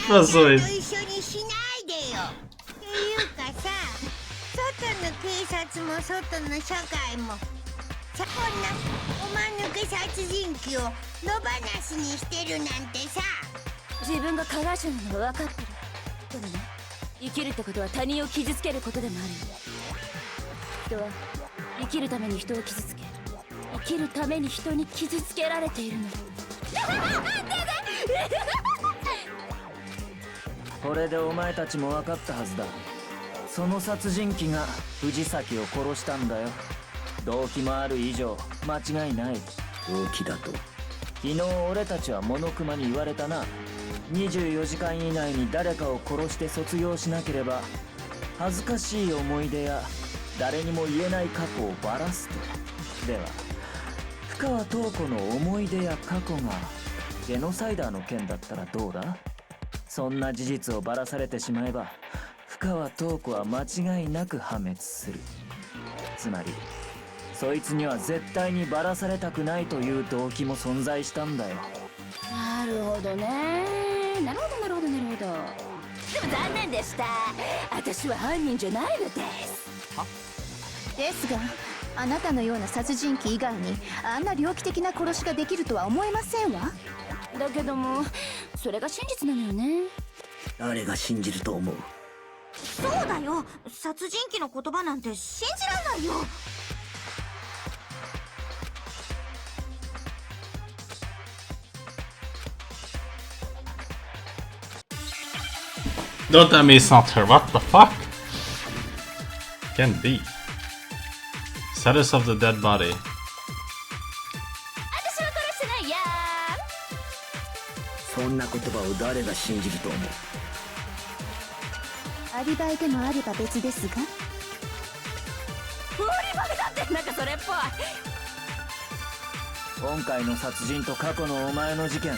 Speaker 1: まあそうです。
Speaker 7: と一緒にしないでよ。っていうかさ、外の警察も外の社会もこんなおまぬけ殺人鬼を野放しにしてるなんてさ。
Speaker 4: 自分が加害者なのは分かってる。でもね、生きるってことは他人を傷つけることでもある。人は生きるために人を傷つけ、生きるために人に傷つけられているの。
Speaker 10: これでお前たちも分かったはずだ。その殺人鬼が藤崎を殺したんだよ。動機もある以上間違いない。
Speaker 8: 動機だと？
Speaker 10: 昨日俺たちはモノクマに言われたな。24時間以内に誰かを殺して卒業しなければ恥ずかしい思い出や誰にも言えない過去をばらすと。では深川塔子の思い出や過去がジェノサイダーの件だったらどうだ？そんな事実をばらされてしまえば深川塔子は間違いなく破滅する。つまりそいつには絶対にばらされたくないという動機も存在したんだよ。
Speaker 4: なるほどね。なるほどなるほどなるほど。でも残念でした。私は犯人じゃないのです。
Speaker 6: ですが、あなたのような殺人鬼以外にあんな猟奇的な殺しができるとは思えませんわ。
Speaker 4: だけどもそれが真実なのよね。
Speaker 8: 誰が信じると思う？
Speaker 5: そうだよ、殺人鬼の言葉なんて信じらんないよ。
Speaker 1: Don't tell me it's not her. What the fuck? Can't be. Status of the dead body.
Speaker 4: 私は殺してないや
Speaker 8: そんな言葉を誰が信じると思う。
Speaker 6: アリバイでもあれば別ですが。
Speaker 4: ー。フリバイだってなんかそれっぽい。
Speaker 10: 今回の殺人と過去のお前の事件、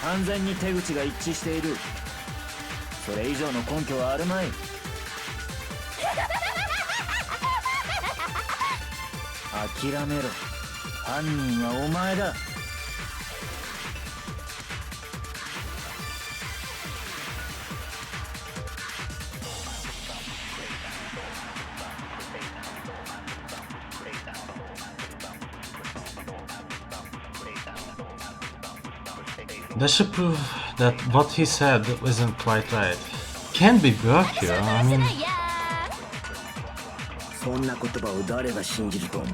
Speaker 10: 完全に手口が一致している。それ以上の根拠はあるまい。諦めろ。犯人はお前だ。
Speaker 1: That should prove that what he said isn't quite right. Can't be Berkio, I mean...
Speaker 8: そんな言葉を誰が信じると思う。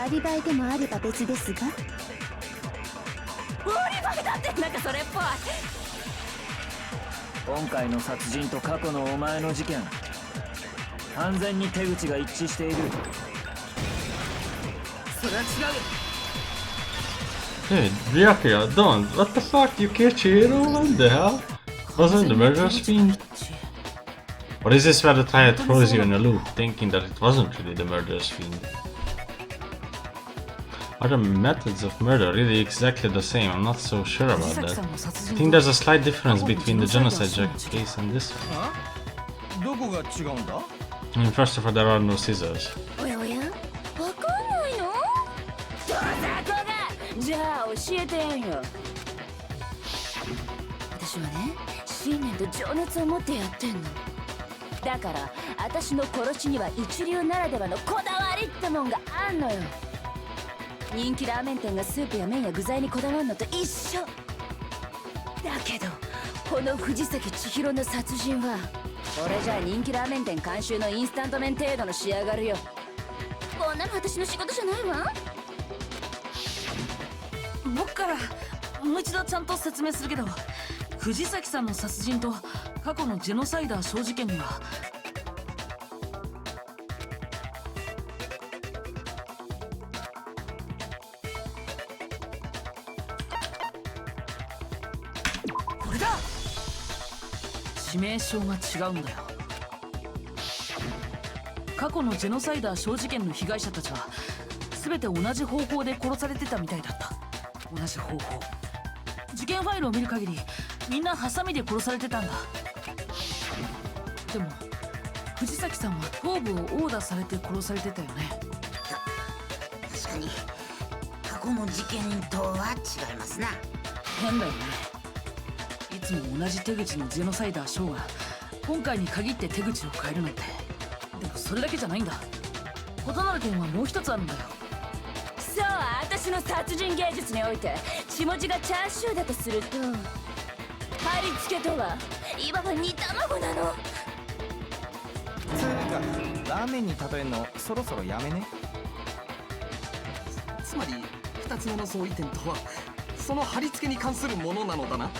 Speaker 6: アリバイでもあれば別ですが。
Speaker 4: フリバイだってなんかそれっぽい。
Speaker 10: 今回の殺人と過去のお前の事件、完全に手口が一致している。
Speaker 9: それは違うよ。
Speaker 1: Dude, Berkio, don't. What the fuck? You killed Chihiro? What the hell? Wasn't the murderous fiend? Or is this where the tire throws you in a loop, thinking that it wasn't really the murderous fiend? Are the methods of murder really exactly the same? I'm not so sure about that. I think there's a slight difference between the genocide case and this one.
Speaker 3: どこが違うんだ？
Speaker 1: I mean, first of all, there are no scissors.
Speaker 4: おやおや、わかんないの？どうだこが。じゃあ教えてやんよ。私はね、信念と情熱を持ってやってんの。だから私の殺しには一流ならではのこだわりってもんがあんのよ。人気ラーメン店がスープや麺や具材にこだわるのと一緒だけど、この藤崎千尋の殺人はこれじゃあ人気ラーメン店監修のインスタント麺程度の仕上がるよ。こんなの私の仕事じゃないわ。
Speaker 9: 僕からもう一度ちゃんと説明するけど、藤崎さんの殺人と過去のジェノサイダー小事件にはこれだ。致命傷が違うんだよ。過去のジェノサイダー小事件の被害者たちは全て同じ方法で殺されてたみたいだった。同じ方法。事件ファイルを見る限りみんなハサミで殺されてたんだ。でも藤崎さんは頭部を殴打されて殺されてたよね。
Speaker 7: 確かに過去の事件とは違いますな。
Speaker 9: 変だよね。いつも同じ手口のジェノサイダーショーが今回に限って手口を変えるなんて。でもそれだけじゃないんだ。異なる点はもう一つあるんだよ。
Speaker 4: そう、私の殺人芸術において血文字がチャーシューだとすると、貼り付けとはいわば煮卵なの。
Speaker 3: つうかラーメンに例えるのそろそろやめね。
Speaker 2: つまり二つ目の相違点とはその貼り付けに関するものなのだな。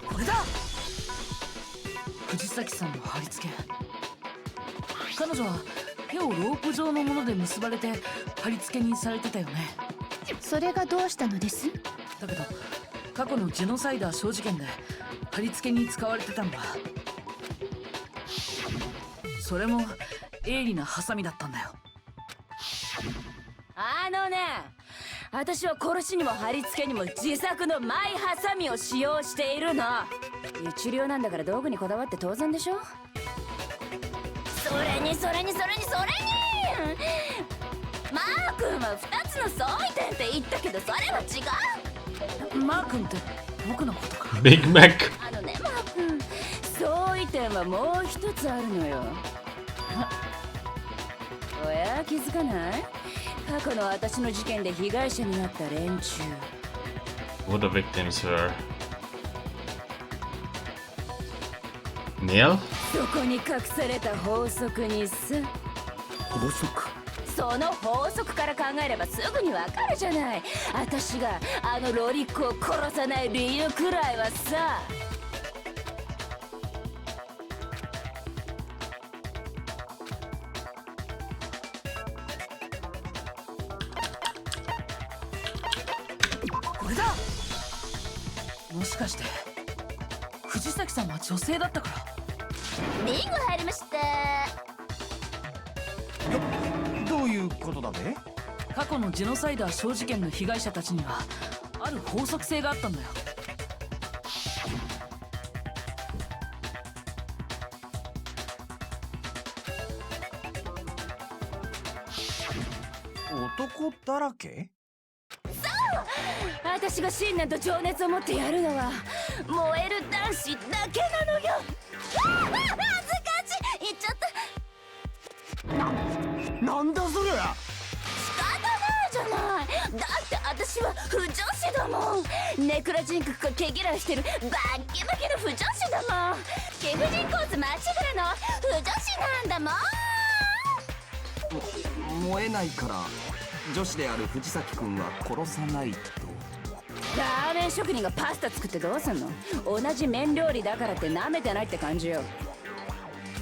Speaker 9: これだ。藤崎さんの貼り付け。彼女は手をロープ状のもので結ばれて貼り付けにされてたよね。
Speaker 6: それがどうしたのです？
Speaker 9: だけど過去のジェノサイダー小事件で貼り付けに使われてたんだ。それも鋭利なハサミだったんだよ。
Speaker 4: 私は殺しにも貼り付けにも自作のマイハサミを使用しているの。一流なんだから道具にこだわって当然でしょ。それにマー君は2つの相違点って言ったけど、それは違う。
Speaker 9: マー君って僕のことか。
Speaker 1: Big Mac.
Speaker 4: マー君、相違点はもう一つあるのよ。おや、気づかない？過去の私の事件で被害者になった連中。
Speaker 1: What the victims were. Nail?
Speaker 4: そこに隠された法則にさ。
Speaker 8: 法則？
Speaker 4: その法則から考えればすぐにわかるじゃない。私があのロリックを殺さない理由くらいはさ。
Speaker 9: これだ。もしかして藤崎さんは女性だったから。
Speaker 4: ビンゴ入りました。
Speaker 3: どういうことだべ？
Speaker 9: 過去のジェノサイダー小事件の被害者たちにはある法則性があったんだよ。
Speaker 3: 男だらけ？
Speaker 4: 私が信念と情熱を持ってやるのは燃える男子だけなのよ。恥ずかしい。言っちゃった。
Speaker 3: なんだそりゃ。
Speaker 4: 仕方ないじゃない。だって私は不女子だもん。ネクラ人格が毛嫌いしてるバッキバキの不女子だもん。貴婦人コースまちぐれの不女子なんだもん。
Speaker 2: 燃えないから女子である藤崎君は殺さないと。
Speaker 4: ラーメン職人がパスタ作ってどうすんの。同じ麺料理だからって舐めてないって感じよ。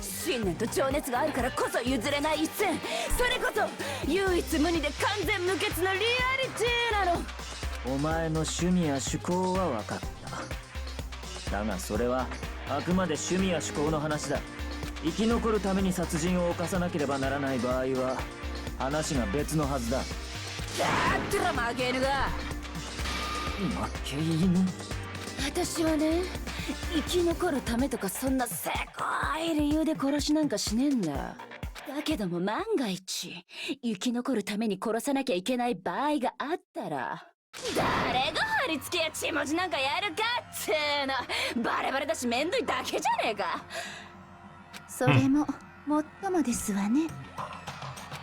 Speaker 4: 信念と情熱があるからこそ譲れない一線。それこそ唯一無二で完全無欠のリアリティなの。
Speaker 10: お前の趣味や趣向は分かった。だがそれはあくまで趣味や趣向の話だ。生き残るために殺人を犯さなければならない場合は話が別のはずだ。
Speaker 4: だったら負け犬が。
Speaker 10: 負け犬？
Speaker 4: 私はね、生き残るためとかそんなせこい理由で殺しなんかしねえんだ。だけども万が一生き残るために殺さなきゃいけない場合があったら、誰が貼り付けや血文字なんかやるかっての。バレバレだしめんどいだけじゃねえか。
Speaker 6: それももっともですわね。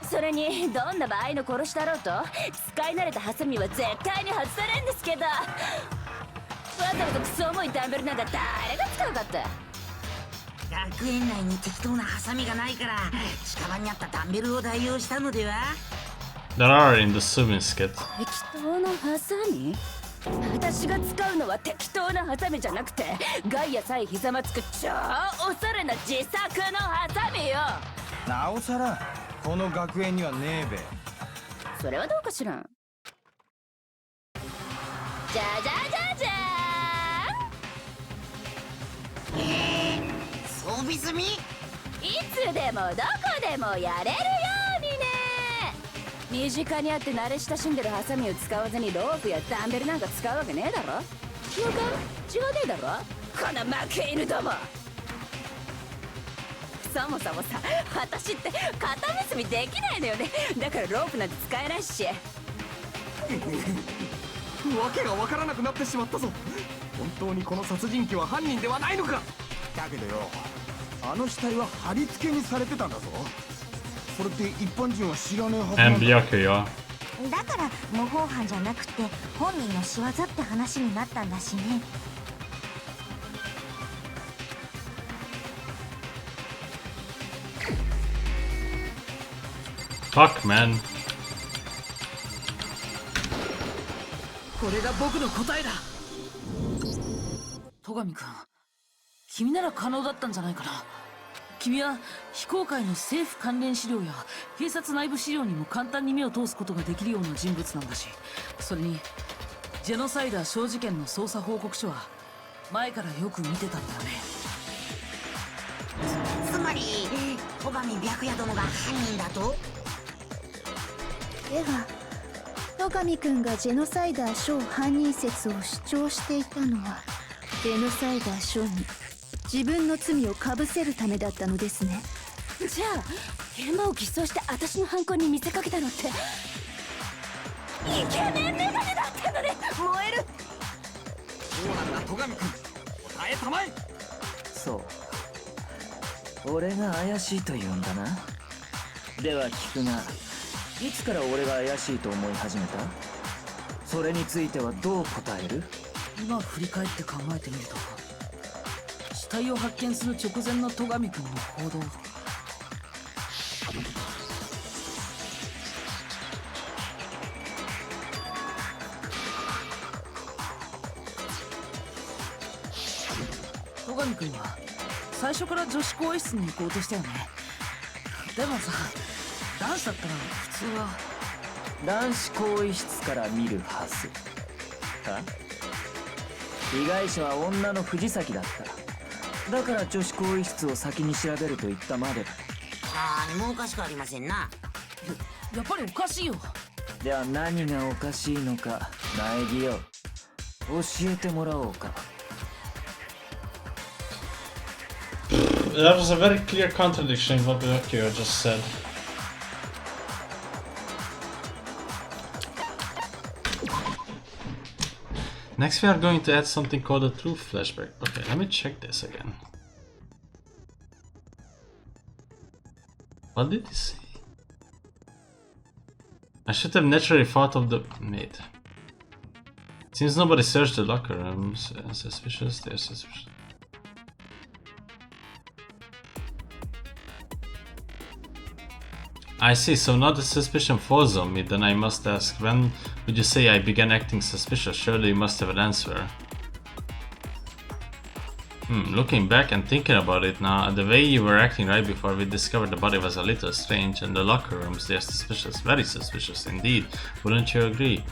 Speaker 4: それにどんな場合の殺しだろうと使い慣れたハサミは絶対に外されんですけど、わざわざクソ重いダンベルなんか誰が使うかって。
Speaker 11: 学園内に適当なハサミがないから近場にあったダンベルを代用したのでは。
Speaker 1: There are in the swimming skit.
Speaker 4: 適当なハサミ？私が使うのは適当なハサミじゃなくてガイアさえひざまつく超おしゃれな自作のハサミよ。
Speaker 3: なおさらこの学園にはねえべ。
Speaker 4: それはどうかしらん。じゃじゃじゃじゃ
Speaker 11: 装備済み？
Speaker 4: いつでもどこでもやれるようにね。身近にあって慣れ親しんでるハサミを使わずにロープやダンベルなんか使うわけねえだろ。違うか？違わねえだろこの負け犬ども。そもそもさ、私って片結びできないのよね。だからロープなんて使えないし。
Speaker 2: わけがわからなくなってしまったぞ。本当にこの殺人鬼は犯人ではないのか。
Speaker 3: だけどよ、あの死体は貼り付けにされてたんだぞ。それって一般人は知らねえはずなん
Speaker 1: En
Speaker 3: だ。
Speaker 1: björk ja.
Speaker 5: だから模倣犯じゃなくて本人の仕業って話になったんだしね。
Speaker 1: Fuck man.
Speaker 9: これが僕の答えだ。戸上君、君なら可能だったんじゃないかな。君は非公開の政府関連資料や警察内部資料にも簡単に目を通すことができるような人物なんだし、それにジェノサイダー小事件の捜査報告書は前からよく見てたんだよね。
Speaker 11: つまり戸上白夜殿が犯人だと？
Speaker 6: では戸上くんがジェノサイダー小犯人説を主張していたのはジェノサイダー小に自分の罪をかぶせるためだったのですね。
Speaker 4: じゃあ現場を偽装して私の犯行に見せかけたのってイケメンメガネだったのね。燃える。
Speaker 2: そうなんだ戸上君、答えたまえ。
Speaker 10: そう俺が怪しいと言うんだな。では聞くが、いつから俺が怪しいと思い始めた？それについてはどう答える？
Speaker 9: 今振り返って考えてみると、死体を発見する直前の戸上くんの行動。戸上くんは最初から女子更衣室に行こうとしたよね。でもさ、男子だったら普通は
Speaker 10: 男子更衣室から見るはずか。被害者は女の藤崎だった。だから女子更衣室を先に調べると言ったまでだ。
Speaker 11: 何もおかしくありませんな。
Speaker 9: やっぱりおかしいよ。
Speaker 10: では何がおかしいのか苗木よ、教えてもらおうか。
Speaker 1: That was a very clear contradiction in what you just said. Next we are going to add something called a truth flashback. Okay, let me check this again. What did he say? I should have naturally thought of the maid. Seems nobody searched the locker rooms. Suspicious, they're suspicious. I see, so now the suspicion falls on me, then I must ask, when would you say I began acting suspicious? Surely you must have an answer. Looking back and thinking about it now, the way you were acting right before we discovered the body was a little strange, and the locker rooms, they're suspicious, very suspicious indeed, wouldn't you agree?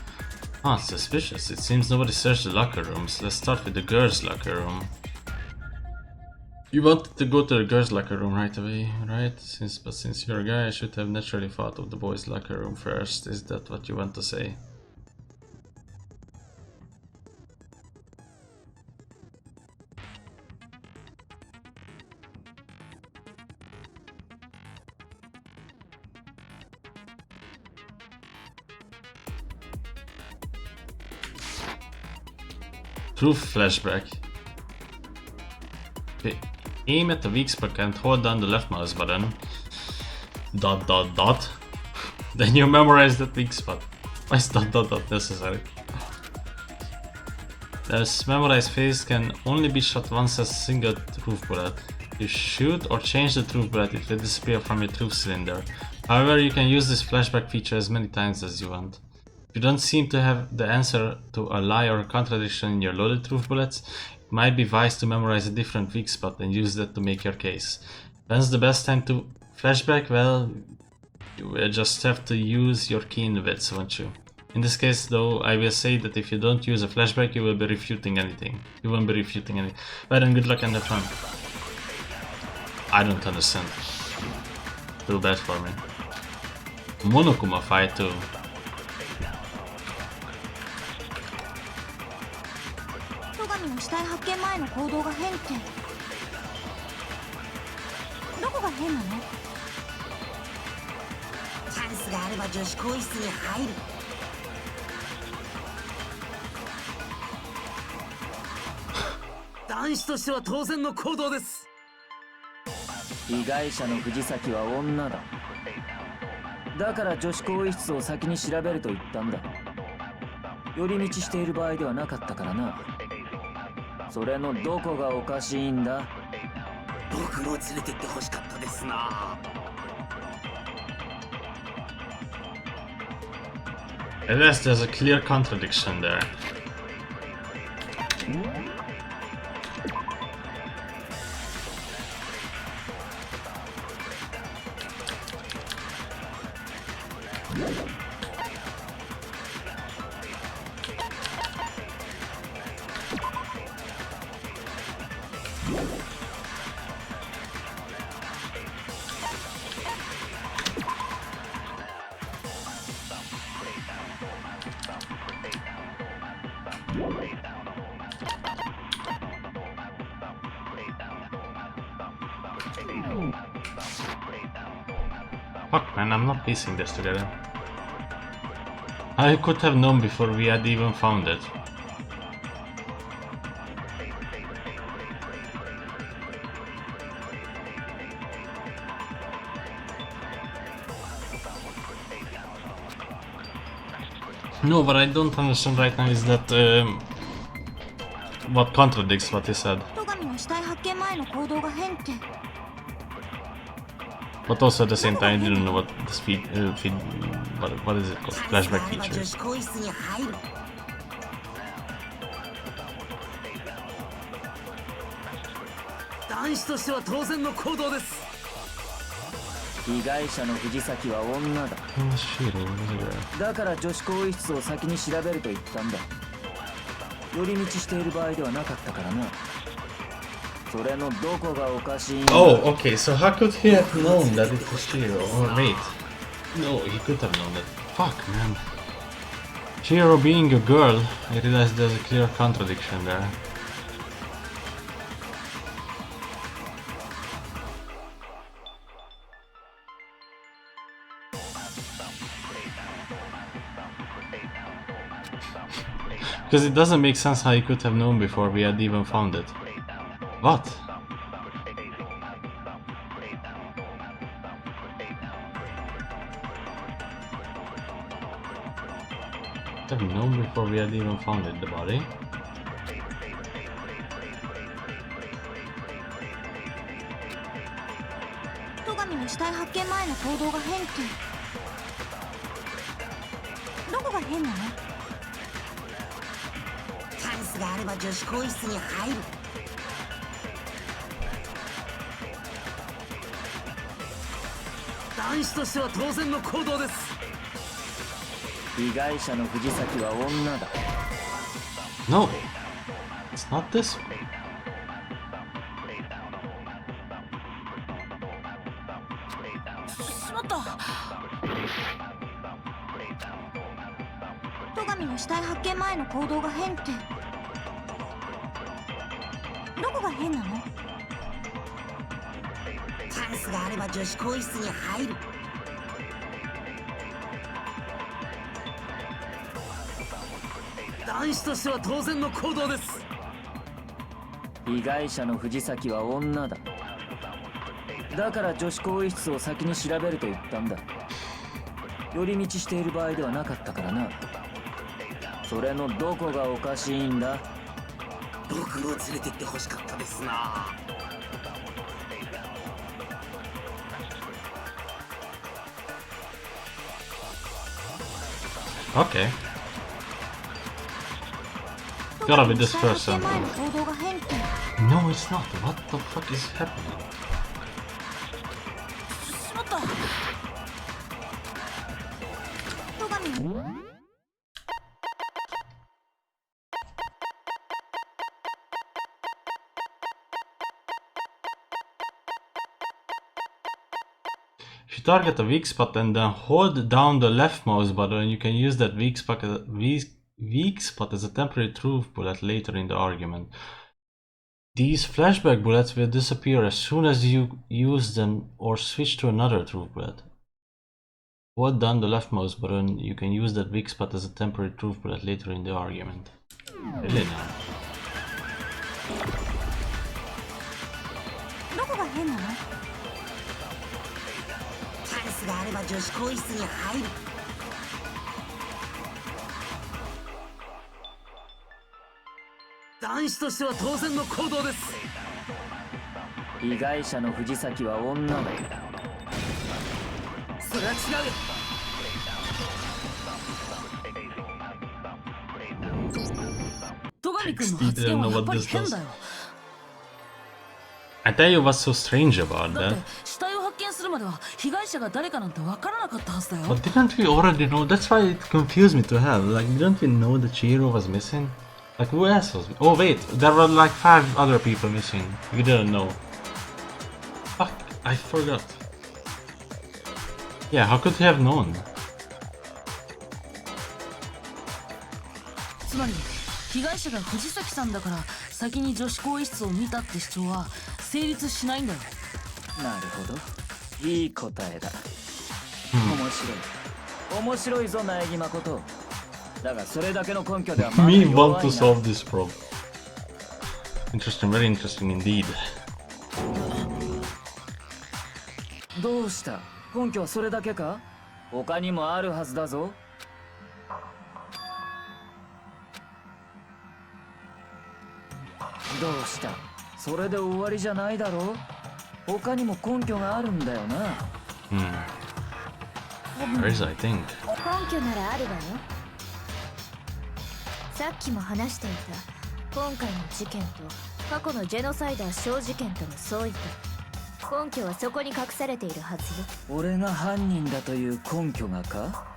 Speaker 1: Ah, suspicious, it seems nobody searched the locker rooms. Let's start with the girls' locker room. You wanted to go to the girls' locker room right away, right? But since you're a guy, I should have naturally thought of the boys' locker room first. Is that what you want to say? Truth flashback. Okay. Aim at the weak spot and hold down the left mouse button. ... Then you memorize that weak spot. Why is ... necessary? This memorized phase can only be shot once as a single truth bullet. You shoot or change the truth bullet, it will disappear from your truth cylinder. However, you can use this flashback feature as many times as you want. If you don't seem to have the answer to a lie or a contradiction in your loaded truth bullets, it might be wise to memorize a different weak spot and use that to make your case. When's the best time to flashback? Well, you will just have to use your keen wits, won't you? In this case, though, I will say that if you don't use a flashback, you will be refuting anything. You won't be refuting anything. Well then, good luck and have fun. I don't understand. Too bad for me. Monokuma fight too.
Speaker 5: Togamiの死体発見前の行動が変ってどこが変なの？
Speaker 11: チャンスがあれば女子更衣室に入る。男子としては当然の行動です。
Speaker 10: 被害者の藤崎は女だ。だから女子更衣室を先に調べると言ったんだ。寄り道している場合ではなかったからな。それのどこがおかしいんだ？
Speaker 11: 僕を連れてって欲しかったですな。
Speaker 1: Unless there's a clear contradiction there. Fuck man, I'm not piecing this together. I could have known before we had even found it. No, what I don't understand right now is that what contradicts what he said.
Speaker 5: 戸上神の死体発見前の行動が変って。
Speaker 1: But also at the same time, I didn't know what this what is it called? Flashback feature.
Speaker 11: 女子更衣室に入る。男子としては当然の行動です。
Speaker 10: 被害者の藤崎は女だ。だから女子更衣室を先に調べると言ったんだ。寄り道している場合ではなかったからな。それのどこがおかしいんだ。
Speaker 1: Oh, okay, so how could he have known that it was Shiro? Oh, wait. No, he could have known that. Fuck, man. Shiro being a girl, I realized there's a clear contradiction there. Because it doesn't make sense how he could have known before we had even found it. What? Could have known before we had even found it, the body.
Speaker 5: Togamiの死体発見前の行動が変って。どこが変なの？
Speaker 11: チャンスがあれば女子更衣室に入る。男子としては当然の行動です。
Speaker 10: 被害者の藤崎は女だ。
Speaker 1: No, it's not this one.
Speaker 9: しまった。
Speaker 5: Togamiの死体発見前の行動が変って。どこが変なの？
Speaker 11: チャンスがあれば女子更衣室に入る。
Speaker 9: 男子としては当然の行動です。
Speaker 10: 被害者の藤崎は女だ。だから女子更衣室を先に調べると言ったんだ。寄り道している場合ではなかったからな。それのどこがおかしいんだ？
Speaker 11: 僕も連れてってほしかったですな。
Speaker 1: Okay. Gotta be this person. No, it's not. What the fuck is happening?
Speaker 9: しまった。
Speaker 1: If you target a weak spot and then hold down the left mouse button, you can use that weak spot as a temporary truth bullet later in the argument. These flashback bullets will disappear as soon as you use them or switch to another truth bullet. Hold down the left mouse button, you can use that weak spot as a temporary truth bullet later in the argument. Really now?
Speaker 5: どこが変なの？
Speaker 11: チャンスがあれば女子更衣室に入る。
Speaker 9: 男子としては当然の行動です。
Speaker 10: 被害者の藤崎は女だ。
Speaker 9: それは違う。戸上君の発言はやっぱり変だよ。
Speaker 1: I tell you what's so strange about
Speaker 9: だっ
Speaker 1: that.
Speaker 9: て死体を発見するまでは被害者が誰かなんて分からなかったはずだよ。
Speaker 1: But didn't we already know? That's why it confused me to hell. Like, didn't we know that Chihiro was missing? Like, who else was? Oh wait, there were like 5 other people missing. We didn't know. Fuck, I forgot. Yeah, how could he have known?
Speaker 9: つまり被害者が藤崎さんだから先に女子更衣室を見たって主張は成立しないんだよ。
Speaker 10: なるほど。いい答えだ。面白いぞ苗木誠。だがそれだけの根拠ではまだ
Speaker 1: Me
Speaker 10: 弱
Speaker 1: want
Speaker 10: い
Speaker 1: to
Speaker 10: な。
Speaker 1: solve this problem. Interesting, very interesting indeed.
Speaker 10: どうした？根拠はそれだけか？他にもあるはずだぞ。どうした？それで終わりじゃないだろう。他にも根拠があるんだよな。
Speaker 1: There is, I think.
Speaker 4: 根拠ならあるわよ。さっきも話していた今回の事件と過去のジェノサイダー小事件との相違と根拠はそこに隠されているはずよ。
Speaker 10: 俺が犯人だという根拠がか。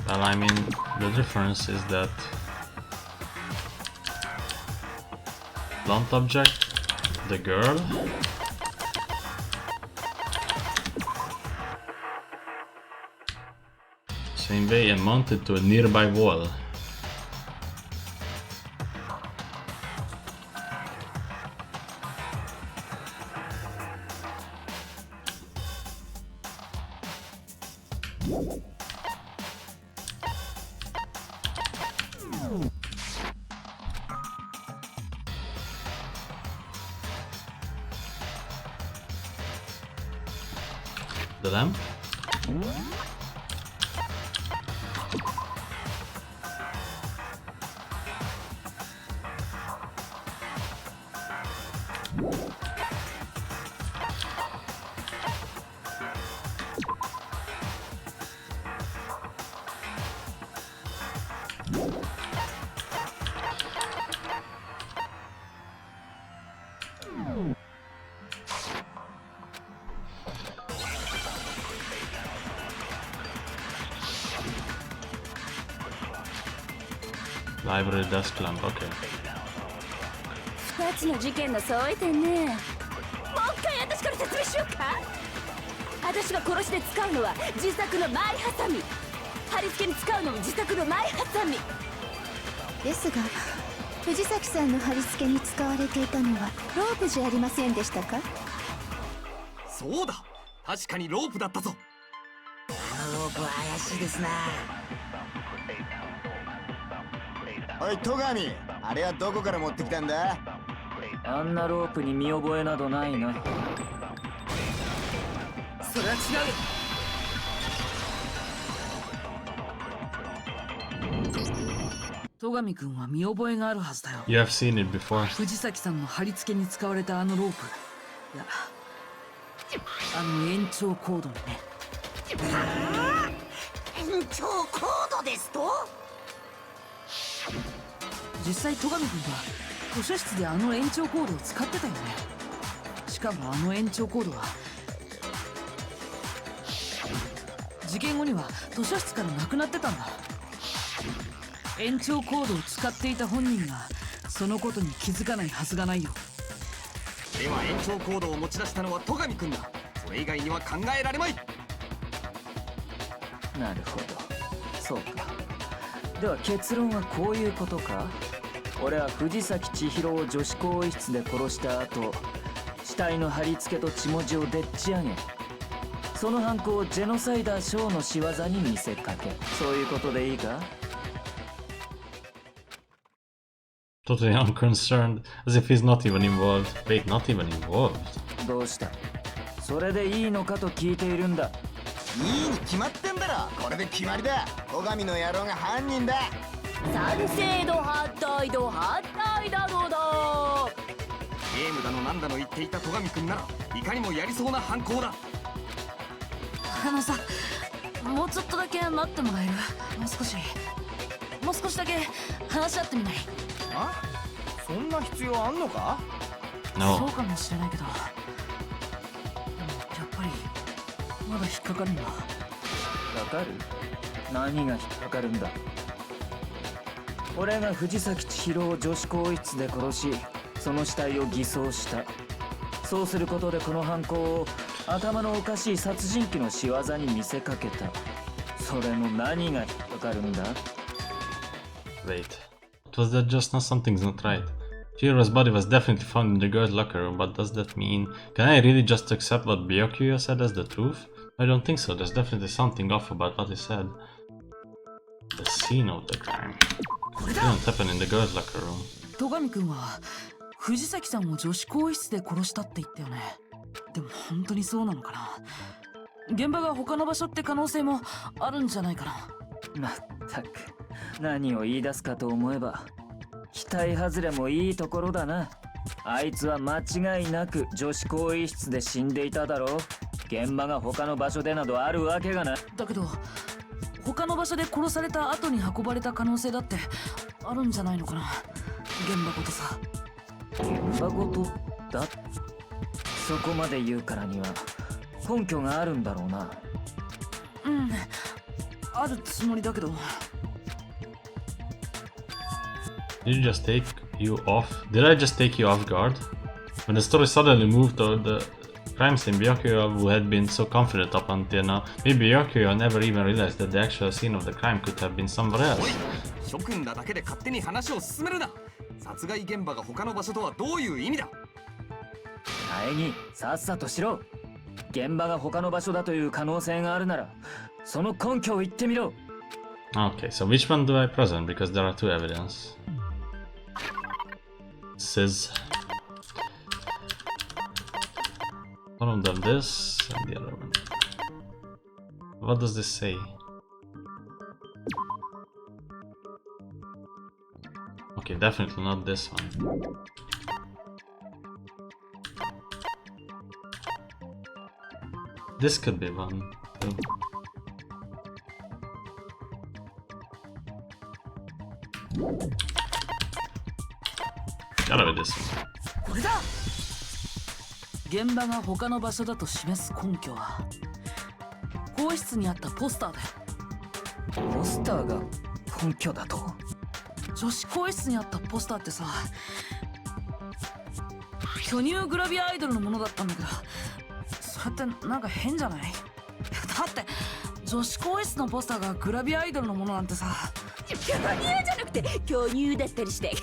Speaker 1: Well, I mean, the difference is that blunt object, the girl, same way and mounted to a nearby wall. The lamp? Library desk lamp, okay.
Speaker 4: 2つの事件の相違点ね。もう一回私から説明しようか。私が殺しで使うのは自作の前ハサミ。貼り付けに使うのも自作の前ハサミ。
Speaker 6: ですが藤崎さんの貼り付けに使われていたのはロープじゃありませんでしたか。
Speaker 2: そうだ、確かにロープだったぞ。
Speaker 11: あのロープは怪しいですな。
Speaker 3: おい戸上、あれはどこから持ってきたんだ。
Speaker 10: あんなロープに見覚えなどないな。
Speaker 9: それは違う。戸上君は見覚えがあるはずだよ。
Speaker 1: You have seen it before.
Speaker 9: 藤崎さんの貼り付けに使われたあのロープ、いや、あの延長コードにね。
Speaker 11: 延長コードですと。
Speaker 9: 実際戸上君は図書室であの延長コードを使ってたよね。しかもあの延長コードは事件後には図書室からなくなってたんだ。延長コードを使っていた本人がそのことに気づかないはずがないよ。
Speaker 2: では延長コードを持ち出したのは戸上君だ。それ以外には考えられまい。
Speaker 10: なるほど、そうか。では結論はこういうことか。俺は藤崎千尋を女子更衣室で殺した後、死体の貼り付けと血文字をでっち上げ、その犯行をジェノサイダーショーの仕業に見せかけ、そういうことでいいか。
Speaker 1: Totally unconcerned, as if he's not even involved. Wait, not even involved?
Speaker 10: どうした、それでいいのかと聞いているんだ。
Speaker 3: いいに決まってんだろ。これで決まりだ。戸上の野郎が犯人だ。
Speaker 4: 賛成度反対度反対だのだ。
Speaker 2: ゲームだのなんだの言っていた戸上君ならいかにもやりそうな犯行だ。
Speaker 9: あのさ、もうちょっとだけ待ってもらえる？もう少しだけ話し合ってみない？
Speaker 3: あ？そんな必要あんのか？
Speaker 1: No.
Speaker 9: そうかもしれないけど、でもやっぱりまだ引っかかるんだ。
Speaker 10: かかる？何が引っかかるんだ。俺が藤崎千尋を女子更衣室で殺し、その死体を偽装した。そうすることでこの犯行を頭のおかしい殺人鬼の仕業に見せかけた。それの何が引っかかるんだ？
Speaker 1: Wait. Was that just not something's not right? Chihiro's body was definitely found in the girls' locker room, but does that mean... Can I really just accept what Byakuya said as the truth? I don't think so. There's definitely something off about what he said. The scene of the crime. It didn't happen in the girls' locker room.
Speaker 9: 戸上君は藤崎さんを女子更衣室で殺したって言ったよね。でも本当にそうなのかな。現場が他の場所って可能性もあるんじゃないかな。
Speaker 10: まったく何を言い出すかと思えば期待外れもいいところだな。あいつは間違いなく女子更衣室で死んでいただろう。現場が他の場所でなどあるわけがない。
Speaker 9: だけど他の場所で殺された後に運ばれた可能性だってあるんじゃないのかな。現場ごとさ。
Speaker 10: 現場ごとだ。そこまで言うからには根拠があるんだろうな。
Speaker 9: うん、あるつもりだけど。
Speaker 1: Did you just take you off? Did I just take you off guard? When the story suddenly moved to the crime scene, Byakuya, who had been so confident up until now, maybe Byakuya never even realized that the actual scene of the crime could have been somewhere else.
Speaker 2: 諸君らだけで勝手に話を進めるな。殺害現場が他の場所とはどういう意味だ。
Speaker 10: 前にさっさとしろ。現場が他の場所だという可能性があるならその根拠を言ってみろ。
Speaker 1: Okay, so which one do I present? Because there are two evidence. It says one of them this and the other one. What does this say? Okay, definitely not this one. This could be one too. Gotta be this one.
Speaker 9: これだ。現場が他の場所だと示す根拠は更衣室にあったポスターだよ。
Speaker 10: ポスターが根拠だと。
Speaker 9: 女子更衣室にあったポスターってさ、巨乳グラビアアイドルのものだったんだけど、それってなんか変じゃない？だって女子更衣室のポスターがグラビアアイドルのものなんてさ。
Speaker 4: 巨乳じゃなくて巨乳だったりして。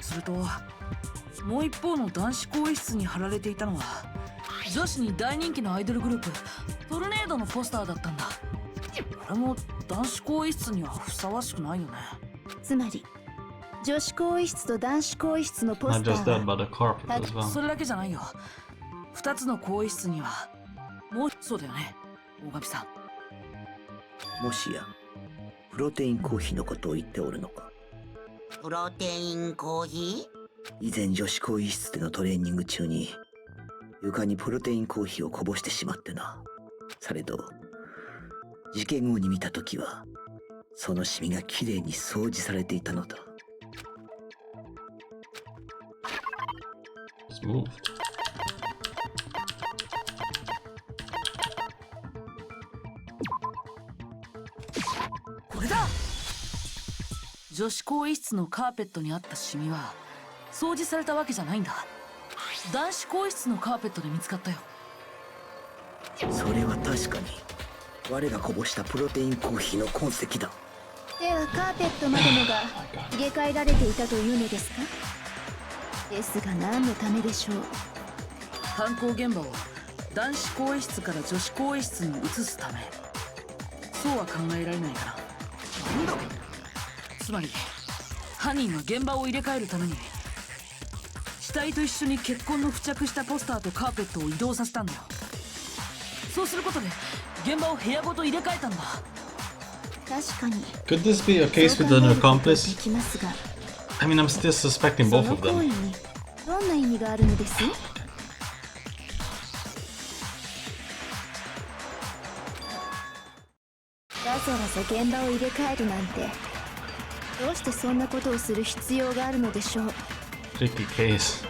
Speaker 9: それともう一方の男子更衣室に貼られていたのは女子に大人気のアイドルグループトルネードのポスターだったんだ。これも男子更衣室にはふさわしくないよね。
Speaker 6: つまり女子更衣室と男子更衣室のポス
Speaker 1: Not
Speaker 6: タ
Speaker 1: just that,
Speaker 6: ー
Speaker 1: but the carpet as well.
Speaker 9: それだけじゃないよ。2つの更衣室にはもうそうだよね、大神さ
Speaker 8: ん。もしやプロテインコーヒーのことを言っておるのか。
Speaker 11: プロテインコーヒ
Speaker 8: ー？以前女子更衣室でのトレーニング中に床にプロテインコーヒーをこぼしてしまってな。されど事件後に見たときはそのシミがきれいに掃除されていたのだ。
Speaker 1: It's moved.
Speaker 9: これだ。女子更衣室のカーペットにあったシミは掃除されたわけじゃないんだ。男子更衣室のカーペットで見つかったよ。
Speaker 8: それは確かに我がこぼしたプロテインコーヒーの痕跡だ。
Speaker 6: ではカーペットまでのが入れ替えられていたというのですか？ですが何のためでしょう。
Speaker 9: 犯行現場を男子更衣室から女子更衣室に移すため。そうは考えられないかな。
Speaker 2: なんだ。
Speaker 9: つまり犯人は現場を入れ替えるために死体と一緒に血痕の付着したポスターとカーペットを移動させたんだよ。そうすることで現場を部屋ごと入れ替えたんだ。
Speaker 6: 確かに。
Speaker 1: Could this be a case with an accomplice? I mean, I'm still suspecting both of them.
Speaker 6: その行為にどんな意味があるのです？わざわざ現場を入れ替えるなんてどうしてそんなことをする必要があるのでしょう。
Speaker 1: Tricky case,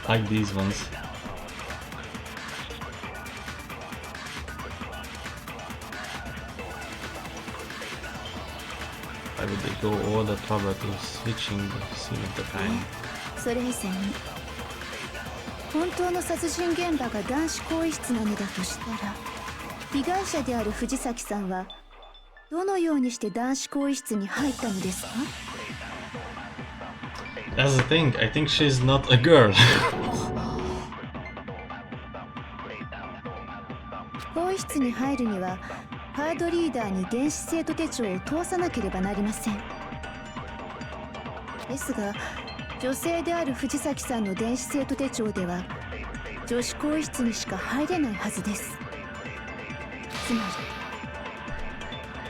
Speaker 1: like these ones. Why would they go all the trouble to switching the scene of the crime?
Speaker 6: それ以前に本当の殺人現場が男子更衣室なのだとしたら、被害者である藤崎さんはどのようにして男子更衣室に入ったのですか？
Speaker 1: That's the thing, I think she's not a girl.
Speaker 6: 更衣室に入るにはカードリーダーに電子生徒手帳を通さなければなりません。ですが女性である藤崎さんの電子生徒手帳では女子更衣室にしか入れないはずです。つまり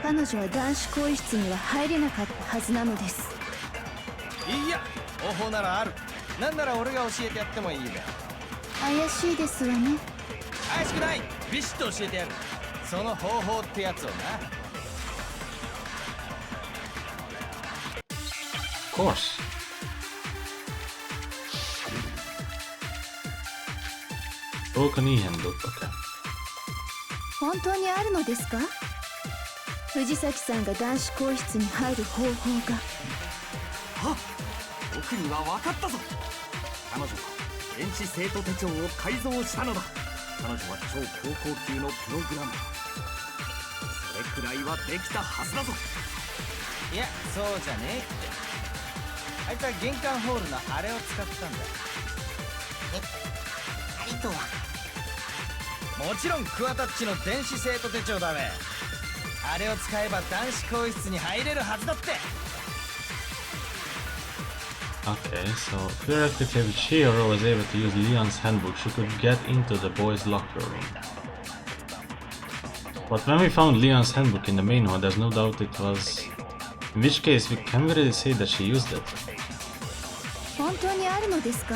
Speaker 6: 彼女は男子更衣室には入れなかったはずなのです。
Speaker 3: いや、方法ならある。なんなら俺が教えてやってもいいべ。
Speaker 6: 怪しいですわね。
Speaker 3: 怪しくない。ビシッと教えてやる。その方法ってやつをな。
Speaker 1: Of course. Broken handbook, okay.
Speaker 6: 本当にあるのですか？藤崎さんが男子更衣室に入る方法が。
Speaker 2: あ、僕には分かったぞ。彼女は電子生徒手帳を改造したのだ。彼女は超高校級のプログラマー。それくらいはできたはずだぞ。
Speaker 3: いや、そうじゃねえって。あいつは玄関ホールのあれを使ったんだ。
Speaker 7: あれとは
Speaker 3: もちろんクワタッチの電子生徒手帳だべ。あれを使えば男子更衣室に入れるはずだって。
Speaker 1: Okay, so theoretically if Chihiro was able to use Leon's handbook, she could get into the boys' locker room. But when we found Leon's handbook in the main one, there's no doubt it was... In which case, we can't really say that she used it.
Speaker 6: 本当にあるのですか？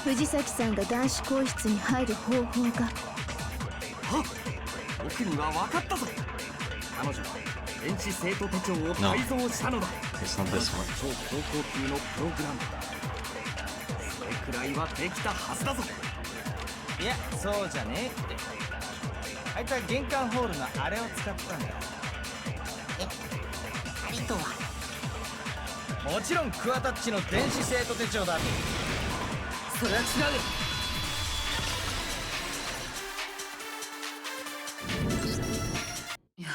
Speaker 6: 藤崎さんが男子更衣室に入る方法が。
Speaker 2: あ、僕には分かったぞ。彼女は電子生徒手帳を改造したのだ。
Speaker 1: It's not this one.
Speaker 2: 超高校級のプログラム。それくらいはできたはずだぞ。
Speaker 3: いや、そうじゃねえって。あいつは玄関ホールのあれを使ったんだ。
Speaker 7: あれとは
Speaker 3: もちろんクワタッチの電子生徒手帳だ。
Speaker 9: それは違うよ。いや、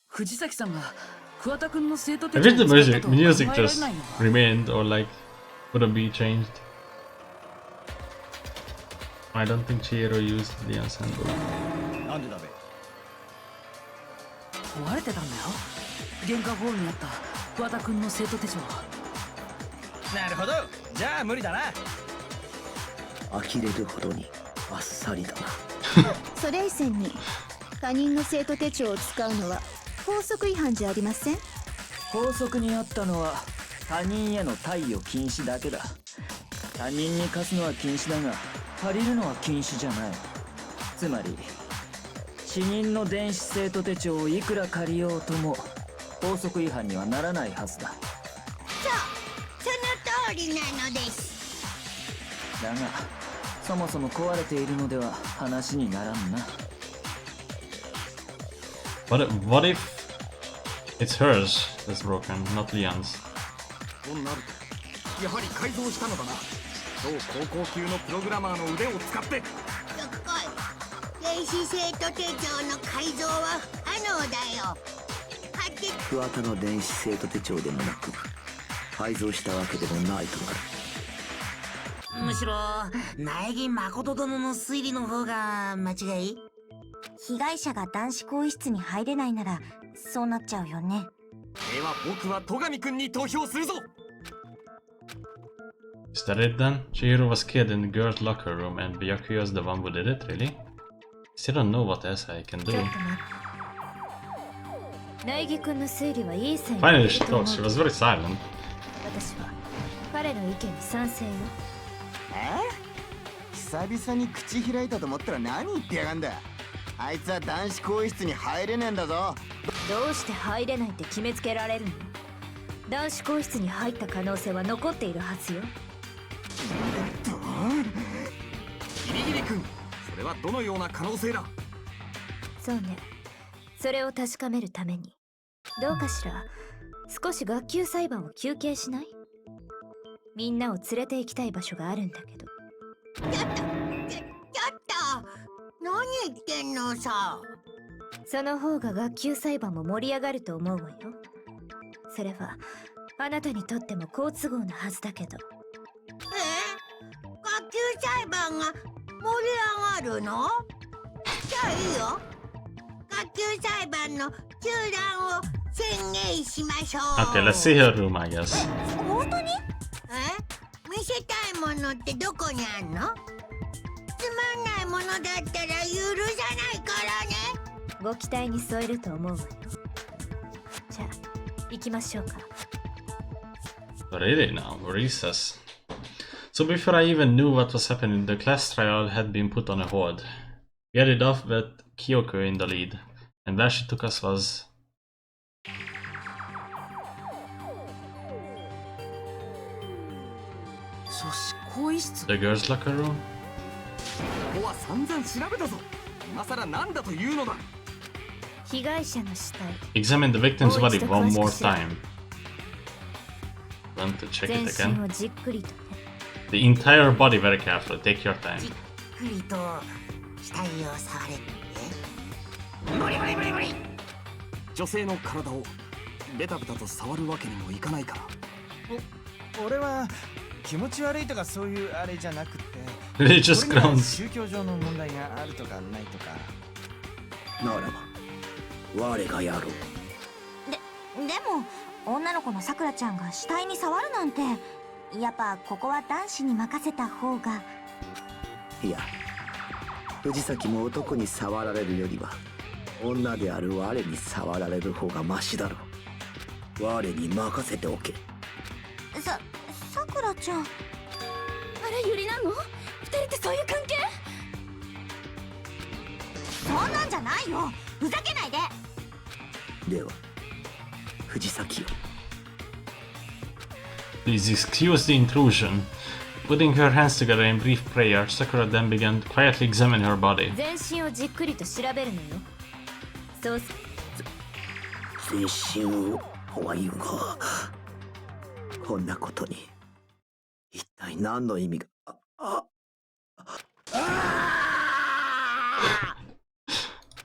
Speaker 9: 藤崎さんが桑田君の生徒手
Speaker 1: I
Speaker 9: 帳
Speaker 1: wish
Speaker 9: を
Speaker 1: the
Speaker 9: 使ったとは考え
Speaker 1: music
Speaker 9: られ
Speaker 1: just
Speaker 9: ないの。
Speaker 1: remained or like wouldn't be changed. I don't think Chihiro used Leon's handbook.
Speaker 3: なんでだべ。
Speaker 9: 壊れてたんだよ。玄関ホールにあった桑田君の生徒手帳。
Speaker 3: なるほど。じゃあ無理だな。
Speaker 8: 呆れるほどにあっさりだな。
Speaker 6: それ以前に他人の生徒手帳を使うのは法則違反じゃありません？
Speaker 10: 法則にあったのは他人への貸与禁止だけだ。他人に貸すのは禁止だが借りるのは禁止じゃない。つまり死人の電子生徒手帳をいくら借りようとも法則違反にはならないはずだ。
Speaker 7: その通りなのです。
Speaker 10: だがそもそも壊れているのでは話にならんな。
Speaker 1: What if it's hers that's broken, not Leon's?
Speaker 2: となるとやはり改造したのだな。超高校級のプログラマーの腕を使って。
Speaker 7: どっこい。電子生徒手帳の改造は不可能だよ。
Speaker 8: 桑田の電子生徒手帳でもなく改造したわけでもないとなる。
Speaker 11: むしろ苗木誠殿の推理の方が間違い。
Speaker 5: 被害者が男子更衣室に入れないならそうなっちゃうよね。
Speaker 2: では僕は戸上くんに投票するぞ。
Speaker 1: Is that it then? Chihiro was killed in the girls' locker room and Byakuya is the one who did it, really? Still don't know what else I can do.
Speaker 4: 苗木君の推理はいい線に
Speaker 1: Finally she talks, she was very silent.
Speaker 4: 私は彼の意見に賛成よ。
Speaker 3: 久々に口開いたと思ったら何言ってやがんだ。あいつは男子更衣室に入れねえんだぞ。
Speaker 4: どうして入れないって決めつけられるの？男子更衣室に入った可能性は残っているはずよ。
Speaker 2: ギリギリ君、それはどのような可能性だ？
Speaker 4: そうね、それを確かめるためにどうかしら、少し学級裁判を休憩しない？みんなを連れて行きたい場所があるんだけど。
Speaker 7: ちょっと何言ってんのさ。
Speaker 4: その方が学級裁判も盛り上がると思うわよ。それはあなたにとっても好都合なはずだけど。
Speaker 7: 学級裁判が盛り上がるの？じゃあいいよ。学級裁判の中断を宣言しましょう。
Speaker 1: Okay, let's see her room, I guess.
Speaker 7: 本当に？見せたいものってどこにあんの？つまんないものだったら許さないからね。
Speaker 5: ご期待に添えると思うわよ。じゃあ行きましょうか。
Speaker 1: Really now? Recess. So before I even knew what was happening, the class trial had been put on a hold. We headed off with Kyoko in the lead, and where she took us was... the girls' locker room?
Speaker 2: ここは散々調べたぞ。今さらなんだというのだ。
Speaker 5: 被害者の死体、
Speaker 1: Examine the victim's body one more time. Want to check
Speaker 5: 全
Speaker 1: it
Speaker 5: 身
Speaker 1: again?
Speaker 5: をじっくりとね。
Speaker 1: The entire body very carefully. Take your time.
Speaker 11: じっくりと死体を触れって。無理無理無理無理。
Speaker 2: 女性の体をベタベタと触るわけにもいかないから。
Speaker 3: 俺は気持ち悪いとかそういうあれじゃなくて、
Speaker 1: Religious
Speaker 3: これには
Speaker 1: grounds.
Speaker 3: 宗教上の問題があるとかないとか。
Speaker 8: ならば我がやろう。
Speaker 5: でも女の子のさくらちゃんが死体に触るなんて、やっぱここは男子に任せた方が。
Speaker 8: いや、藤崎も男に触られるよりは女である我に触られる方がマシだろう。我に任せておけ。
Speaker 5: さくらちゃん、
Speaker 4: あれユリなの？二人ってそういう関係？
Speaker 5: そんなんじゃないよ、ふざけないで。
Speaker 8: では藤崎よ。
Speaker 1: Please excuse the intrusion. Putting her hands together in brief prayer, Sakura then began to quietly examine her body.
Speaker 5: 全身をじっくりと調べるのよ。そうす。
Speaker 8: 全身をとは言うが、こんなことに一体何の意味が。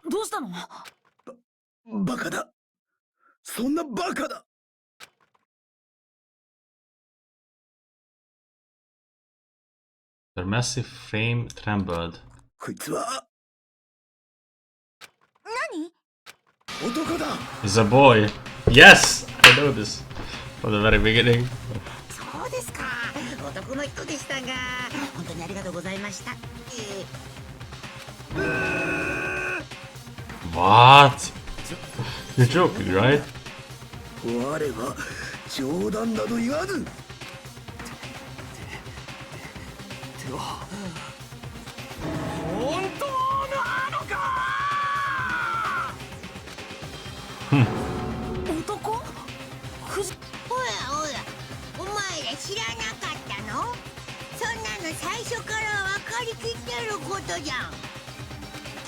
Speaker 9: どうしたの？
Speaker 8: バカだ、そんなバカだ。
Speaker 1: Her massive frame trembled.
Speaker 8: こいつは
Speaker 5: 何？
Speaker 8: 男だ。
Speaker 1: He's a boy. Yes! I know this from the very beginning.
Speaker 11: そうですか。男の人でしたが、本当にありがとうございました。
Speaker 1: What? You're joking, right?
Speaker 8: 我は冗談など言わぬ。
Speaker 2: では本当なのか。
Speaker 9: 男？
Speaker 7: おやおや、お前ら知らなかったの？そんなの最初から分かりきってることじゃん。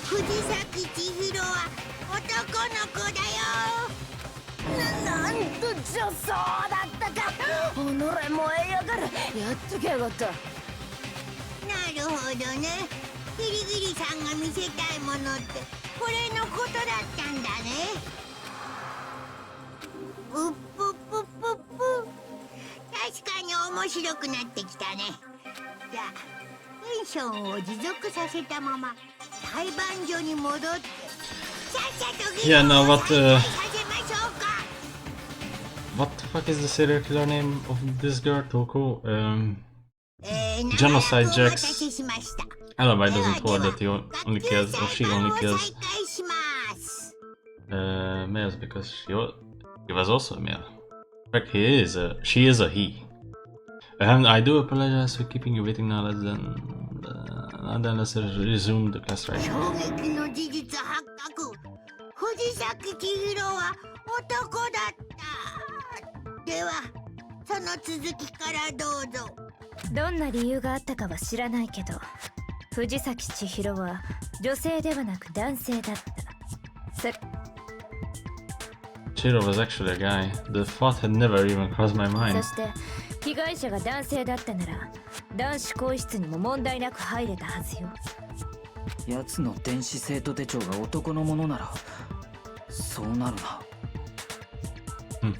Speaker 7: 藤崎千尋は男の子だよ。
Speaker 4: なんとじゃそうだったか。己燃えやがる。やっときやがった。
Speaker 7: なるほどね。ギリギリさんが見せたいものってこれのことだったんだね。うっぷっぷっぷっぷ。確かに面白くなってきたね。じゃあテンションを持続させたまま裁判所に戻ってさっさと議
Speaker 1: Yeah,
Speaker 7: 論
Speaker 1: no,
Speaker 7: を
Speaker 1: what
Speaker 7: 再開させましょうか。
Speaker 1: What the fuck is the serial killer name of this girl, Toko?
Speaker 7: 長
Speaker 1: Genocide
Speaker 7: らくお待た
Speaker 1: Jax.
Speaker 7: せしました。
Speaker 1: Alibi
Speaker 7: では
Speaker 1: doesn't hold that he only kills, or she only
Speaker 7: 学級裁判を
Speaker 1: kills
Speaker 7: 再開します。
Speaker 1: males because he was also a male. In fact, she is a he. I do apologize for keeping you waiting now. Let's resume the class right.
Speaker 7: 衝撃の事実発覚。藤崎千尋は男だった。ではその続きからどうぞ。
Speaker 5: どんな理由があったかは知らないけど、藤崎千尋は女性ではなく男性だった。
Speaker 1: Chiro was actually a guy. The thought had never even crossed my
Speaker 5: そ
Speaker 1: mind.
Speaker 5: して被害者が男性だったなら男子更衣室にも問題なく入れたはずよ。
Speaker 10: 奴の電子生徒手帳が男のものならそうなるな。
Speaker 7: もちろん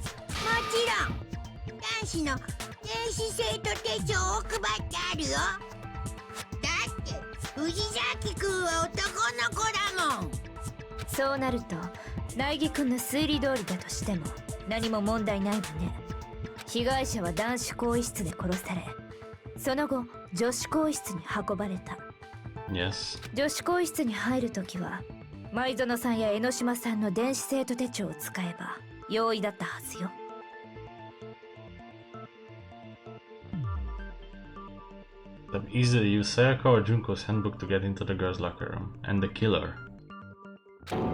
Speaker 7: 男子の電子生徒手帳を配ってあるよ。だって藤崎くんは男の子だもん。
Speaker 5: そうなると苗木くんの推理通りだとしても何も問題ないわね。被害者は男子更衣室で殺され、その後女子更衣室に運ばれた。
Speaker 1: Yes.
Speaker 5: 女子更衣室に入るときは
Speaker 4: 舞園さんや江ノ島さんの電子生徒手帳を使えば容易だったはずよ。
Speaker 1: They've easily used Sayaka or Junko's handbook to get into the girls' locker room. And the killer.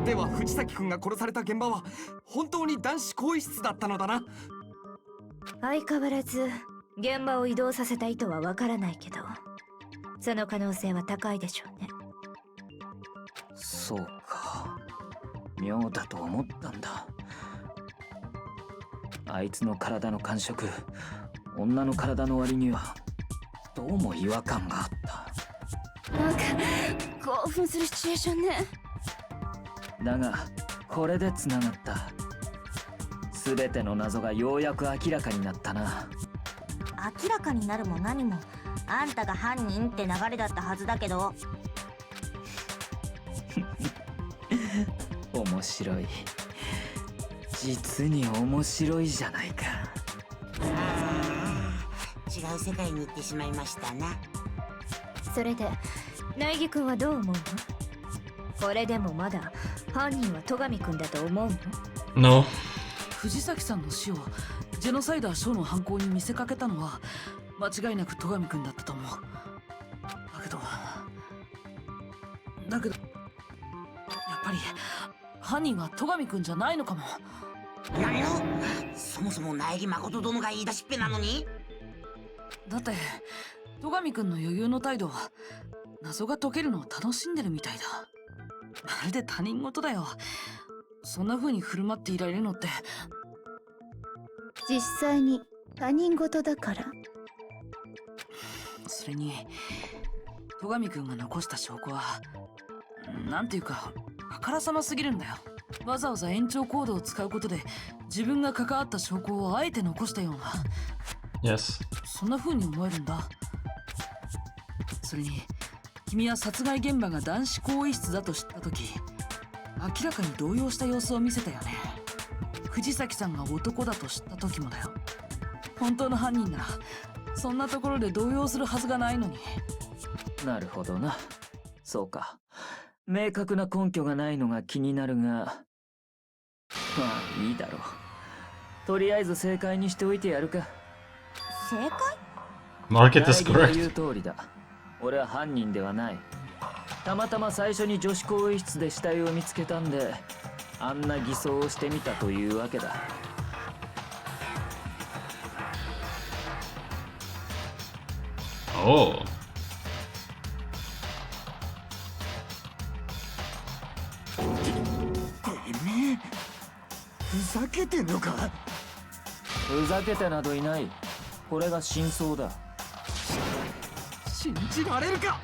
Speaker 2: では藤崎君が殺された現場は本当に男子更衣室だったのだな。
Speaker 4: 相変わらず現場を移動させた意図はわからないけど、その可能性は高いでしょうね。
Speaker 10: そうか。妙だと思ったんだ。あいつの体の感触、女の体の割にはどうも違和感があった。
Speaker 4: なんか興奮するシチュエーションね。
Speaker 10: だがこれでつながった。全ての謎がようやく明らかになったな。
Speaker 5: 明らかになるも何もあんたが犯人って流れだったはずだけど。
Speaker 10: 面白い。実に面白いじゃないか。
Speaker 11: 違う世界に行ってしまいましたな。
Speaker 4: それで苗木君はどう思うの？これでもまだ犯人は戸上君だと思う
Speaker 1: No.
Speaker 4: の？
Speaker 9: 藤崎さんの死をジェノサイダーショーの犯行に見せかけたのは間違いなく戸上君だったと思う。だけどやっぱり犯人は戸上君じゃないのかも。
Speaker 11: 何の？そもそも苗木誠殿が言い出しっぺなのに？
Speaker 9: だって戸上君の余裕の態度は謎が解けるのを楽しんでるみたいだ。まるで他人事だよ。そんな風に振る舞っていられるのって。
Speaker 6: 実際に他人事だから。
Speaker 9: それに戸上君が残した証拠はなんていうかあからさますぎるんだよ。わざわざ延長コードを使うことで自分が関わった証拠をあえて残したような。
Speaker 1: Yes.
Speaker 9: そんな風に思えるんだ。それに君は殺害現場が男子更衣室だと知った時明らかに動揺した様子を見せたよね。藤崎さんが男だと知った時もだよ。本当の犯人ならそんなところで動揺するはずがないのに。
Speaker 10: なるほどな。そうか。明確な根拠がないのが気になるが、まあいいだろう。とりあえず正解にしておいてやるか。
Speaker 5: 正解？
Speaker 1: Mark it as
Speaker 10: 苗木の言う
Speaker 1: correct.
Speaker 10: 通りだ。俺は犯人ではない。たまたま最初に女子更衣室で死体を見つけたんで、あんな偽装をしてみたというわけだ。
Speaker 1: Oh.
Speaker 2: ふざけてんのか？
Speaker 10: ふざけてなどいない。これが真相だ。
Speaker 2: 信じられるか？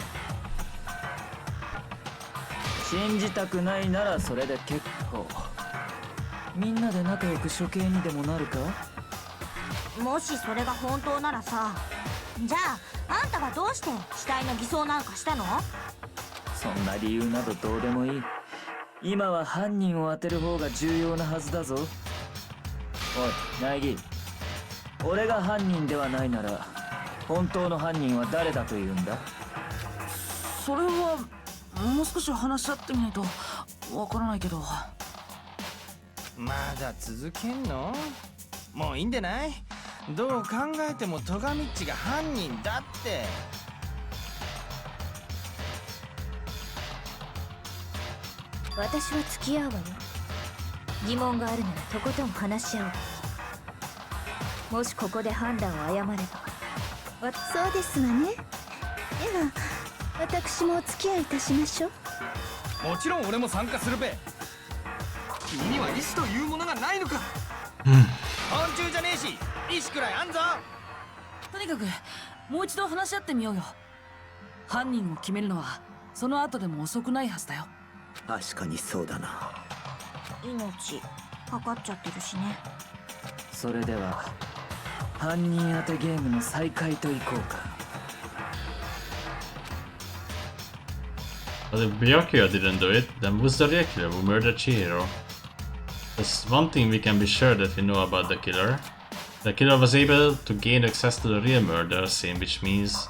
Speaker 10: 信じたくないならそれで結構。みんなで仲良く処刑にでもなるか？
Speaker 5: もしそれが本当ならさ、じゃああんたがどうして死体の偽装なんかしたの？
Speaker 10: そんな理由などどうでもいい。今は犯人を当てる方が重要なはずだぞ。おい、苗木。俺が犯人ではないなら本当の犯人は誰だというんだ？
Speaker 9: それはもう少し話し合ってみないとわからないけど。
Speaker 3: まだ続けんの？もういいんでない？どう考えても戸上っちが犯人だって。
Speaker 4: 私は付き合うわよ。疑問があるならとことん話し合うわ。もしここで判断を誤れば。
Speaker 6: そうですわね。では私もお付き合いいたしましょう。
Speaker 2: もちろん俺も参加するべ。君には意志というものがないのか？
Speaker 3: 昆虫じゃねえし意志くらいあんぞ。
Speaker 9: とにかくもう一度話し合ってみようよ。犯人を決めるのはその後でも遅くないはずだよ。
Speaker 8: 確かにそうだな。
Speaker 5: 命かかっちゃってるしね。
Speaker 10: それでは犯人当てゲームの再開といこうか。
Speaker 1: But if Byakuya didn't do it, then who's the real killer who murdered Chihiro? There's one thing we can be sure that we know about the killer. The killer was able to gain access to the real murder scene, which means...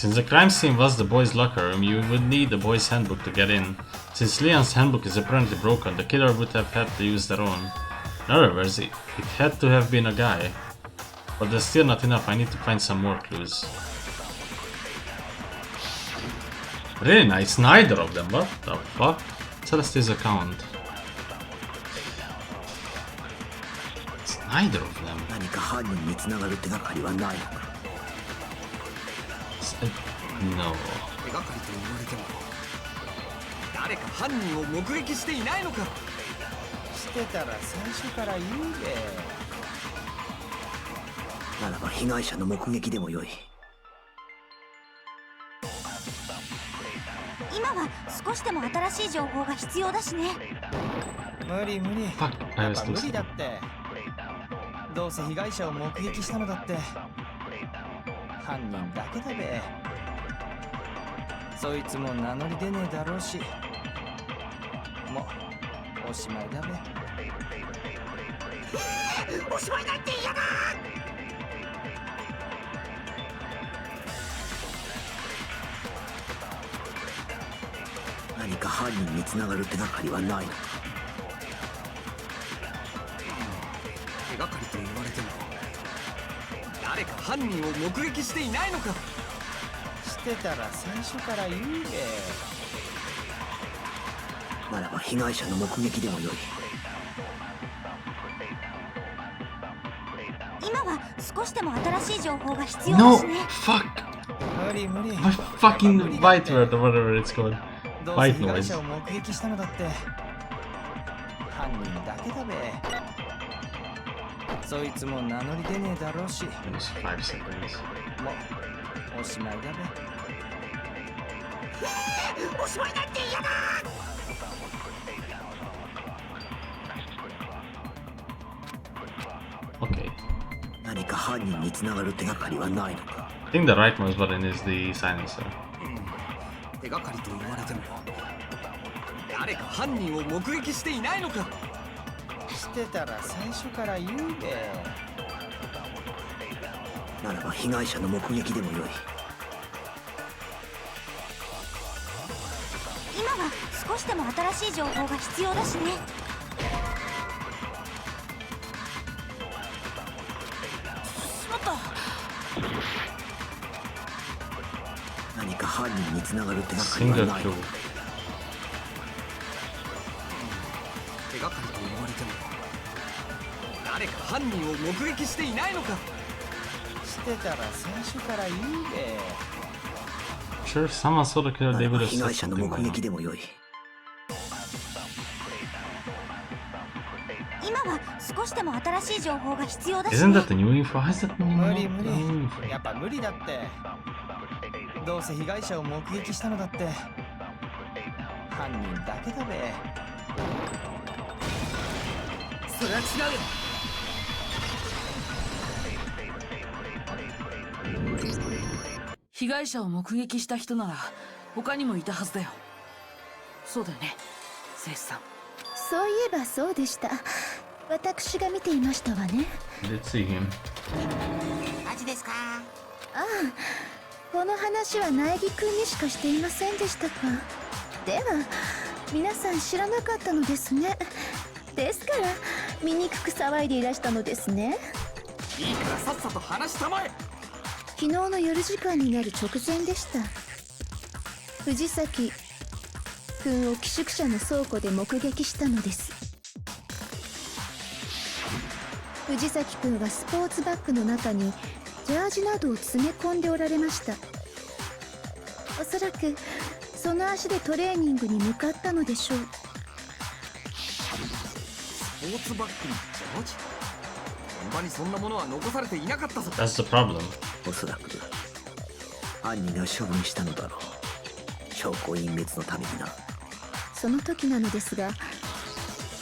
Speaker 1: Since the crime scene was the boys' locker room, you would need the boys' handbook to get in. Since Leon's handbook is apparently broken, the killer would have had to use their own. In other words, it had to have been a guy. But there's still not enough, I need to find some more clues. Really nice, neither of them, what the fuck? Celeste's account. It's neither of them.
Speaker 8: 何か犯人に繋がる手がかりはないのか
Speaker 1: No.
Speaker 2: 手がかりと言われても誰か犯人を目撃していないのか。
Speaker 3: してたら最初から言うべ。
Speaker 8: ならば被害者の目撃でもよい。
Speaker 5: 今は少しでも新しい情報が必要だしね。
Speaker 3: 無理無理。やっ
Speaker 1: Fuck, I
Speaker 3: ぱ
Speaker 1: was
Speaker 3: 無
Speaker 1: too
Speaker 3: 理だ
Speaker 1: slow.
Speaker 3: って。どうせ被害者を目撃したのだって犯人だけだべ。そいつも名乗り出ねえだろうし、もうおしまいだべ。
Speaker 7: おしまいなんて嫌だ。
Speaker 8: 何か犯人に繋がる手がかりはないのか。
Speaker 2: 手がかりと言われても誰か犯人を目撃していないのか。
Speaker 3: してたら最初から言うべ。
Speaker 8: ならば被害者の目撃でもよい。
Speaker 5: 今は少しでも新しい情報が必要だ
Speaker 1: No!
Speaker 5: しね。
Speaker 1: Fuck!
Speaker 3: 無理無理。
Speaker 1: My fucking bite word or whatever it's called.
Speaker 3: どうせ
Speaker 1: Bite
Speaker 3: 被害
Speaker 1: noise.
Speaker 3: 者を目撃したのだって犯人だけだべ。そいつも名乗り出ねえだろうし、
Speaker 1: It was 5 seconds.
Speaker 3: もうおしまいだべ。
Speaker 7: おしまいなんて嫌だ。
Speaker 1: Okay.
Speaker 8: 何か犯人に繋がる手がかりはないのか。
Speaker 1: I think the right mouse button is the silencer.
Speaker 2: 手がかりと言われても誰か犯人を目撃していないのか。
Speaker 3: してたら最初から言うべ。
Speaker 8: ならば被害者の目撃でもよい。
Speaker 5: 今は少しでも新しい情報が必要だしね。
Speaker 9: しまった。
Speaker 8: 何か犯人に繋がる手がかり
Speaker 1: Single
Speaker 8: はない
Speaker 1: kill.
Speaker 8: のか。
Speaker 2: 手がかりと言われても誰か犯人を目撃していないのか。
Speaker 3: してたら最初から言うべ。
Speaker 1: Sure, if someone saw the killer,
Speaker 8: な
Speaker 1: they
Speaker 8: らば
Speaker 1: would have
Speaker 8: 被
Speaker 1: said
Speaker 8: 害者の
Speaker 1: something
Speaker 8: 目
Speaker 1: by now.
Speaker 8: 撃でもよい。
Speaker 5: 今は少しでも新しい情報が必要だし
Speaker 1: Isn't
Speaker 5: ね。
Speaker 1: that the new info? Why is that
Speaker 3: 無
Speaker 1: new
Speaker 3: 理無理。
Speaker 1: info?
Speaker 3: やっぱ無理だって。どうせ被害者を目撃したのだって犯人だけだべ。
Speaker 2: それは違うよ。
Speaker 9: 被害者を目撃した人なら他にもいたはずだよ。そうだよね、セレスさん。
Speaker 6: そういえばそうでした。私が見ていましたわね。
Speaker 1: Let's see him.
Speaker 11: マジですか。
Speaker 6: ああ、この話は苗木くんにしかしていませんでしたか。では皆さん知らなかったのですね。ですから醜く騒いでいらしたのですね。
Speaker 2: いいからさっさと話したまえ。
Speaker 6: 昨日の夜時間になる直前でした。藤崎くんを寄宿舎の倉庫で目撃したのです。藤崎くんはスポーツバッグの中にジャージなどを詰め込んでおられました。おそらくその足でトレーニングに向かったのでしょう。
Speaker 2: スポーツバッグにジャージ。現場にそんなものは残されていなかったぞ。
Speaker 1: That's the problem.
Speaker 8: おそらく犯人が処分したのだろう。証拠隠滅のためにな。
Speaker 6: その時なのですが、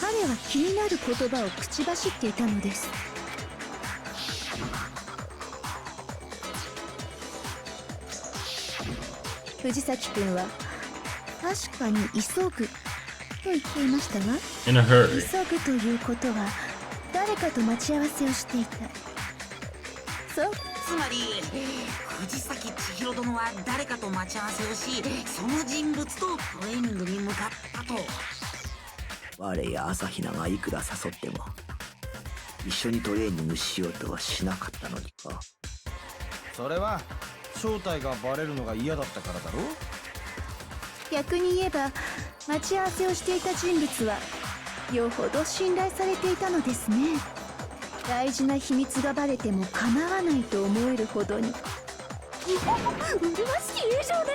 Speaker 6: 彼は気になる言葉を口走っていたのです。藤崎くんは確かに急ぐと言っていましたが、
Speaker 1: In a hurry.
Speaker 6: 急ぐということは誰かと待ち合わせをしていた。
Speaker 11: つまり藤崎千尋殿は誰かと待ち合わせをし、その人物とトレーニングに向かったと。
Speaker 8: 我や朝比奈がいくら誘っても一緒にトレーニングしようとはしなかったのにか。
Speaker 3: それは正体がバレるのが嫌だったからだろ。
Speaker 6: 逆に言えば待ち合わせをしていた人物はよほど信頼されていたのですね。大事な秘密がバレても構わないと思えるほどに。
Speaker 4: 麗しき友情ね。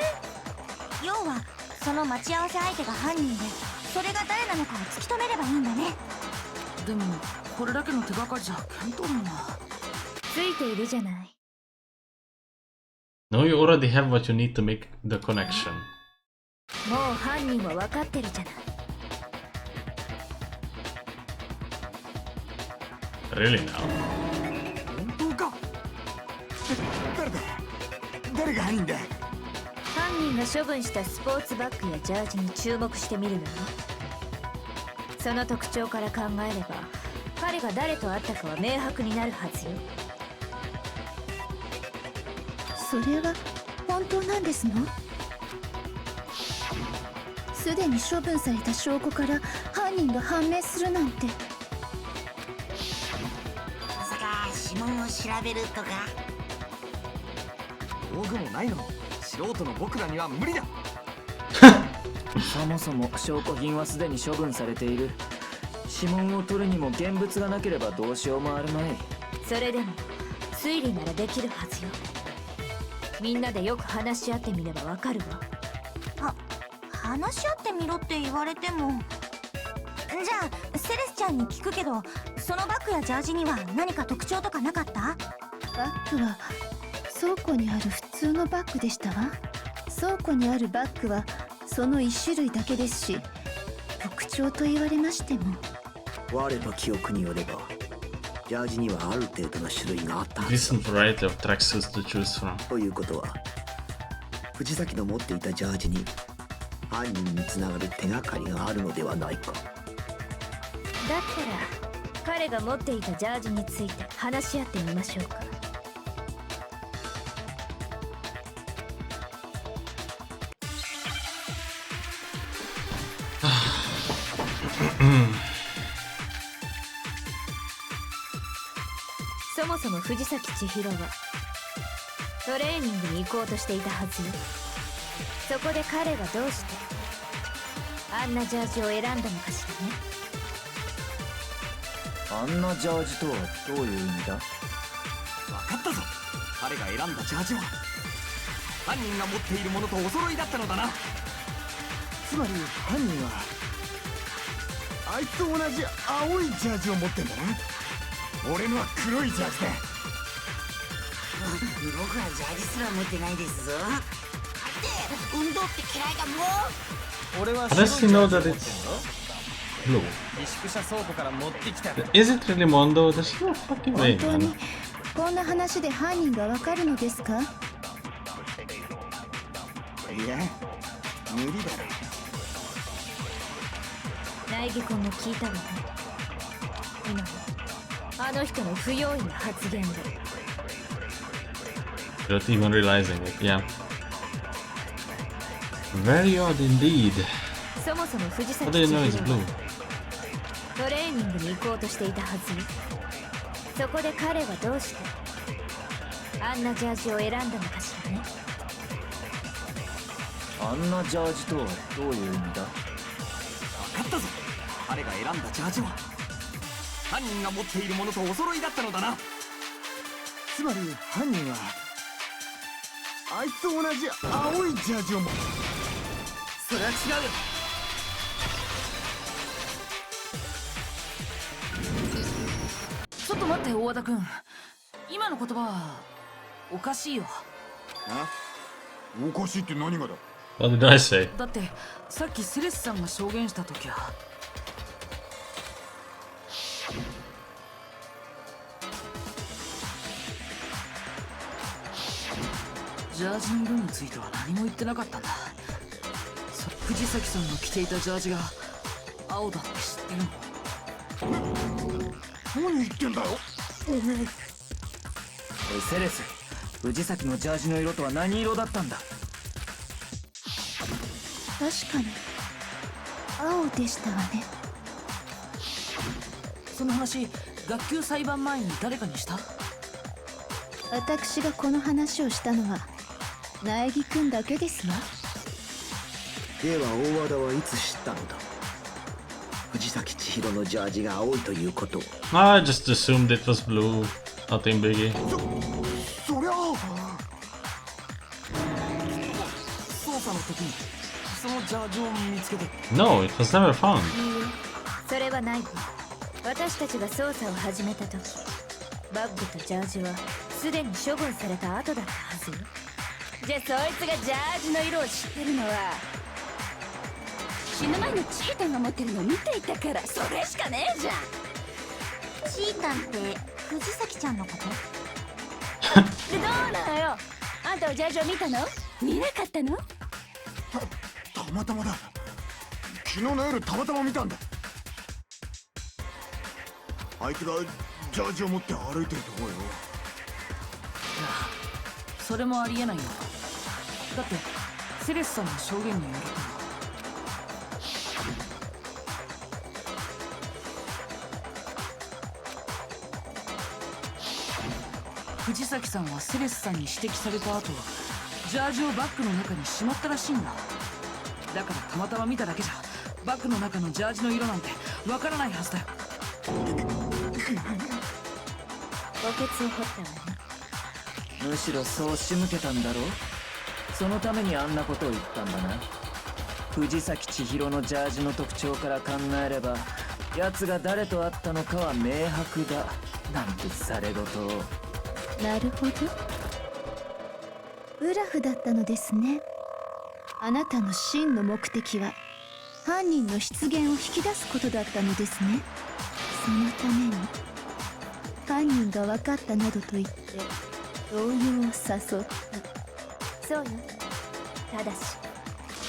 Speaker 5: 要はその待ち合わせ相手が犯人で、それが誰なのかを突き止めればいいんだね。
Speaker 9: でもこれだけの手がかりじゃ見当もな。
Speaker 4: ついているじゃない。
Speaker 1: No, you already have what you need to make the connection.
Speaker 4: もう犯人は分かってるじゃない。
Speaker 1: Really now?
Speaker 2: 本当か。誰だ。誰が犯人だ。
Speaker 4: 犯人が処分したスポーツバッグやジャージに注目してみるのよ。その特徴から考えれば彼が誰と会ったかは明白になるはずよ。
Speaker 6: それは本当なんですの？すでに処分された証拠から犯人が判明するなんて。
Speaker 11: まさか指紋を調べるとか。
Speaker 2: 道具もないのに素人の僕らには無理だ。
Speaker 10: そもそも証拠品はすでに処分されている。指紋を取るにも現物がなければどうしようもあるまい。
Speaker 4: それでも推理ならできるはずよ。みんなでよく話し合ってみればわかるわ。
Speaker 5: 話し合ってみろって言われても。じゃあセレスちゃんに聞くけど、そのバッグやジャージには何か特徴とかなかった？
Speaker 6: バッグは倉庫にある普通のバッグでしたわ。倉庫にあるバッグはその一種類だけですし、特徴と言われましても。
Speaker 8: 我の記憶によればジャージにはある程度の種類があったはず
Speaker 1: Decent variety of tracksuits to choose from.
Speaker 8: ということは藤崎の持っていたジャージに犯人につながる手がかりがあるのではないか。
Speaker 4: だったら彼が持っていたジャージについて話し合ってみましょうか。そもそも藤崎千尋はトレーニングに行こうとしていたはずよ。そこで彼はどうしてあんなジャージを選んだのかしらね。
Speaker 10: あんなジャージとはどういう意味だ？
Speaker 2: 分かったぞ。彼が選んだジャージは犯人が持っているものとお揃いだったのだな。つまり犯人はあいつと同じ青いジャージを持ってんだな。俺のは黒いジャージだ。
Speaker 11: 僕はジャージすら持ってないですぞ。だって運動って嫌いだもん。
Speaker 3: 俺は
Speaker 1: How does he know that
Speaker 3: 持ってん
Speaker 1: it's
Speaker 3: の？
Speaker 1: blue?
Speaker 3: 自粛車倉庫から持ってきた。
Speaker 1: Is it really Mondo? There's no fucking
Speaker 6: 本
Speaker 1: way,
Speaker 6: 当に
Speaker 1: man.
Speaker 6: こんな話で犯人がわかるのですか？
Speaker 2: いや無理だろ。
Speaker 4: 苗木君も聞いたわね。今のあの人の不用意な発言で。
Speaker 1: Without even realizing it, yeah. Very odd indeed.
Speaker 4: そもそも藤
Speaker 1: How
Speaker 4: 崎
Speaker 1: do you
Speaker 4: 千
Speaker 1: know
Speaker 4: 尋
Speaker 1: it's
Speaker 4: は
Speaker 1: blue?
Speaker 4: トレーニングに行こうとしていたはずよ。そこで彼はどうしてあんなジャージを選んだのかしらね。
Speaker 10: あんなジャージとはどういう意味だ？
Speaker 2: 分かったぞ。彼が選んだジャージは犯人が持っているものとお揃いだったのだな。つまり犯人はあいつと同じ青いジャージを持って。それは違うよ。
Speaker 9: ちょっと待って大和田君、今の言葉はおかしいよ。
Speaker 2: おかしいって何がだ。
Speaker 1: What did I say?
Speaker 9: だってさっきセレスさんが証言した時はジャージの色については何も言ってなかったんだ。藤崎さんの着ていたジャージが青だって知ってるの？
Speaker 2: 何言ってんだよおめえ。
Speaker 10: おいセレス、藤崎のジャージの色とは何色だったんだ？
Speaker 6: 確かに青でしたわね。
Speaker 9: その話、学級裁判前に誰かにした？
Speaker 6: 私がこの話をしたのは苗木くんだけですわ。
Speaker 8: では大和田はいつ知ったのだ？藤崎千尋のジャージが青いということを。
Speaker 1: I just assumed it was blue. Nothing biggie.
Speaker 2: そりゃあ捜査の時にそのジャージを見つけて。
Speaker 1: No, it was never found.
Speaker 4: いいえ、それはないわ。私たちが捜査を始めた時、バッグとジャージはすでに処分された後だったはずよ。じゃあそいつがジャージの色を知ってるのは死ぬ前のチータンが持ってるのを見ていたから、それしかねえじゃん。
Speaker 5: チータンって藤崎ちゃんのこと？
Speaker 4: でどうなのよ、あんたはジャージを見たの？見なかったの？
Speaker 2: たまたまだ。昨日の夜たまたま見たんだ。あいつがジャージを持って歩いてるとこよ。
Speaker 9: いや、それもありえないよ。だってセレスさんの証言によると、藤崎さんはセレスさんに指摘された後、ジャージをバッグの中にしまったらしいんだ。だからたまたま見ただけじゃバッグの中のジャージの色なんてわからないはずだよ。
Speaker 4: 墓穴を掘ったわね。
Speaker 10: むしろそう仕向けたんだろう。そのためにあんなことを言ったんだな。藤崎千尋のジャージの特徴から考えれば、奴が誰と会ったのかは明白だなんてされ言を。
Speaker 6: なるほど、ウラフだったのですね。あなたの真の目的は犯人の出現を引き出すことだったのですね。そのために犯人が分かったなどと言って動揺を誘った。
Speaker 4: そうよ。ただし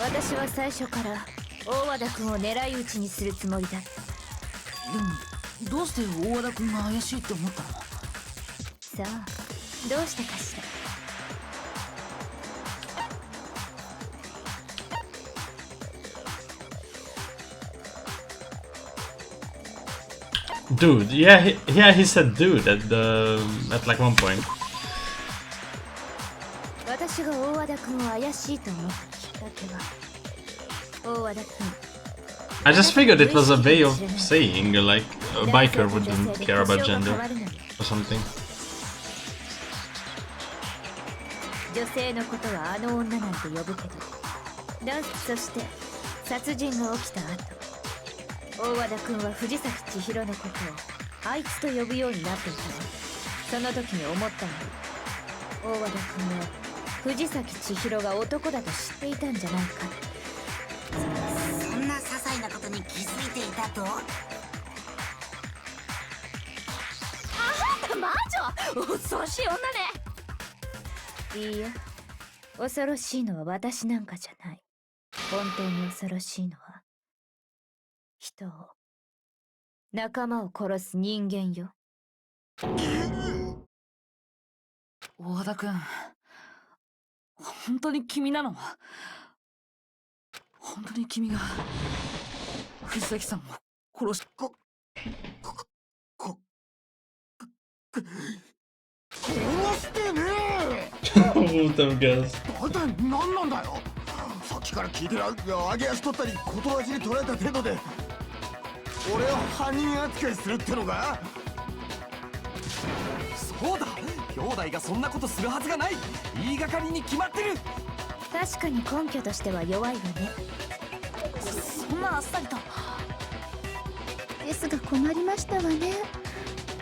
Speaker 4: 私は最初から大和田君を狙い撃ちにするつもりだった。
Speaker 9: でもどうして大和田君が怪しいって思ったの？
Speaker 4: さあ、どうしてかしら。
Speaker 1: Dude, yeah, he said dude at like one point.
Speaker 4: 私が大和田君を怪しいと思ったきっかけは、大和田君
Speaker 1: I just figured it was a way of saying like a biker wouldn't care about gender or something.
Speaker 4: 女性のことはあの女なんて呼ぶけど、そして殺人が起きた後、大和田君は藤崎千尋のことをあいつと呼ぶようになっていたわ。その時に思ったの。大和田君は藤崎千尋が男だと知っていたんじゃないか。
Speaker 11: そんな些細なことに気づいていたと？
Speaker 4: 魔女、恐ろしい女ね。いいえ、恐ろしいのは私なんかじゃない。本当に恐ろしいのは人を、仲間を殺す人間よ。
Speaker 9: 大和田君、本当に君なの？本当に君が藤崎さんを殺し…
Speaker 2: 殺してねえ。
Speaker 1: Who the guess?
Speaker 2: 大体何なんだよ。さっきから聞いてる揚げ足取ったり言葉尻に取られた程度で俺を犯人扱いするってのか？そうだ、兄弟がそんなことするはずがない。言いがかりに決まってる。
Speaker 4: 確かに根拠としては弱いわね。
Speaker 9: そんなあっさりと。
Speaker 6: ですが困りましたわね。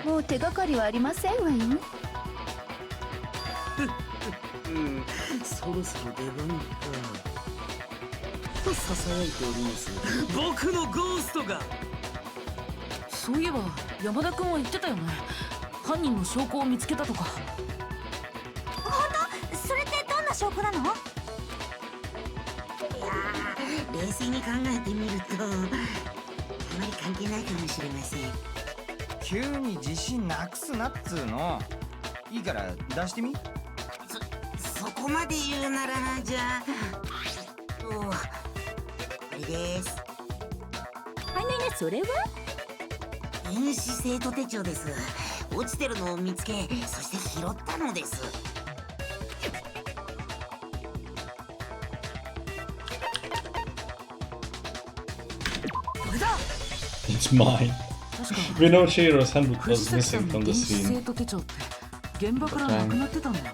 Speaker 6: もう手がかりはありませんわよ。
Speaker 2: そろそろ出番かとささやいております。
Speaker 9: 僕のゴーストが。そういえば山田君は言ってたよね。犯人の証拠を見つけたとか。
Speaker 5: 本当？それってどんな証拠なの？
Speaker 11: いやー、冷静に考えてみるとあまり関係ないかもしれません。
Speaker 3: 急に自信なくすなっつうの。いいから出してみ。
Speaker 11: こまで言うならな、じゃあこれです。
Speaker 4: あねね、それは
Speaker 11: 電子生徒手帳です。落ちてるのを見つけ、そして拾ったのです。
Speaker 3: これだ。
Speaker 1: It's mine.
Speaker 9: 確か
Speaker 1: We know Shiro's handbook
Speaker 9: 藤
Speaker 1: was
Speaker 9: 崎さ
Speaker 1: missing
Speaker 9: んの
Speaker 1: from
Speaker 9: 電
Speaker 1: the
Speaker 9: 子
Speaker 1: scene.
Speaker 9: 生徒手帳って現場からなくなってたんだよね。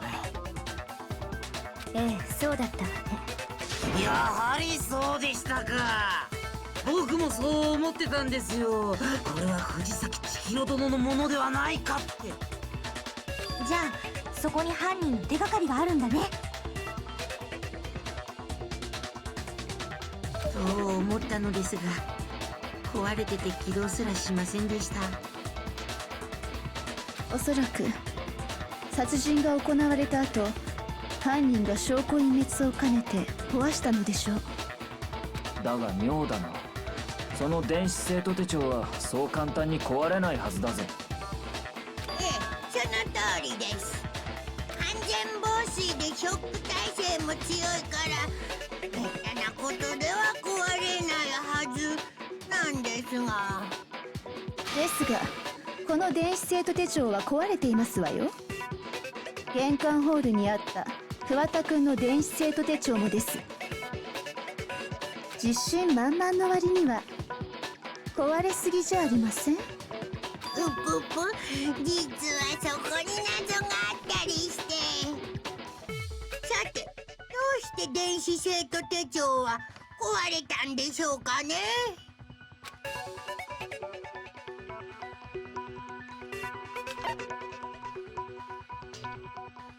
Speaker 4: ええ、そうだったわね。
Speaker 11: やはりそうでしたか。僕もそう思ってたんですよ。これは藤崎千尋殿のものではないかって。
Speaker 5: じゃあそこに犯人の手がかりがあるんだね。
Speaker 11: と思ったのですが、壊れてて起動すらしませんでした。
Speaker 6: おそらく殺人が行われた後、犯人が証拠隠滅を兼ねて壊したのでしょう。
Speaker 10: だが妙だな。その電子生徒手帳はそう簡単に壊れないはずだぜ。
Speaker 7: ええ、その通りです。完全防水でショック耐性も強いからめったなことでは壊れないはずなんですが。
Speaker 6: ですがこの電子生徒手帳は壊れていますわよ。玄関ホールにあった桑田くんの電子生徒手帳もです。自信満々の割には壊れすぎじゃありません？
Speaker 7: うぷぷ、実はそこに謎があったりして。さて、どうして電子生徒手帳は壊れたんでしょうかね。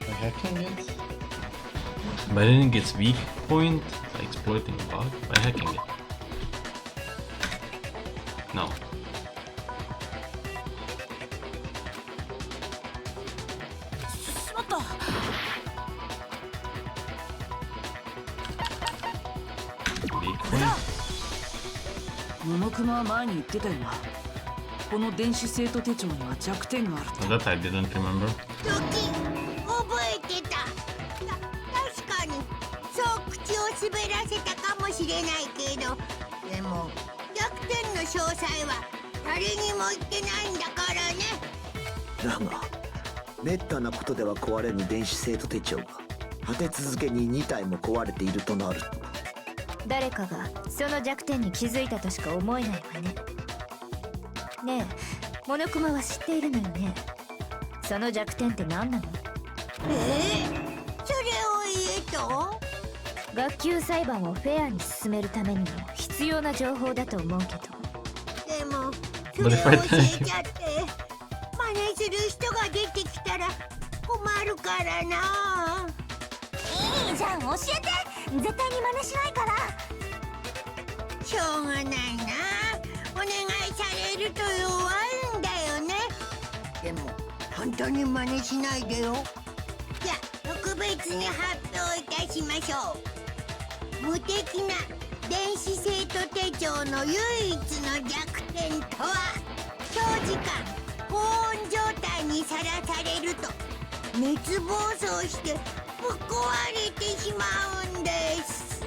Speaker 1: By hacking it? By hitting its weak point? By exploiting a bug? By hacking it? No.
Speaker 9: しまった。
Speaker 1: Weak point?
Speaker 9: 布熊は前に言ってたよな。この電子生徒手帳には弱点があると。
Speaker 1: Well, that I didn't remember.
Speaker 7: 時覚えてた。確かにそう口を滑らせたかもしれないけど、でも弱点の詳細は誰にも言ってないんだからね。
Speaker 8: だがめったなことでは壊れぬ電子生徒手帳が立て続けに2体も壊れているとなると、
Speaker 4: 誰かがその弱点に気づいたとしか思えないわね。ねえ、モノクマは知っているのよね。その弱点って何なの？
Speaker 7: それを言えと？
Speaker 4: 学級裁判をフェアに進めるためにも必要な情報だと思うけど。
Speaker 7: でもそれを教えちゃって真似する人が出てきたら困るからな。
Speaker 5: いいじゃん、教えて。絶対に真似しないから。
Speaker 7: しょうがないな。お願いされると弱いんだよね。でも本当に真似しないでよ。じゃあ特別に発表いたしましょう。無敵な電子生徒手帳の唯一の弱点とは、長時間高温状態にさらされると熱暴走してぶっ壊れてしまうんです。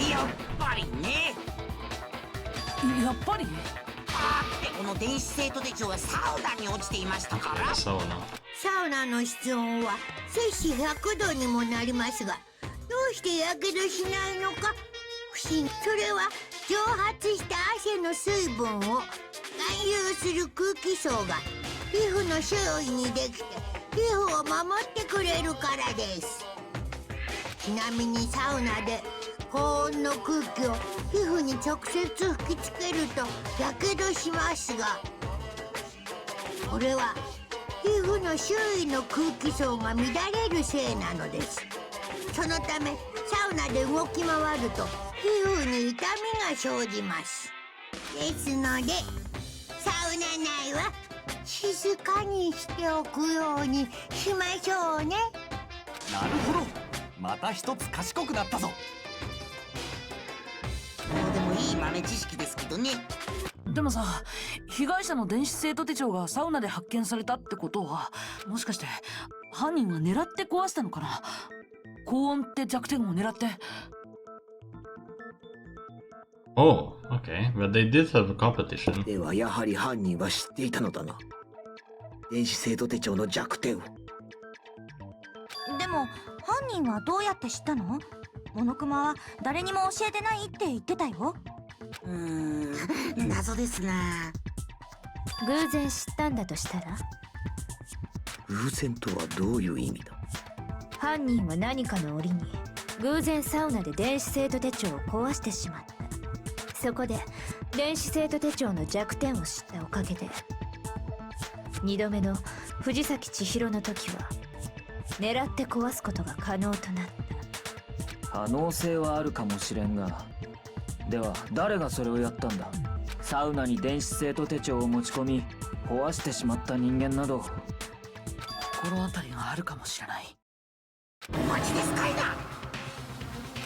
Speaker 11: やっぱりね。
Speaker 9: やっぱり。
Speaker 11: だってこの電子生徒手帳はサウナに落ちていましたから。
Speaker 1: サウナ。
Speaker 7: サウナの室温は摂氏100度にもなりますが、どうしてやけどしないのか不思議。それは蒸発した汗の水分を含有する空気層が皮膚の周囲にできて皮膚を守ってくれるからです。ちなみにサウナで高温の空気を皮膚に直接吹きつけるとやけどしますが、これは皮膚の周囲の空気層が乱れるせいなのです。そのためサウナで動き回ると皮膚に痛みが生じます。ですのでサウナ内は静かにしておくようにしましょうね。
Speaker 2: なるほど、また一つ賢くなったぞ。
Speaker 11: どうでもいい豆知識ですけどね。
Speaker 9: でもさ、被害者の電子生徒手帳がサウナで発見されたってことは、もしかして犯人は狙って壊したのかな。高音って弱点を狙って。
Speaker 1: Oh, okay. But they did have a competition.
Speaker 8: ではやはり犯人は知っていたのだな。電子生徒手帳の弱点を。
Speaker 5: でも犯人はどうやって知ったの？モノクマは誰にも教えてないって言ってたよ。
Speaker 11: 謎ですな。
Speaker 4: 偶然知ったんだとしたら？
Speaker 8: 偶然とはどういう意味だ？
Speaker 4: 犯人は何かの折に偶然サウナで電子生徒手帳を壊してしまった。そこで電子生徒手帳の弱点を知ったおかげで2度目の藤崎千尋の時は狙って壊すことが可能となった。
Speaker 10: 可能性はあるかもしれんが、では誰がそれをやったんだ？サウナに電子生徒手帳を持ち込み壊してしまった人間など
Speaker 9: 心当たりがあるかもしれない。
Speaker 11: マジですかいな。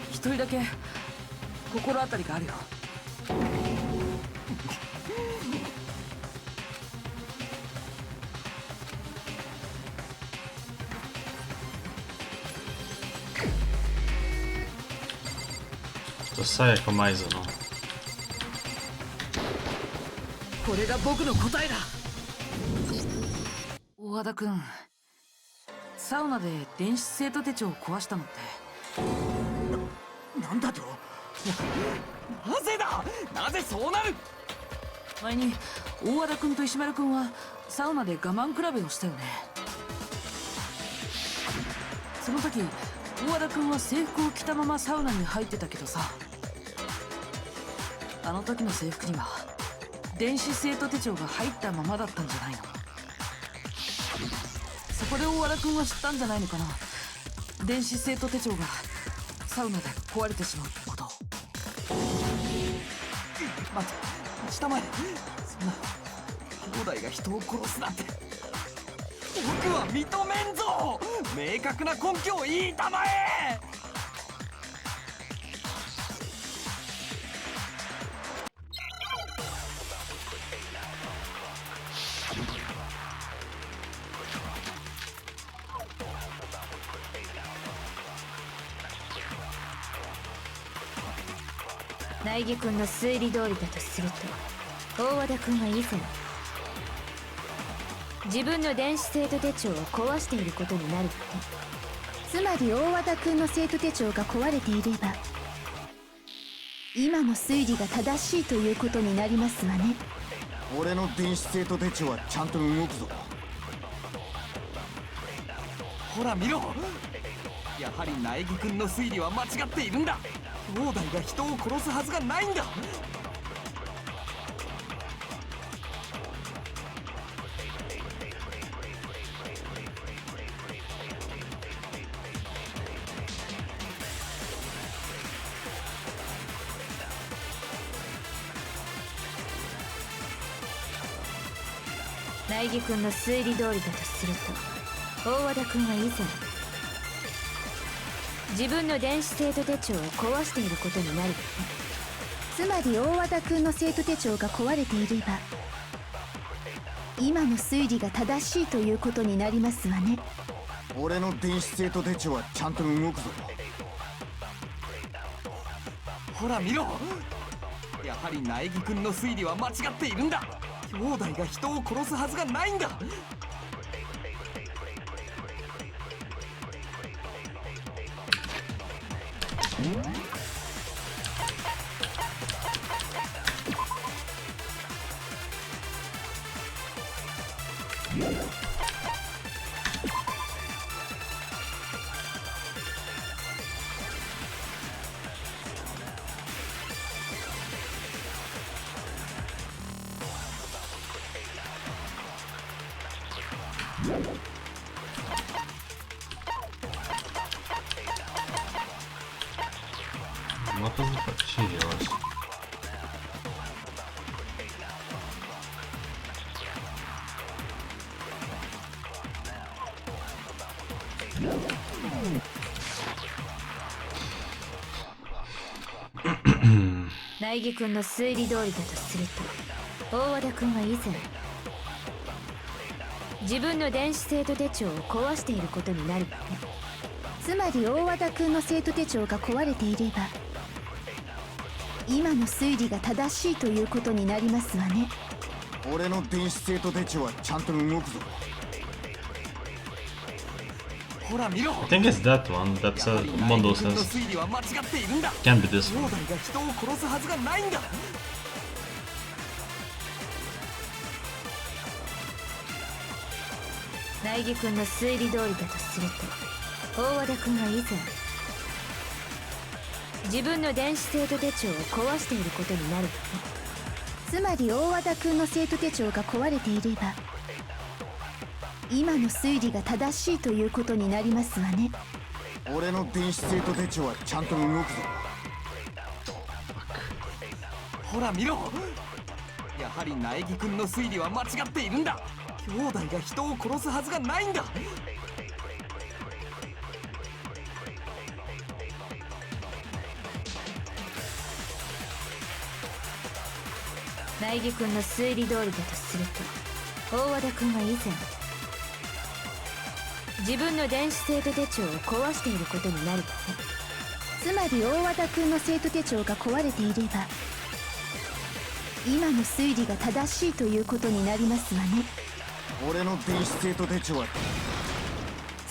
Speaker 9: 一人だけ心当たりがあるよ。
Speaker 1: さやかまいぞの。
Speaker 9: これが僕の答えだ。大和田君、サウナで電子生徒手帳を壊したのって
Speaker 2: なんだと？なぜだ？なぜそうなる？
Speaker 9: 前に大和田君と石丸君はサウナで我慢比べをしたよね。その時大和田君は制服を着たままサウナに入ってたけどさ、あの時の制服には電子生徒手帳が入ったままだったんじゃないの？そこで大和田君は知ったんじゃないのかな。電子生徒手帳がサウナで壊れてしまうってことを。
Speaker 2: 待て、下前。そんな兄弟が人を殺すなんて僕は認めんぞ。明確な根拠を言いたまえ。
Speaker 4: 苗木君の推理通りだとすると、大和田君は以前自分の電子生徒手帳を壊していることになるって。
Speaker 6: つまり大和田君の生徒手帳が壊れていれば今の推理が正しいということになりますわね。
Speaker 2: 俺の電子生徒手帳はちゃんと動くぞ。ほら見ろ、やはり苗木君の推理は間違っているんだ。兄弟が人を殺すはずがないんだ。
Speaker 4: 苗木君の推理通りだとすると、大和田君は以前自分の電子生徒手帳を壊していることになるって。
Speaker 6: つまり大和田君の生徒手帳が壊れていれば今の推理が正しいということになりますわね。
Speaker 2: 俺の電子生徒手帳はちゃんと動くぞ。ほら見ろ、やはり苗木君の推理は間違っているんだ。兄弟が人を殺すはずがないんだ。
Speaker 1: What is it for Cheerios?
Speaker 4: 苗木君の推理通りだとすると、大和田君は以前自分の電子生徒手帳を壊していることになるわね。
Speaker 6: つまり大和田君の生徒手帳が壊れていれば今の推理が正しいということになりますわね。
Speaker 2: 俺の電子生徒手帳はちゃんと動くぞ。ほら見ろ。
Speaker 1: I think it's that one. That's Mondo
Speaker 2: 君の
Speaker 1: says.
Speaker 2: 推理は間違っているんだ。
Speaker 1: Can't be this
Speaker 2: 兄
Speaker 1: one.
Speaker 2: 弟が人を殺すはずがないんだ。
Speaker 4: 苗木君の推理通りだとすると、大和田君が以前自分の電子生徒手帳を壊していることになるわね。
Speaker 6: つまり大和田君の生徒手帳が壊れていれば今の推理が正しいということになりますわね。
Speaker 2: 俺の電子生徒手帳はちゃんと動くぞ。ほら見ろ。やはり苗木君の推理は間違っているんだ。兄弟が人を殺すはずがないんだ。
Speaker 4: 苗木君の推理通りだとすると、大和田君が以前自分の電子生徒手帳を壊していることになるわね。
Speaker 6: つまり大和田君の生徒手帳が壊れていれば今の推理が正しいということになりますわね。
Speaker 2: 俺の電子生徒手帳は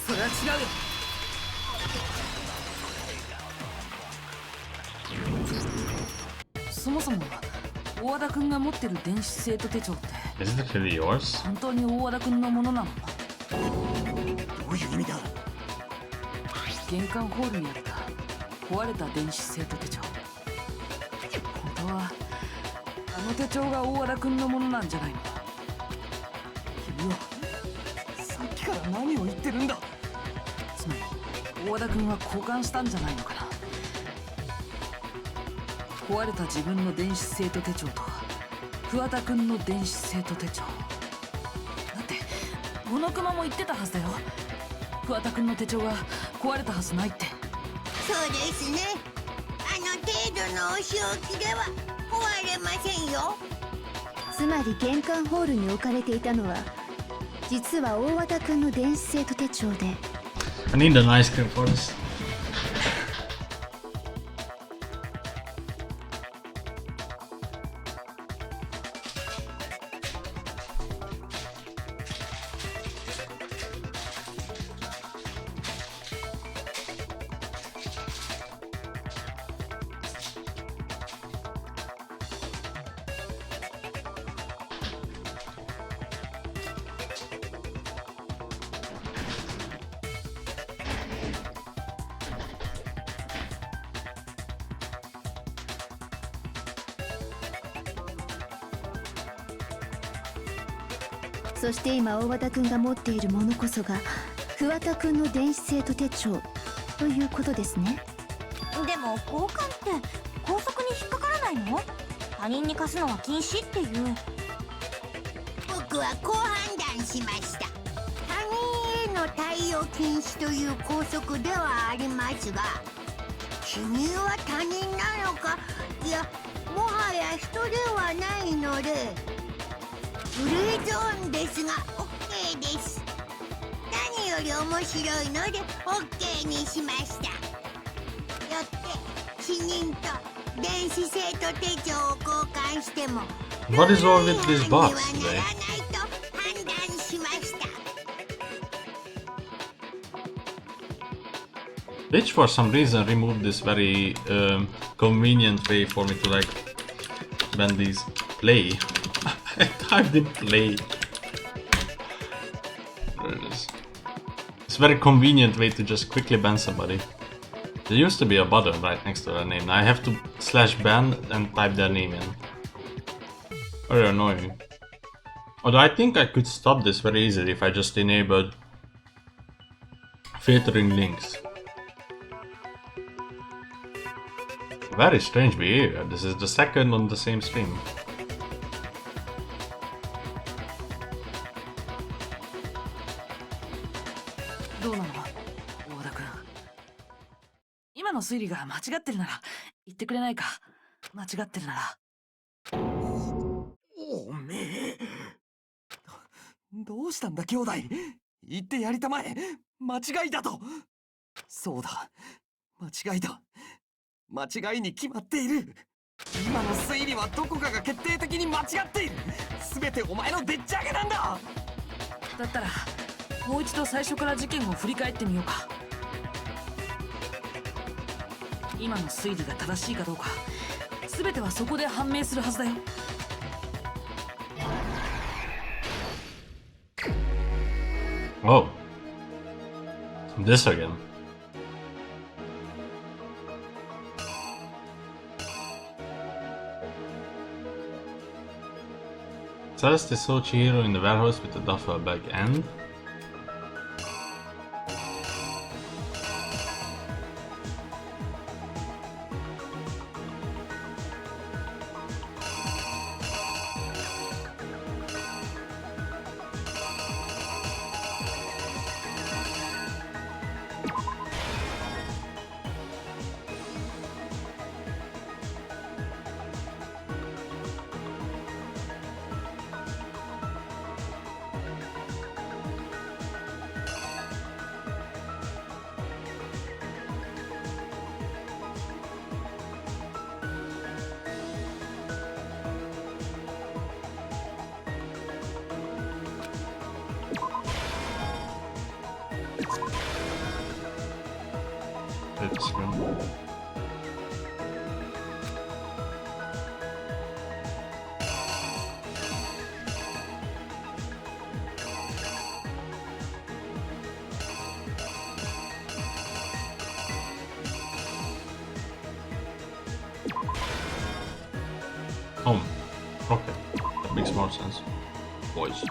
Speaker 2: それは違うよ。
Speaker 9: そもそも大和田君が持ってる電子生徒手帳って
Speaker 1: Is it really yours?
Speaker 9: 本当に大和田君のものなの？
Speaker 2: どういう意味だ。
Speaker 9: 玄関ホールにあった壊れた電子生徒手帳。本当はあの手帳が大和田君のものなんじゃないの？
Speaker 2: 君はさっきから何を言ってるんだ。
Speaker 9: つまり大和田君は交換したんじゃないのかな。壊れた自分の電子生徒手帳と桑田君の電子生徒手帳だって小野熊も言ってたはずだよ。桑田君の手帳が壊れたはずないって。
Speaker 7: そうですね。あの程度のお仕置きでは壊れませんよ。
Speaker 6: つまり玄関ホールに置かれていたのは実は大和田君の電子生徒手帳で
Speaker 1: I need an ice cream for this.
Speaker 6: そして今大和田君が持っているものこそが桑田君の電子生徒手帳ということですね。
Speaker 5: でも交換って校則に引っかからないの？他人に貸すのは禁止っていう。
Speaker 7: 僕はこう判断しました。他人への対応禁止という校則ではありますが、君は他人なのか、いやもはや人ではないのでグレーゾーンですが OK です。何より面白いので OK にしました。よって死人と電子生徒手帳を交換しても
Speaker 1: What is wrong with this
Speaker 7: ルール違
Speaker 1: box
Speaker 7: 反にはなら
Speaker 1: today?
Speaker 7: ないと判断しました。
Speaker 1: Which for some reason removed this very convenient way for me to like ban these play. I typed in play. There it is. It's a very convenient way to just quickly ban somebody. There used to be a button right next to their name. Now I have to /ban and type their name in. Very annoying. Although I think I could stop this very easily if I just enabled filtering links. Very strange behavior. This is the second on the same stream.
Speaker 9: どうなの大和田君。今の推理が間違ってるなら言ってくれないか。間違ってるなら。
Speaker 2: おめえどうしたんだ兄弟。言ってやりたまえ。間違いだと。そうだ、間違いだ。間違いに決まっている。今の推理はどこかが決定的に間違っている。全てお前のでっち上げなんだ。
Speaker 9: だったらもう一度最初から事件を振り返ってみようか。今の推理が正しいかどうか全てはそこで判明するはずだよ。
Speaker 1: Oh. This again. Says they saw Chihiro in the warehouse with the duffel bag and... Let's go. Home. Okay. That makes more sense. Boys.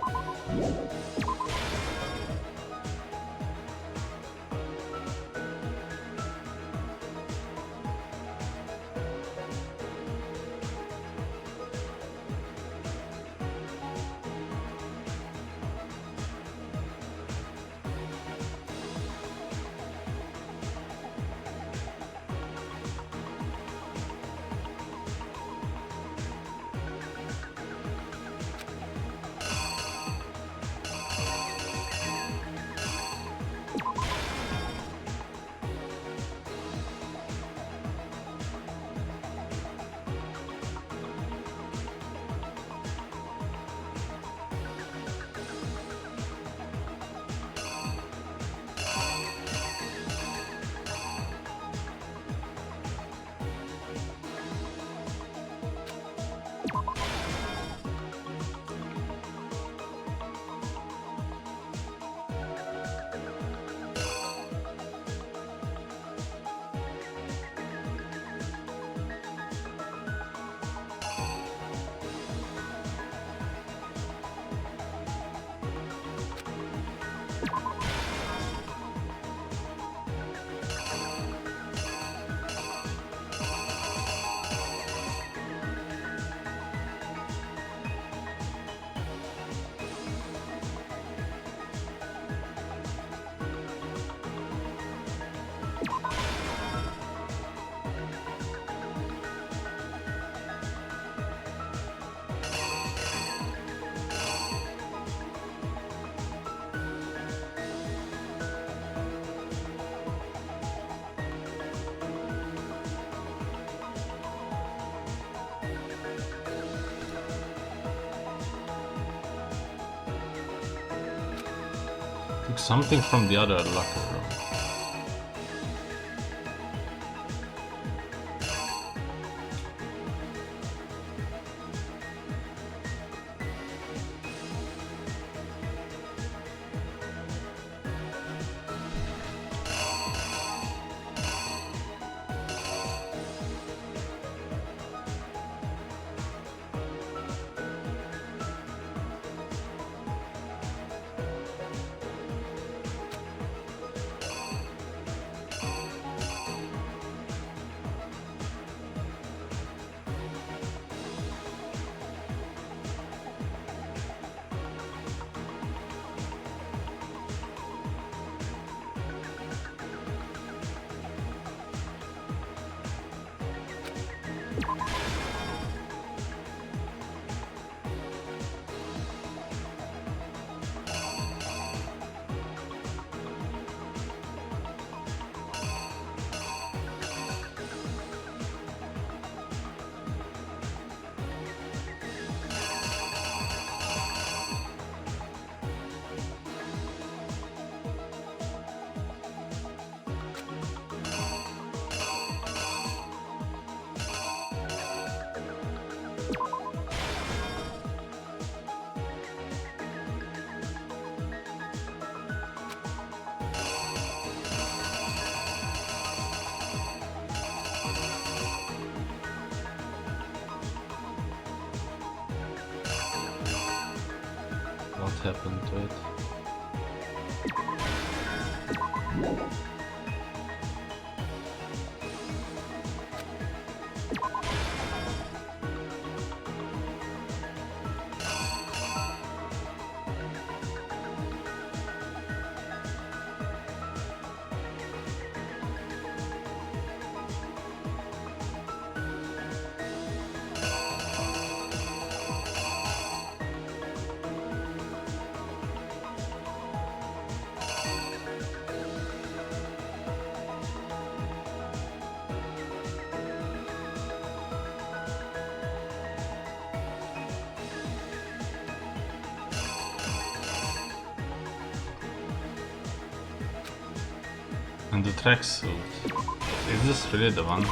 Speaker 1: Took something from the other locker room. happened to it? And the tracksuit. Is this really the one?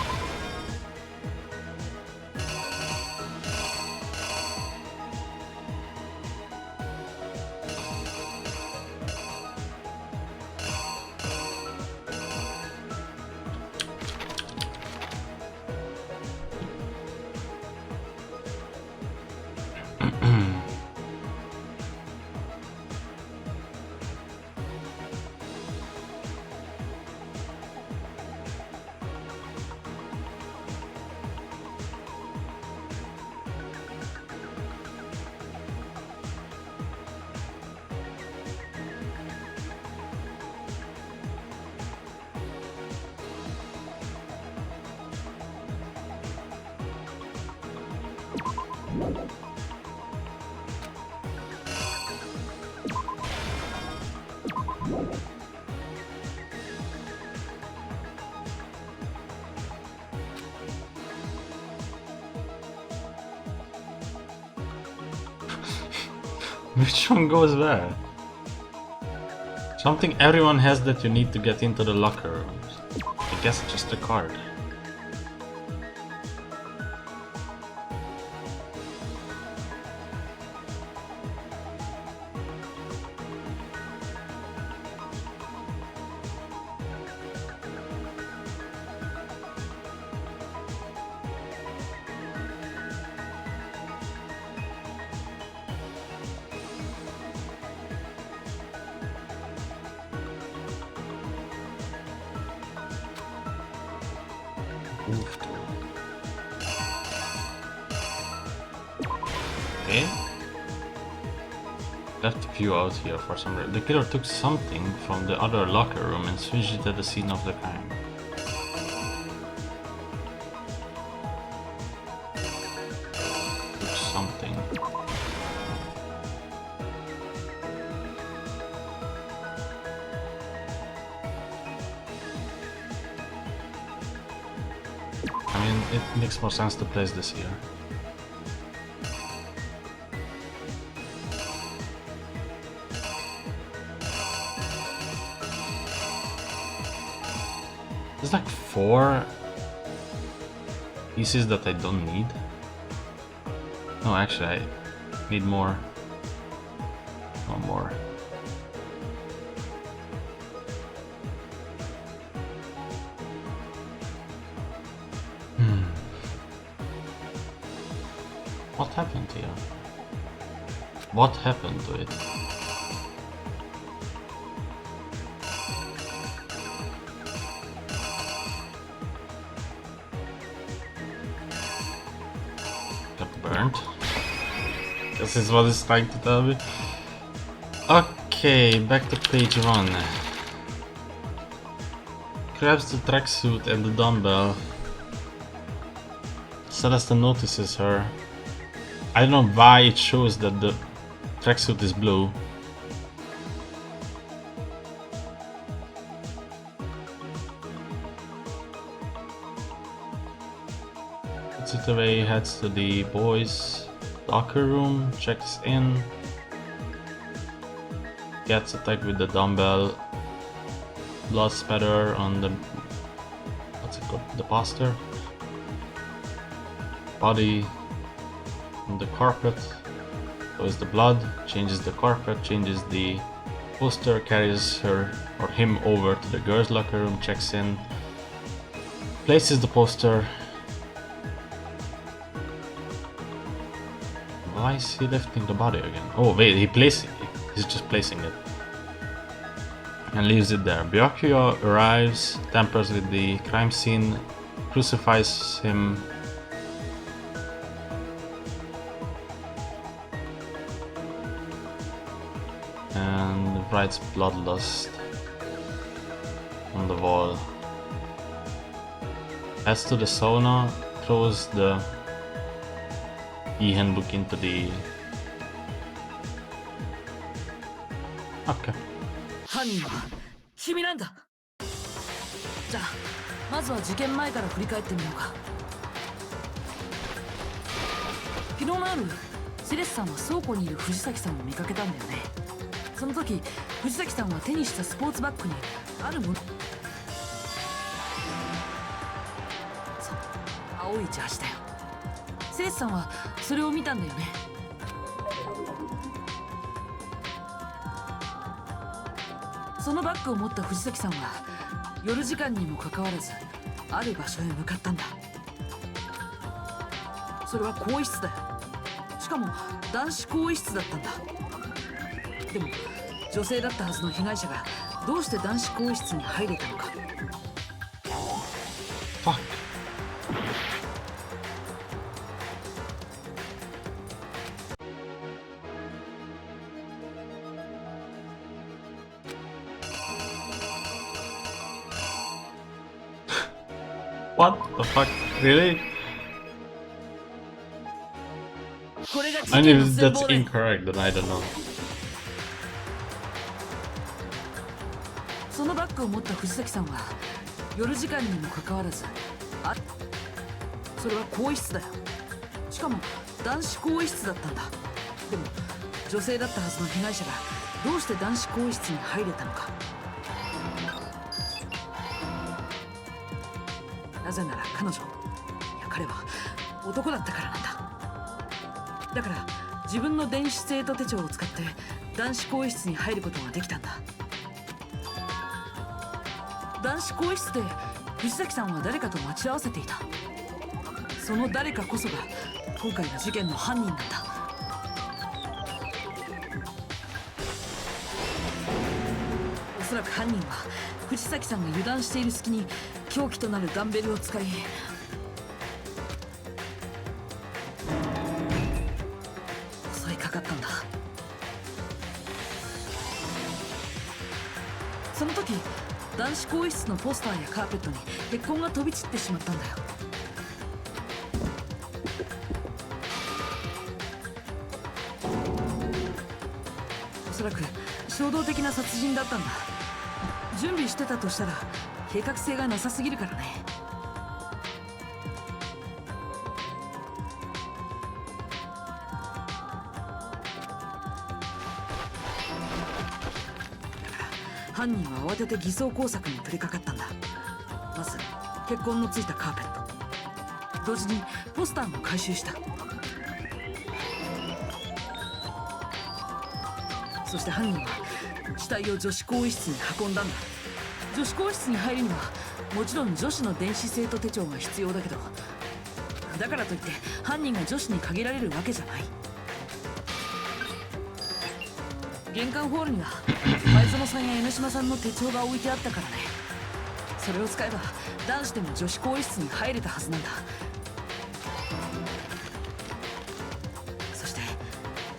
Speaker 1: Which one goes where? Something everyone has that you need to get into the locker rooms. I guess just a card. Okay. Left the view out here for some reason. The killer took something from the other locker room and switched it at the scene of the crime. Took something. I mean, it makes more sense to place this here. There's like 4 pieces that I don't need. No, actually, I need more. One more. What happened here? What happened to it? Got burnt. This is what it's trying to tell me. Okay, back to page 1. Grabs the tracksuit and the dumbbell. Celeste notices her. I don't know why it shows that the tracksuit is blue. Puts it away, heads to the boys' locker room, checks in. Gets attacked with the dumbbell. Blood spatter on the... what's it called? The poster. Body on the carpet. So is the blood. Changes the carpet, changes the poster, carries her or him over to the girls' locker room, checks in. Places the poster. Why is he lifting the body again? Oh wait, he's just placing it. And leaves it there. Byakuya arrives, tampers with the crime scene, crucifies him. And writes bloodlust on the wall. Heads to the sauna, throws the e-handbook into the... Okay.
Speaker 9: 犯人は君なんだ。じゃあまずは事件前から振り返ってみようか。昨日の夜セレスさんは倉庫にいる藤崎さんを見かけたんだよね。その時藤崎さんは手にしたスポーツバッグにあるもの、そう、青いジャージだよ。セレスさんはそれを見たんだよね。そのバッグを持った藤崎さんは夜時間にもかかわらずある場所へ向かったんだ。それは更衣室だよ。しかも男子更衣室だったんだ。でも女性だったはずの被害者がどうして男子更衣室に入れたのか。
Speaker 1: What the fuck? Really?
Speaker 9: これが
Speaker 1: And
Speaker 9: 事件の
Speaker 1: if
Speaker 9: 全
Speaker 1: that's
Speaker 9: 貌で、
Speaker 1: incorrect, then I don't know.
Speaker 9: そのバッグを持った藤崎さんは夜時間にもかかわらずそれは更衣室だよ。しかも男子更衣室だったんだ。でも女性だったはずの被害者がどうして男子更衣室に入れたのか。なぜなら彼女、いや彼は男だったからなんだ。だから自分の電子生徒手帳を使って男子更衣室に入ることができたんだ。男子更衣室で藤崎さんは誰かと待ち合わせていた。その誰かこそが今回の事件の犯人なんだ。おそらく犯人は藤崎さんが油断している隙に凶器となるダンベルを使い襲いかかったんだ。その時男子更衣室のポスターやカーペットに血痕が飛び散ってしまったんだよ。おそらく衝動的な殺人だったんだ。準備してたとしたら計画性がなさすぎるからね。犯人は慌てて偽装工作に取り掛かったんだ。まず血痕のついたカーペット、同時にポスターも回収した。そして犯人は死体を女子更衣室に運んだんだ。女子更衣室に入るにはもちろん女子の電子生徒手帳が必要だけど、だからといって犯人が女子に限られるわけじゃない。玄関ホールには前園さんや江ノ島さんの手帳が置いてあったからね。それを使えば男子でも女子更衣室に入れたはずなんだ。そして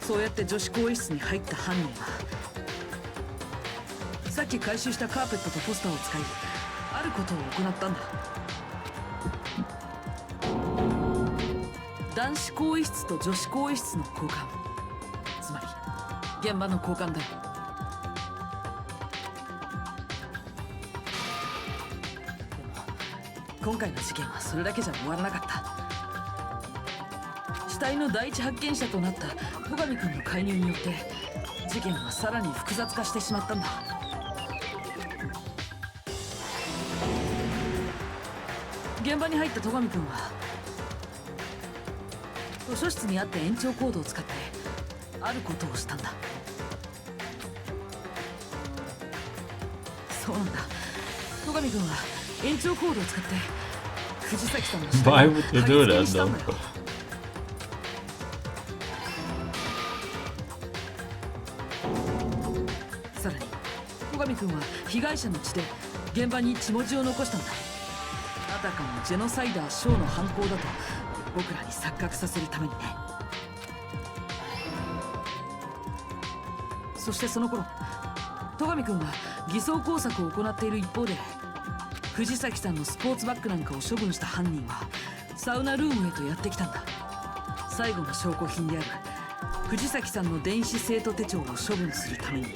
Speaker 9: そうやって女子更衣室に入った犯人はさっき回収したカーペットとポスターを使いあることを行ったんだ。男子更衣室と女子更衣室の交換、つまり現場の交換だよ。でも今回の事件はそれだけじゃ終わらなかった。死体の第一発見者となった戸上君の介入によって事件はさらに複雑化してしまったんだ。現場に入った戸上君は図書室にあった延長コードを使ってあることをしたんだ。そうなんだ。戸上君は延長コードを使って藤崎さんの死体を貼り付けにしたんだよ。君は被害者の血で現場に血文字を残したんだ。あたかもジェノサイダーショーの犯行だと僕らに錯覚させるためにね。そしてその頃戸上君は偽装工作を行っている一方で、藤崎さんのスポーツバッグなんかを処分した犯人はサウナルームへとやってきたんだ。最後の証拠品である藤崎さんの電子生徒手帳を処分するためにね。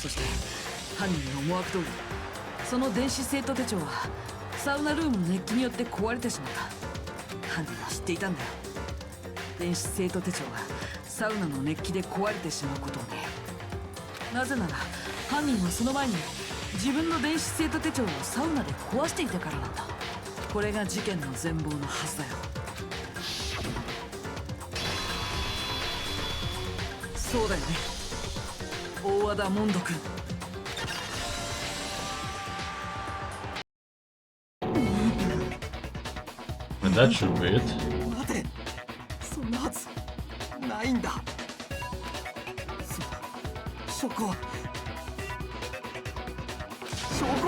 Speaker 9: そして犯人の思惑通り、その電子生徒手帳はサウナルームの熱気によって壊れてしまった。犯人は知っていたんだよ。電子生徒手帳がサウナの熱気で壊れてしまうことをね。なぜなら犯人はその前に自分の電子生徒手帳をサウナで壊していたからなんだ。これが事件の全貌のはずだよ。そうだよね、大和田モンド君。
Speaker 1: That should be it.
Speaker 2: 待て、そんなはずないんだ。証拠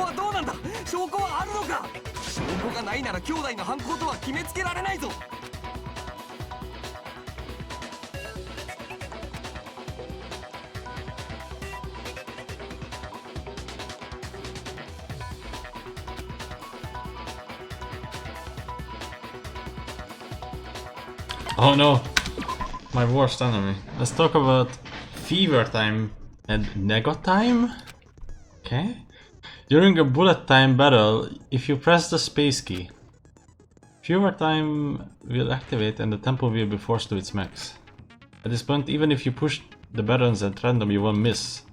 Speaker 2: はどうなんだ。証拠はあるのか。証拠がないなら兄弟の犯行とは決めつけられないぞ。
Speaker 1: Oh no, my worst enemy. Let's talk about fever time and nego time. Okay. During a bullet time battle, if you press the space key, fever time will activate and the tempo will be forced to its max. At this point, even if you push the buttons at random, you won't miss.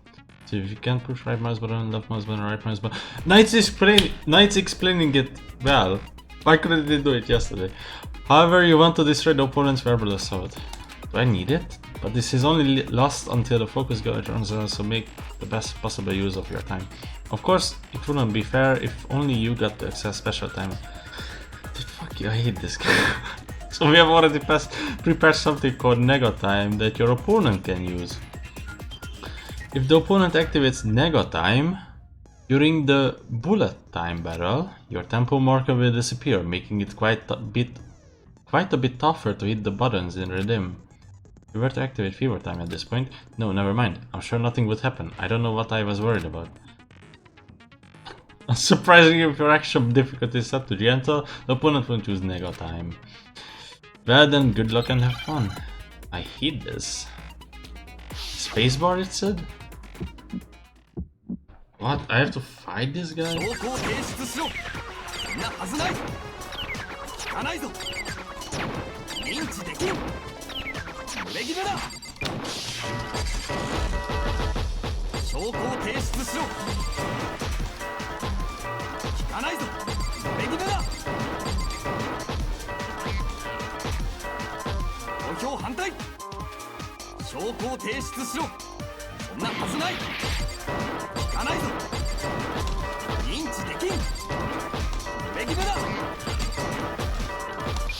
Speaker 1: So if you can't push right mouse button, left mouse button, right mouse button... Knight's explaining it well. Why couldn't they do it yesterday? However, you want to destroy the opponent's verbal assault. Do I need it? But this is only lost until the focus gauge runs out, so make the best possible use of your time. Of course, it wouldn't be fair if only you got to access special time. Dude, fuck you, I hate this game. So we have already prepared something called nego time that your opponent can use. If the opponent activates nego time during the bullet time battle, your tempo marker will disappear, making it quite a bit tougher to hit the buttons and redeem. If you were to activate fever time at this point, no, never mind. I'm sure nothing would happen. I don't know what I was worried about. Surprisingly, if your action difficulty is set to gentle, the opponent won't use nego time. Well then, good luck and have fun. I hate this. Spacebar, it said? What? I have to fight this guy?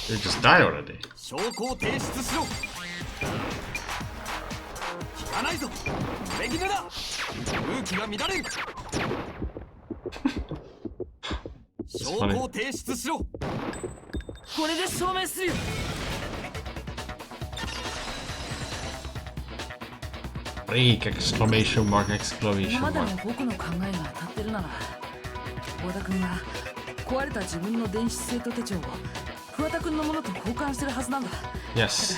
Speaker 1: They just die already. It's funny. Freak! Exclamation mark! Exclamation mark!
Speaker 9: 僕の考えが当たってるなら、小田君が壊れた自分の電子生徒手帳を桑田君のものと交換してるはずなんだ。
Speaker 1: Yes.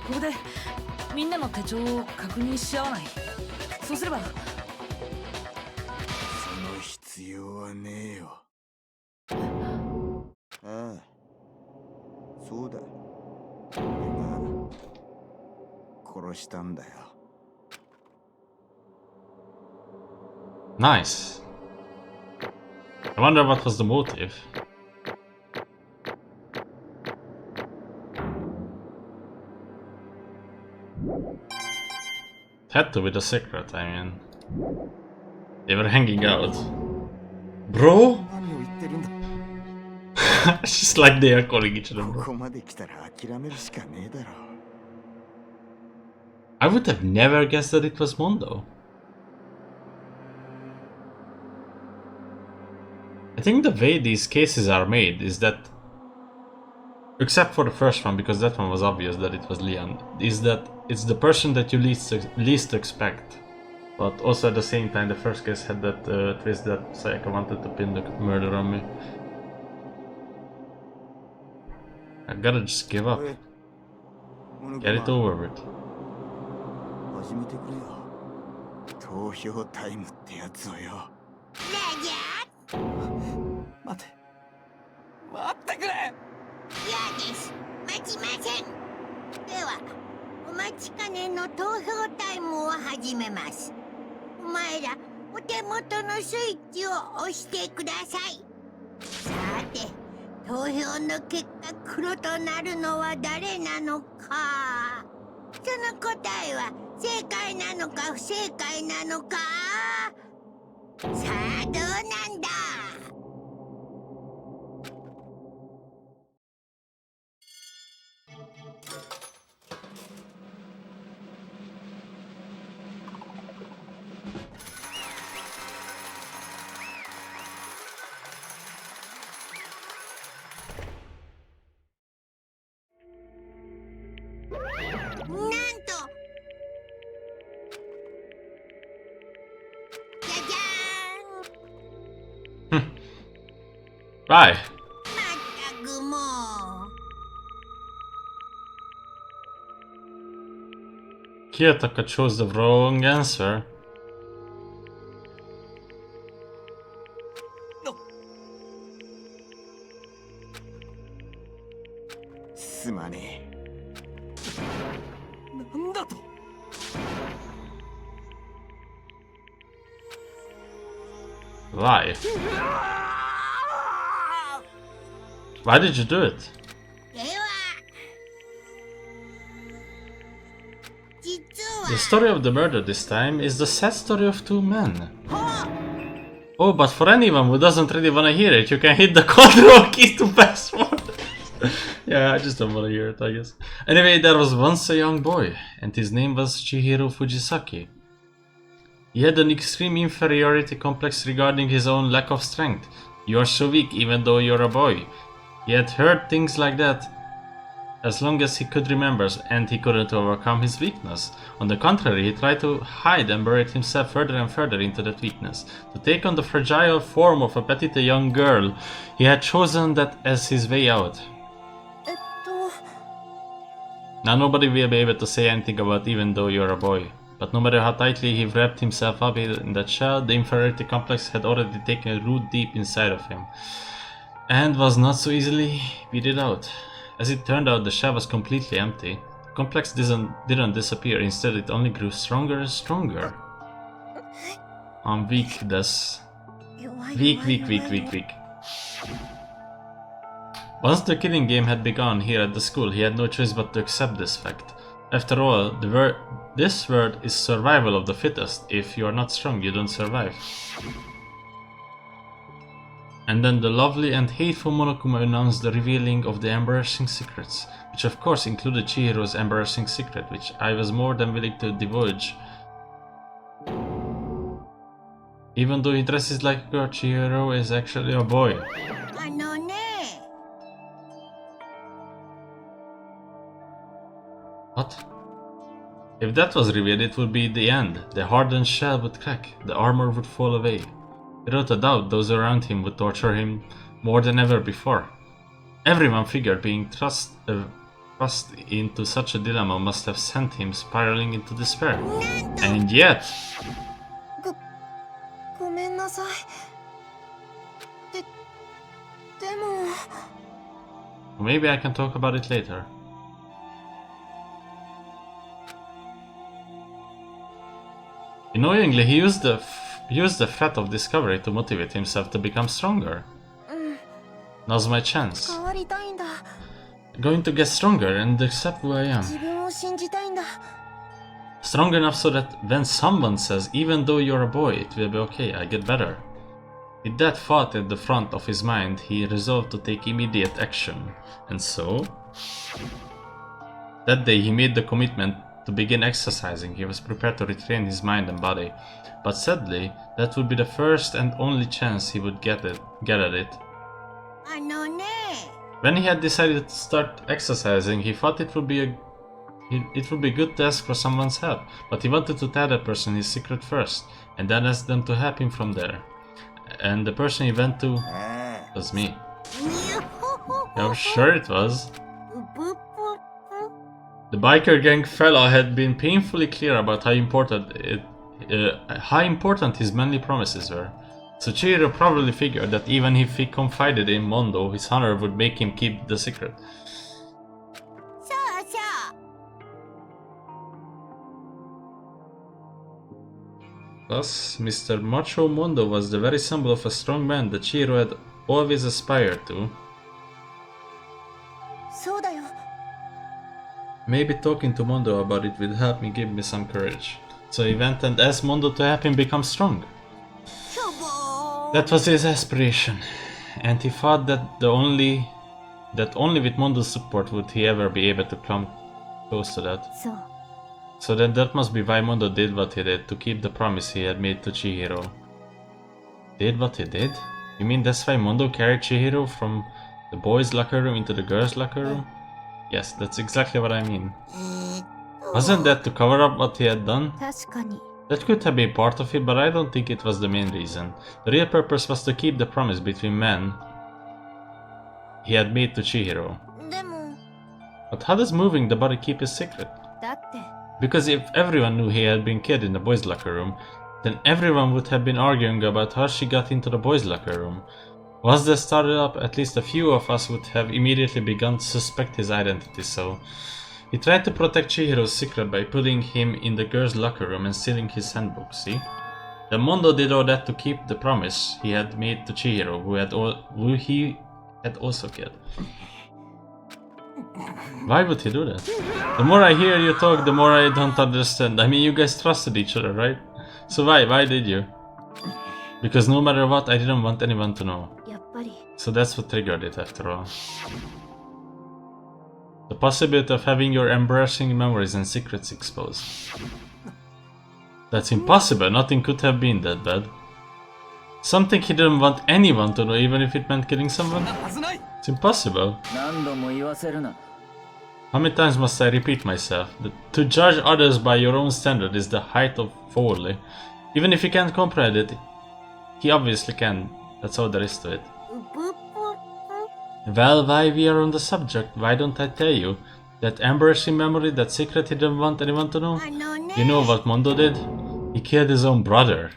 Speaker 9: ここでみんなの手帳を確認し合わない。そうすれば。
Speaker 2: その必要はねえよ。ああ、そうだ。殺したんだよ。
Speaker 1: Nice. I wonder what was the motive. It had to be the secret, I mean. They were hanging out. Bro? Just like they are calling each other bro.
Speaker 2: ここまで来たら諦めるしかねえだろ。
Speaker 1: I would have never guessed that it was Mondo. I think the way these cases are made is that, except for the first one, because that one was obvious that it was Leon, is that it's the person that you least expect. But also at the same time, the first case had that twist that Sayaka wanted to pin the murder on me. I gotta just give up. Get it over with.
Speaker 2: 始めてくれよ。投票タイムってやつをよ。
Speaker 7: ラジャ
Speaker 2: 待て。待ってくれ。
Speaker 7: 嫌です。待ちません。では、お待ちかねの投票タイムを始めます。お前ら、お手元のスイッチを押してください。さて、投票の結果、黒となるのは誰なのか。その答えは正解なのか不正解なのか。さあ、どうなんだ。なんと、じゃじゃーん。
Speaker 1: Bye.
Speaker 7: まったくもう。
Speaker 1: Kiyotaka chose the wrong answer.
Speaker 2: すまねえ。なんだと。
Speaker 1: Why? Why did you do it?
Speaker 7: では、実
Speaker 1: The
Speaker 7: は
Speaker 1: story of the murder this time is the sad story of two men. Oh, but for anyone who doesn't really want to hear it, you can hit the control key to pass forward. Yeah, I just don't want to hear it, I guess. Anyway, there was once a young boy, and his name was Chihiro Fujisaki. He had an extreme inferiority complex regarding his own lack of strength. You are so weak even though you're a boy. He had heard things like that as long as he could remember, and he couldn't overcome his weakness. On the contrary, he tried to hide and buried himself further and further into that weakness. To take on the fragile form of a petite young girl, he had chosen that as his way out. Now nobody will be able to say anything about even though you're a boy. But no matter how tightly he wrapped himself up in that shell, the inferiority complex had already taken root deep inside of him, and was not so easily weeded out. As it turned out, the shell was completely empty. The complex didn't disappear, instead it only grew stronger and stronger. I'm weak, thus. Weak. Once the killing game had begun here at the school, he had no choice but to accept this fact. After all, this word is survival of the fittest. If you are not strong, you don't survive. And then the lovely and hateful Monokuma announced the revealing of the embarrassing secrets, which of course included Chihiro's embarrassing secret, which I was more than willing to divulge. Even though he dresses like a girl, Chihiro is actually a boy.
Speaker 7: あのね。
Speaker 1: What? If that was revealed, it would be the end. The hardened shell would crack, the armor would fall away. Without a doubt, those around him would torture him more than ever before. Everyone figured being thrust into such a dilemma must have sent him spiraling into despair. And yet...
Speaker 6: ごめんなさい。でも
Speaker 1: Maybe I can talk about it later. Annoyingly, he used the threat of discovery to motivate himself to become stronger. Now's my chance.
Speaker 6: 変わりたいんだ。
Speaker 1: Going to get stronger and accept who I am.
Speaker 6: 自分を信じたいんだ。
Speaker 1: Strong enough so that when someone says, even though you're a boy, it will be okay, I get better. With that thought at the front of his mind, he resolved to take immediate action. And so... that day he made the commitment to begin exercising. He was prepared to retrain his mind and body. But sadly, that would be the first and only chance he would get at it. When he had decided to start exercising, he thought it would be good to ask for someone's help, but he wanted to tell that person his secret first, and then ask them to help him from there. And the person he went to was me. I'm sure it was. The biker gang fellow had been painfully clear about how important his manly promises were. So Chihiro probably figured that even if he confided in Mondo, his honor would make him keep the secret. Thus, Mr. Macho Mondo was the very symbol of a strong man that Chihiro had always aspired to. Maybe talking to Mondo about it would help me give me some courage. So he went and asked Mondo to help him become strong. That was his aspiration, and he thought that only with Mondo's support would he ever be able to come close to that. So then that must be why Mondo did what he did, to keep the promise he had made to Chihiro. Did what he did? You mean that's why Mondo carried Chihiro from the boys' locker room into the girls' locker room? Yes, that's exactly what I mean. Wasn't that to cover up what he had done? That could have been part of it, but I don't think it was the main reason. The real purpose was to keep the promise between men he had made to Chihiro. But how does moving the body keep his secret? Because if everyone knew he had been killed in the boys' locker room, then everyone would have been arguing about how she got into the boys' locker room. Once that started up, at least a few of us would have immediately begun to suspect his identity, so... He tried to protect Chihiro's secret by putting him in the girls' locker room and stealing his handbook, see? Then Mondo did all that to keep the promise he had made to Chihiro, who he had also killed. Why would he do that? The more I hear you talk, the more I don't understand. I mean, you guys trusted each other, right? So why did you? Because no matter what, I didn't want anyone to know. So that's what triggered it after all. The possibility of having your embarrassing memories and secrets exposed. That's impossible, nothing could have been that bad. Something he didn't want anyone to know, even if it meant killing someone? It's impossible. How many times must I repeat myself? That to judge others by your own standard is the height of folly. Even if you can't comprehend it, he obviously can. That's all there is to it. Well, while we are on the subject, why don't I tell you? That embarrassing memory, that secret he didn't want anyone to know? You know what Mondo did? He killed his own brother.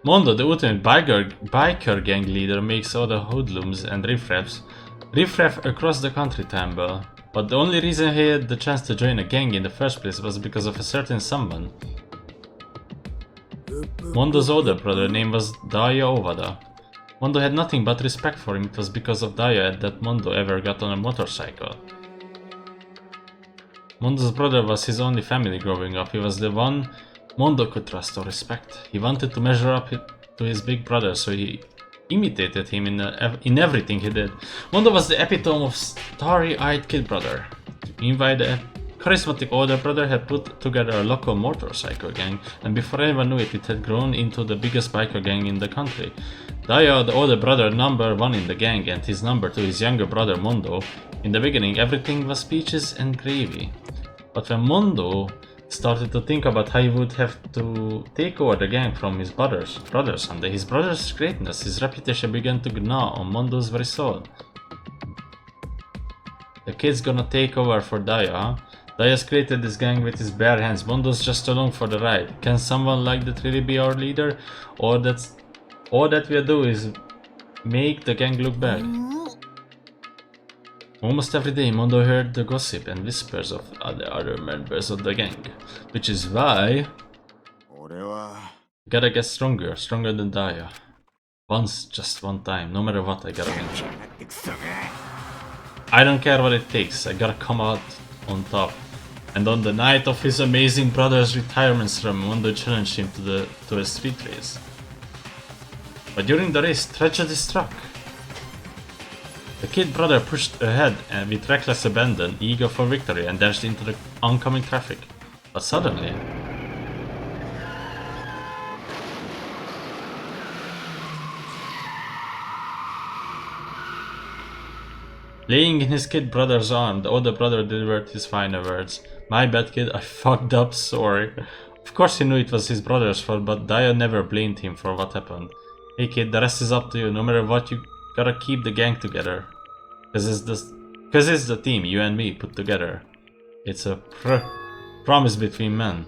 Speaker 1: Mondo, the ultimate biker gang leader, makes all the hoodlums and riffraff across the country tremble. But the only reason he had the chance to join a gang in the first place was because of a certain someone. Mondo's older brother name was Dayo Owada. Mondo had nothing but respect for him. It was because of Dayo that Mondo ever got on a motorcycle. Mondo's brother was his only family growing up. He was the one Mondo could trust or respect. He wanted to measure up to his big brother, so he imitated him in everything he did. Mondo was the epitome of starry-eyed kid brother. Meanwhile, the charismatic older brother had put together a local motorcycle gang, and before anyone knew it, it had grown into the biggest biker gang in the country. Dayo, the older brother, number 1 in the gang, and his number 2, his younger brother Mondo. In the beginning, everything was peaches and gravy. But when Mondo started to think about how he would have to take over the gang from his brother someday, his brother's greatness, his reputation began to gnaw on Mondo's very soul. The kid's gonna take over for Dayo, huh? Dayo's created this gang with his bare hands. Mondo's just along for the ride. Can someone like that really be our leader? Or that's all that we'll do is make the gang look bad. Almost every day Mondo heard the gossip and whispers of the other members of the gang. Which is why gotta get stronger than Dayo. Just one time, no matter what, I gotta win. I don't care what it takes, I gotta come out on top. And on the night of his amazing brother's retirement ceremony, Mondo challenged him to a street race. But during the race, tragedy struck. The kid brother pushed ahead and with reckless abandon, eager for victory, and dashed into the oncoming traffic. But suddenly... Laying in his kid brother's arm, the older brother delivered his final words. "My bad, kid, I fucked up, sorry." Of course he knew it was his brother's fault, but Daya never blamed him for what happened. "Hey kid, the rest is up to you. No matter what, you gotta keep the gang together. Cause it's the team, you and me, put together. It's a promise between men."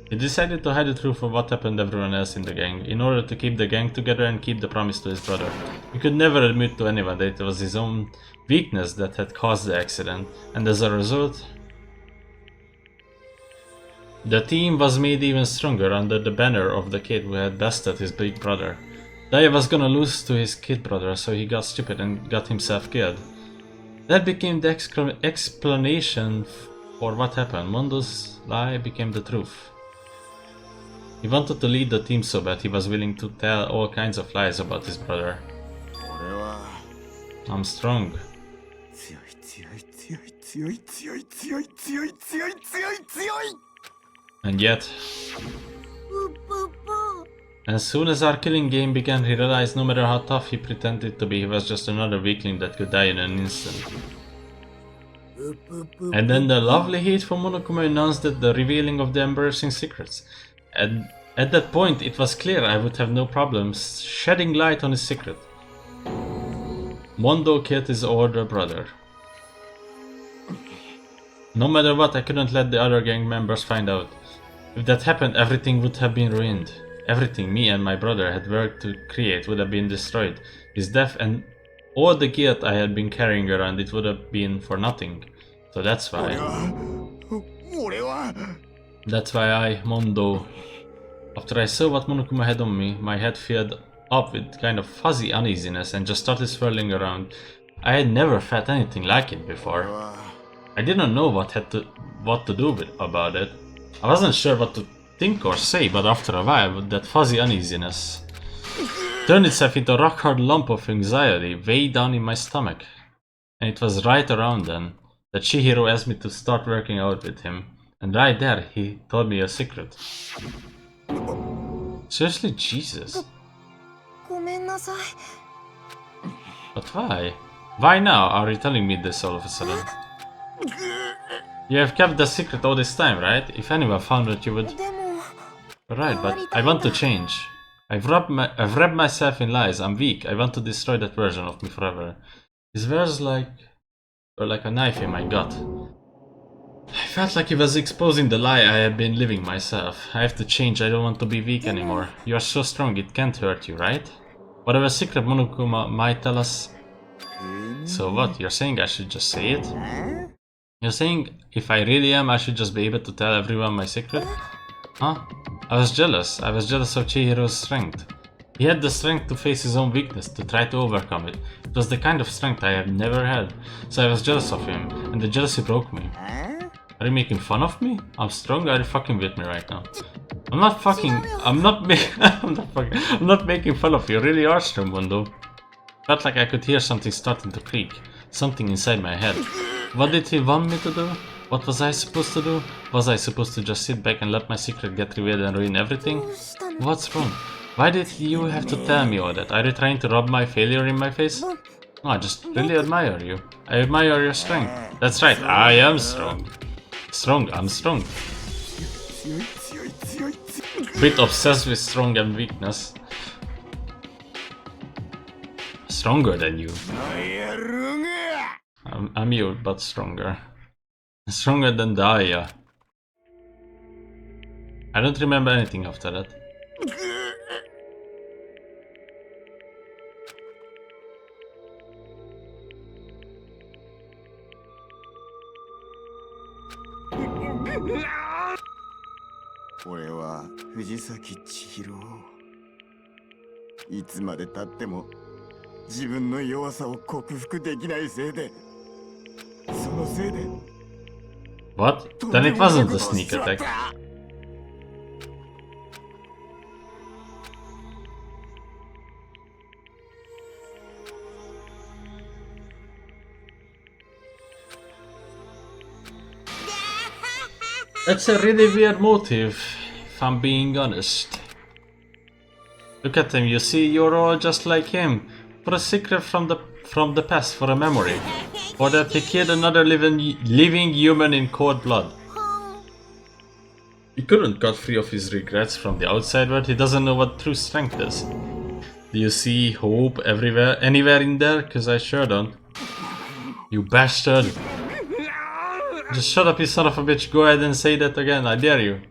Speaker 1: He decided to hide the truth of what happened to everyone else in the gang, in order to keep the gang together and keep the promise to his brother. He could never admit to anyone that it was his own weakness that had caused the accident, and as a result, the team was made even stronger under the banner of the kid who had bested his big brother. Daya was gonna lose to his kid brother, so he got stupid and got himself killed. That became the explanation for what happened. Mondo's lie became the truth. He wanted to lead the team so bad he was willing to tell all kinds of lies about his brother. "I'm strong." And yet... As soon as our killing game began, he realized no matter how tough he pretended to be, he was just another weakling that could die in an instant. And then the lovely hateful Monokuma announced that the revealing of the embarrassing secrets. And at that point, it was clear I would have no problems shedding light on his secret. Mondo killed his older brother. No matter what, I couldn't let the other gang members find out. If that happened, everything would have been ruined. Everything me and my brother had worked to create would have been destroyed. His death and all the guilt I had been carrying around, it would have been for nothing. So that's why I, Mondo, after I saw what Monokuma had on me, my head filled up with kind of fuzzy uneasiness and just started swirling around. I had never felt anything like it before. I didn't know what to do about it. I wasn't sure what to think or say, but after a while, that fuzzy uneasiness turned itself into a rock-hard lump of anxiety way down in my stomach. And it was right around then that Chihiro asked me to start working out with him. And right there, he told me a secret. Seriously, Jesus. But why? Why now are you telling me this all of a sudden? You have kept the secret all this time, right? If anyone found it, you would... Right, but I want to change. I've wrapped myself in lies. I'm weak. I want to destroy that version of me forever. His words were like a knife in my gut. I felt like he was exposing the lie I had been living myself. I have to change. I don't want to be weak anymore. You are so strong. It can't hurt you, right? Whatever secret Monokuma might tell us. So what? You're saying I should just say it? You're saying if I really am, I should just be able to tell everyone my secret? Huh? I was jealous. I was jealous of Chihiro's strength. He had the strength to face his own weakness, to try to overcome it. It was the kind of strength I have never had. So I was jealous of him, and the jealousy broke me. Are you making fun of me? I'm strong? Are you fucking with me right now? I'm not making fun of you. You really are strong, Mondo. Felt like I could hear something starting to creak. Something inside my head. What did he want me to do? What was I supposed to do? Was I supposed to just sit back and let my secret get revealed and ruin everything? What's wrong? Why did you have to tell me all that? Are you trying to rub my failure in my face? No, I just really admire you. I admire your strength. That's right, I am strong. I'm strong. Bit obsessed with strong and weakness. Stronger than you. I'm you, but stronger. Stronger than Daya. I don't remember anything after that. What? Then it wasn't a sneak attack. That's a really weird motive, if I'm being honest. Look at him, you see, you're all just like him. For a secret from the past, for a memory. Or that he killed another living human in cold blood. He couldn't got free of his regrets from the outside world, he doesn't know what true strength is. Do you see hope everywhere, anywhere in there? Cause I sure don't. You bastard! Just shut up, you son of a bitch, go ahead and say that again, I dare you.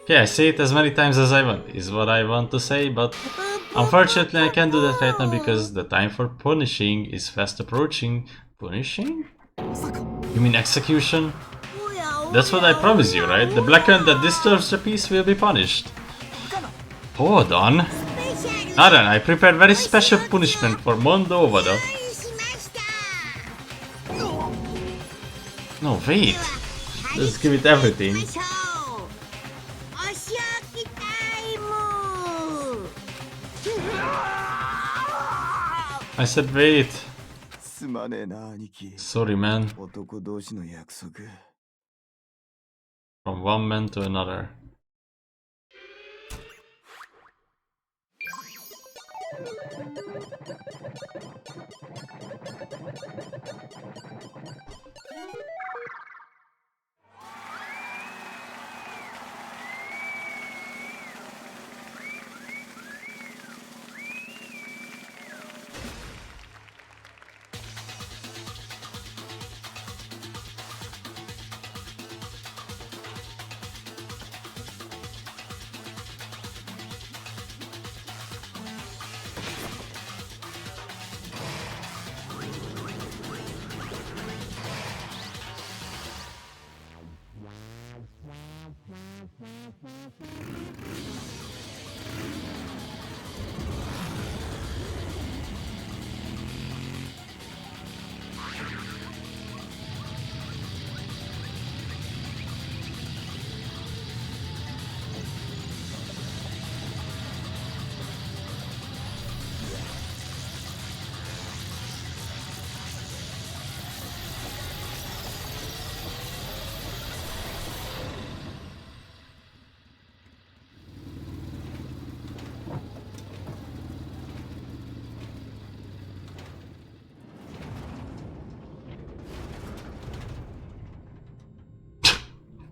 Speaker 1: Okay, I say it as many times as I want, is what I want to say, but unfortunately I can't do that right now because the time for punishing is fast approaching. Punishing? You mean execution? That's what I promise you, right? The black hand that disturbs the peace will be punished. Hold on. Now then, I prepared very special punishment for Mondo Ovada. No, wait. Let's give it everything. I said wait. Sorry, man. From one man to another.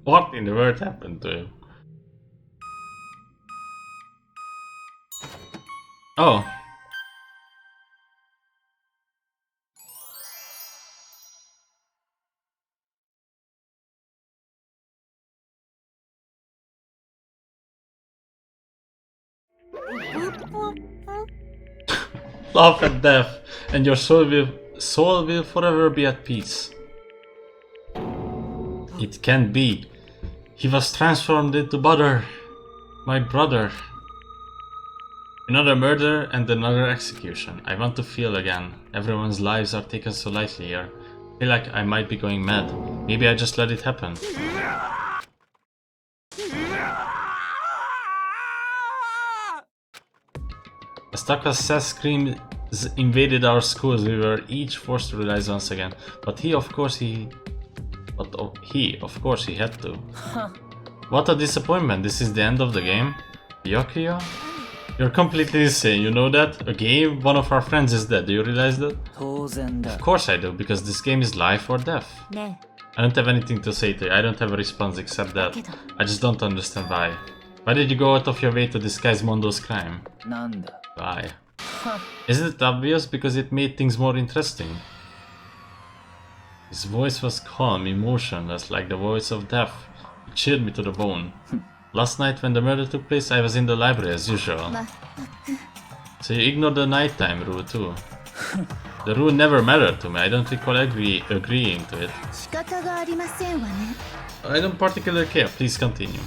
Speaker 1: What in the world happened to him? Oh. Love and death, and your soul will forever be at peace. It can't be. He was transformed into butter. My brother. Another murder and another execution. I want to feel again. Everyone's lives are taken so lightly here. I feel like I might be going mad. Maybe I just let it happen. As Taka's sad screams invaded our schools, we were each forced to realize once again. But of course he had to. What a disappointment, this is the end of the game? Byakuya? You're completely insane, you know that? A game? One of our friends is dead, do you realize that? Of course I do, because this game is life or death. I don't have anything to say to you, I don't have a response except that. I just don't understand why. Why did you go out of your way to disguise Mondo's crime? Why? Isn't it obvious? Because it made things more interesting. His voice was calm, emotionless, like the voice of death. It chilled me to the bone. Last night when the murder took place, I was in the library as usual. So you ignored the nighttime rule too. The rule never mattered to me, I don't recall agreeing to it. I don't particularly care, please continue.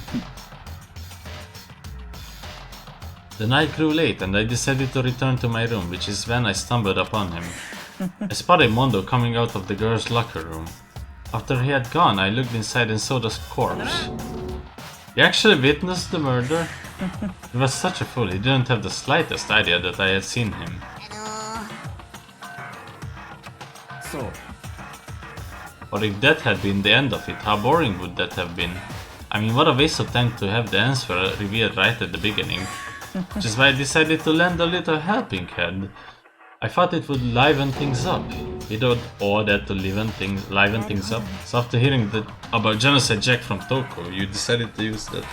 Speaker 1: The night grew late and I decided to return to my room, which is when I stumbled upon him. I spotted Mondo coming out of the girls' locker room. After he had gone, I looked inside and saw the corpse. He actually witnessed the murder? He was such a fool, he didn't have the slightest idea that I had seen him. Or if that had been the end of it, how boring would that have been? I mean, what a waste of time to have the answer revealed right at the beginning. Which is why I decided to lend a little helping hand. I thought it would liven things up. Without all that to liven things up. So after hearing about Genocide Jack from Toko, you decided to use that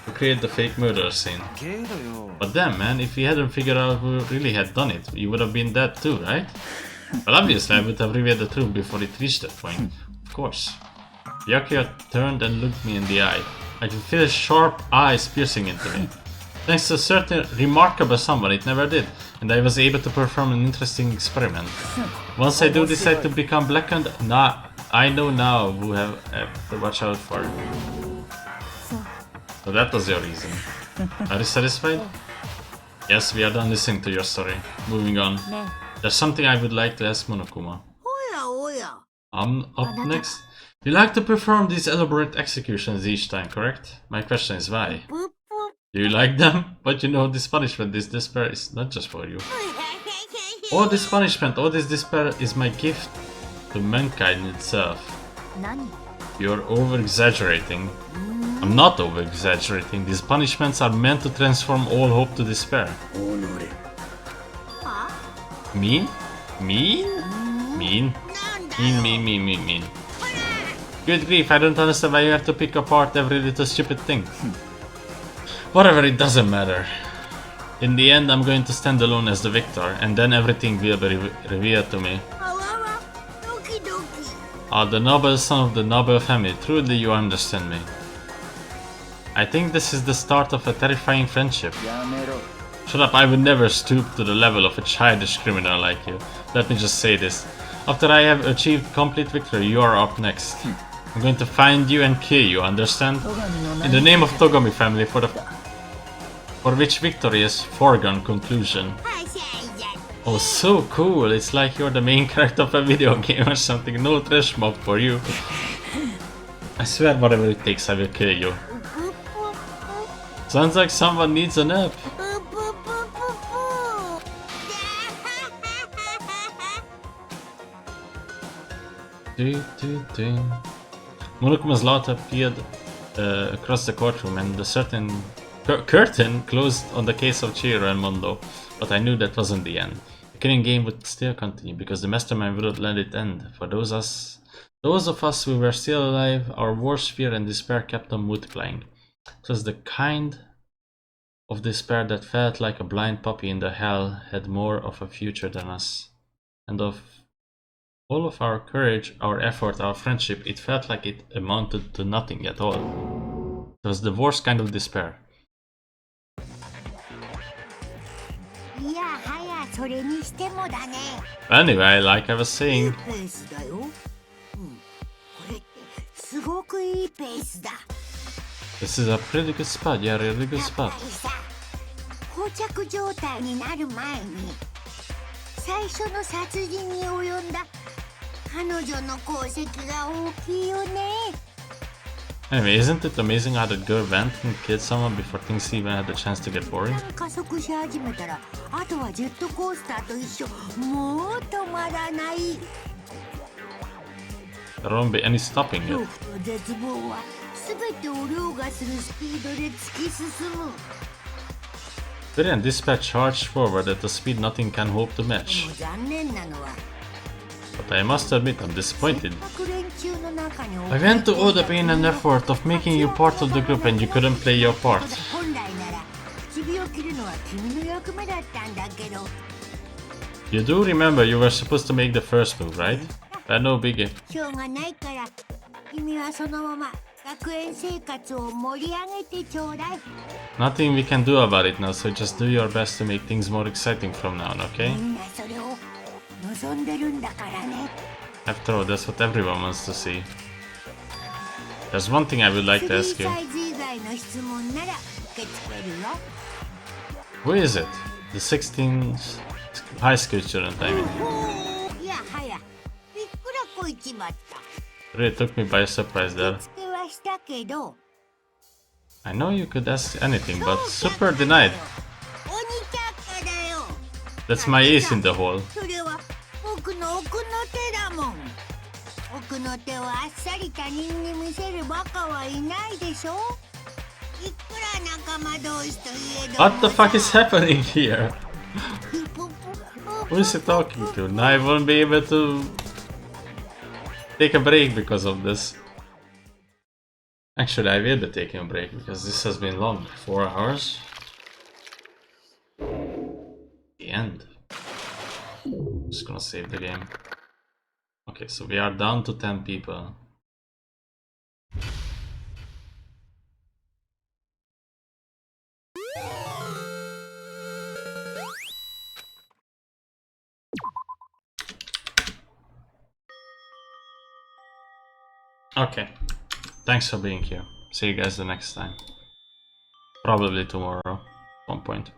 Speaker 1: to create the fake murder scene. But damn man, if we hadn't figured out who really had done it, you would have been dead too, right? Well, obviously I would have revealed the truth before it reached that point. Of course. Byakuya turned and looked me in the eye. I could feel his sharp eyes piercing into me. Thanks to a certain remarkable someone, it never did, and I was able to perform an interesting experiment. Once I do decide to become blackened, I know now who have to watch out for. So that was your reason. Are you satisfied? Yes, we are done listening to your story. Moving on. There's something I would like to ask Monokuma. Up next. You like to perform these elaborate executions each time, correct? My question is why? Do you like them? But you know this punishment, this despair is not just for you. All this punishment, all this despair is my gift to mankind itself. You're over-exaggerating. I'm not over-exaggerating. These punishments are meant to transform all hope to despair. Mean? Mean? Mean? Mean. Good grief, I don't understand why you have to pick apart every little stupid thing. Whatever, it doesn't matter. In the end, I'm going to stand alone as the victor, and then everything will be revealed to me. The noble son of the noble family, truly you understand me. I think this is the start of a terrifying friendship. Shut up, I would never stoop to the level of a childish criminal like you. Let me just say this. After I have achieved complete victory, you are up next. I'm going to find you and kill you, understand? In the name of Togami family, for which victory is foregone conclusion. Oh, so cool, it's like you're the main character of a video game or something, no trash mob for you. I swear whatever it takes I will kill you. Sounds like someone needs a nap. Monokuma's lot appeared across the courtroom and the certain curtain closed on the case of Chihiro and Mondo, but I knew that wasn't the end. The killing game would still continue because the mastermind wouldn't let it end. For those of us who were still alive, our worst fear and despair kept on multiplying. It was the kind of despair that felt like a blind puppy in the hell had more of a future than us. And of all of our courage, our effort, our friendship, it felt like it amounted to nothing at all. It was the worst kind of despair. Anyway, like I was saying, this is a pretty good spot, yeah, really good spot. Anyway, isn't it amazing how the girl went and killed someone before things even had the chance to get boring? There won't be any stopping it. Brilliant, dispatch charged forward at a speed nothing can hope to match. But I must admit, I'm disappointed. I went to all the pain and effort of making you part of the group and you couldn't play your part. You do remember you were supposed to make the first move, right? No biggie. Nothing we can do about it now, so just do your best to make things more exciting from now on, okay? After all, that's what everyone wants to see. There's one thing I would like to ask you. Who is it? The 16th high school student, I mean. Really took me by surprise there. I know you could ask anything, but super denied. That's my ace in the hole.
Speaker 7: 僕の手をあっさり他人に見せるバカはいないでしょ。いくら仲間同士といえど。
Speaker 1: What the fuck is happening here? Who is he talking to? Now I won't be able to take a break because of this. Actually, I will be taking a break because this has been long. 4 hours. The end. Just gonna save the game. Okay, so we are down to 10 people. Okay, thanks for being here. See you guys the next time. Probably tomorrow, at one point.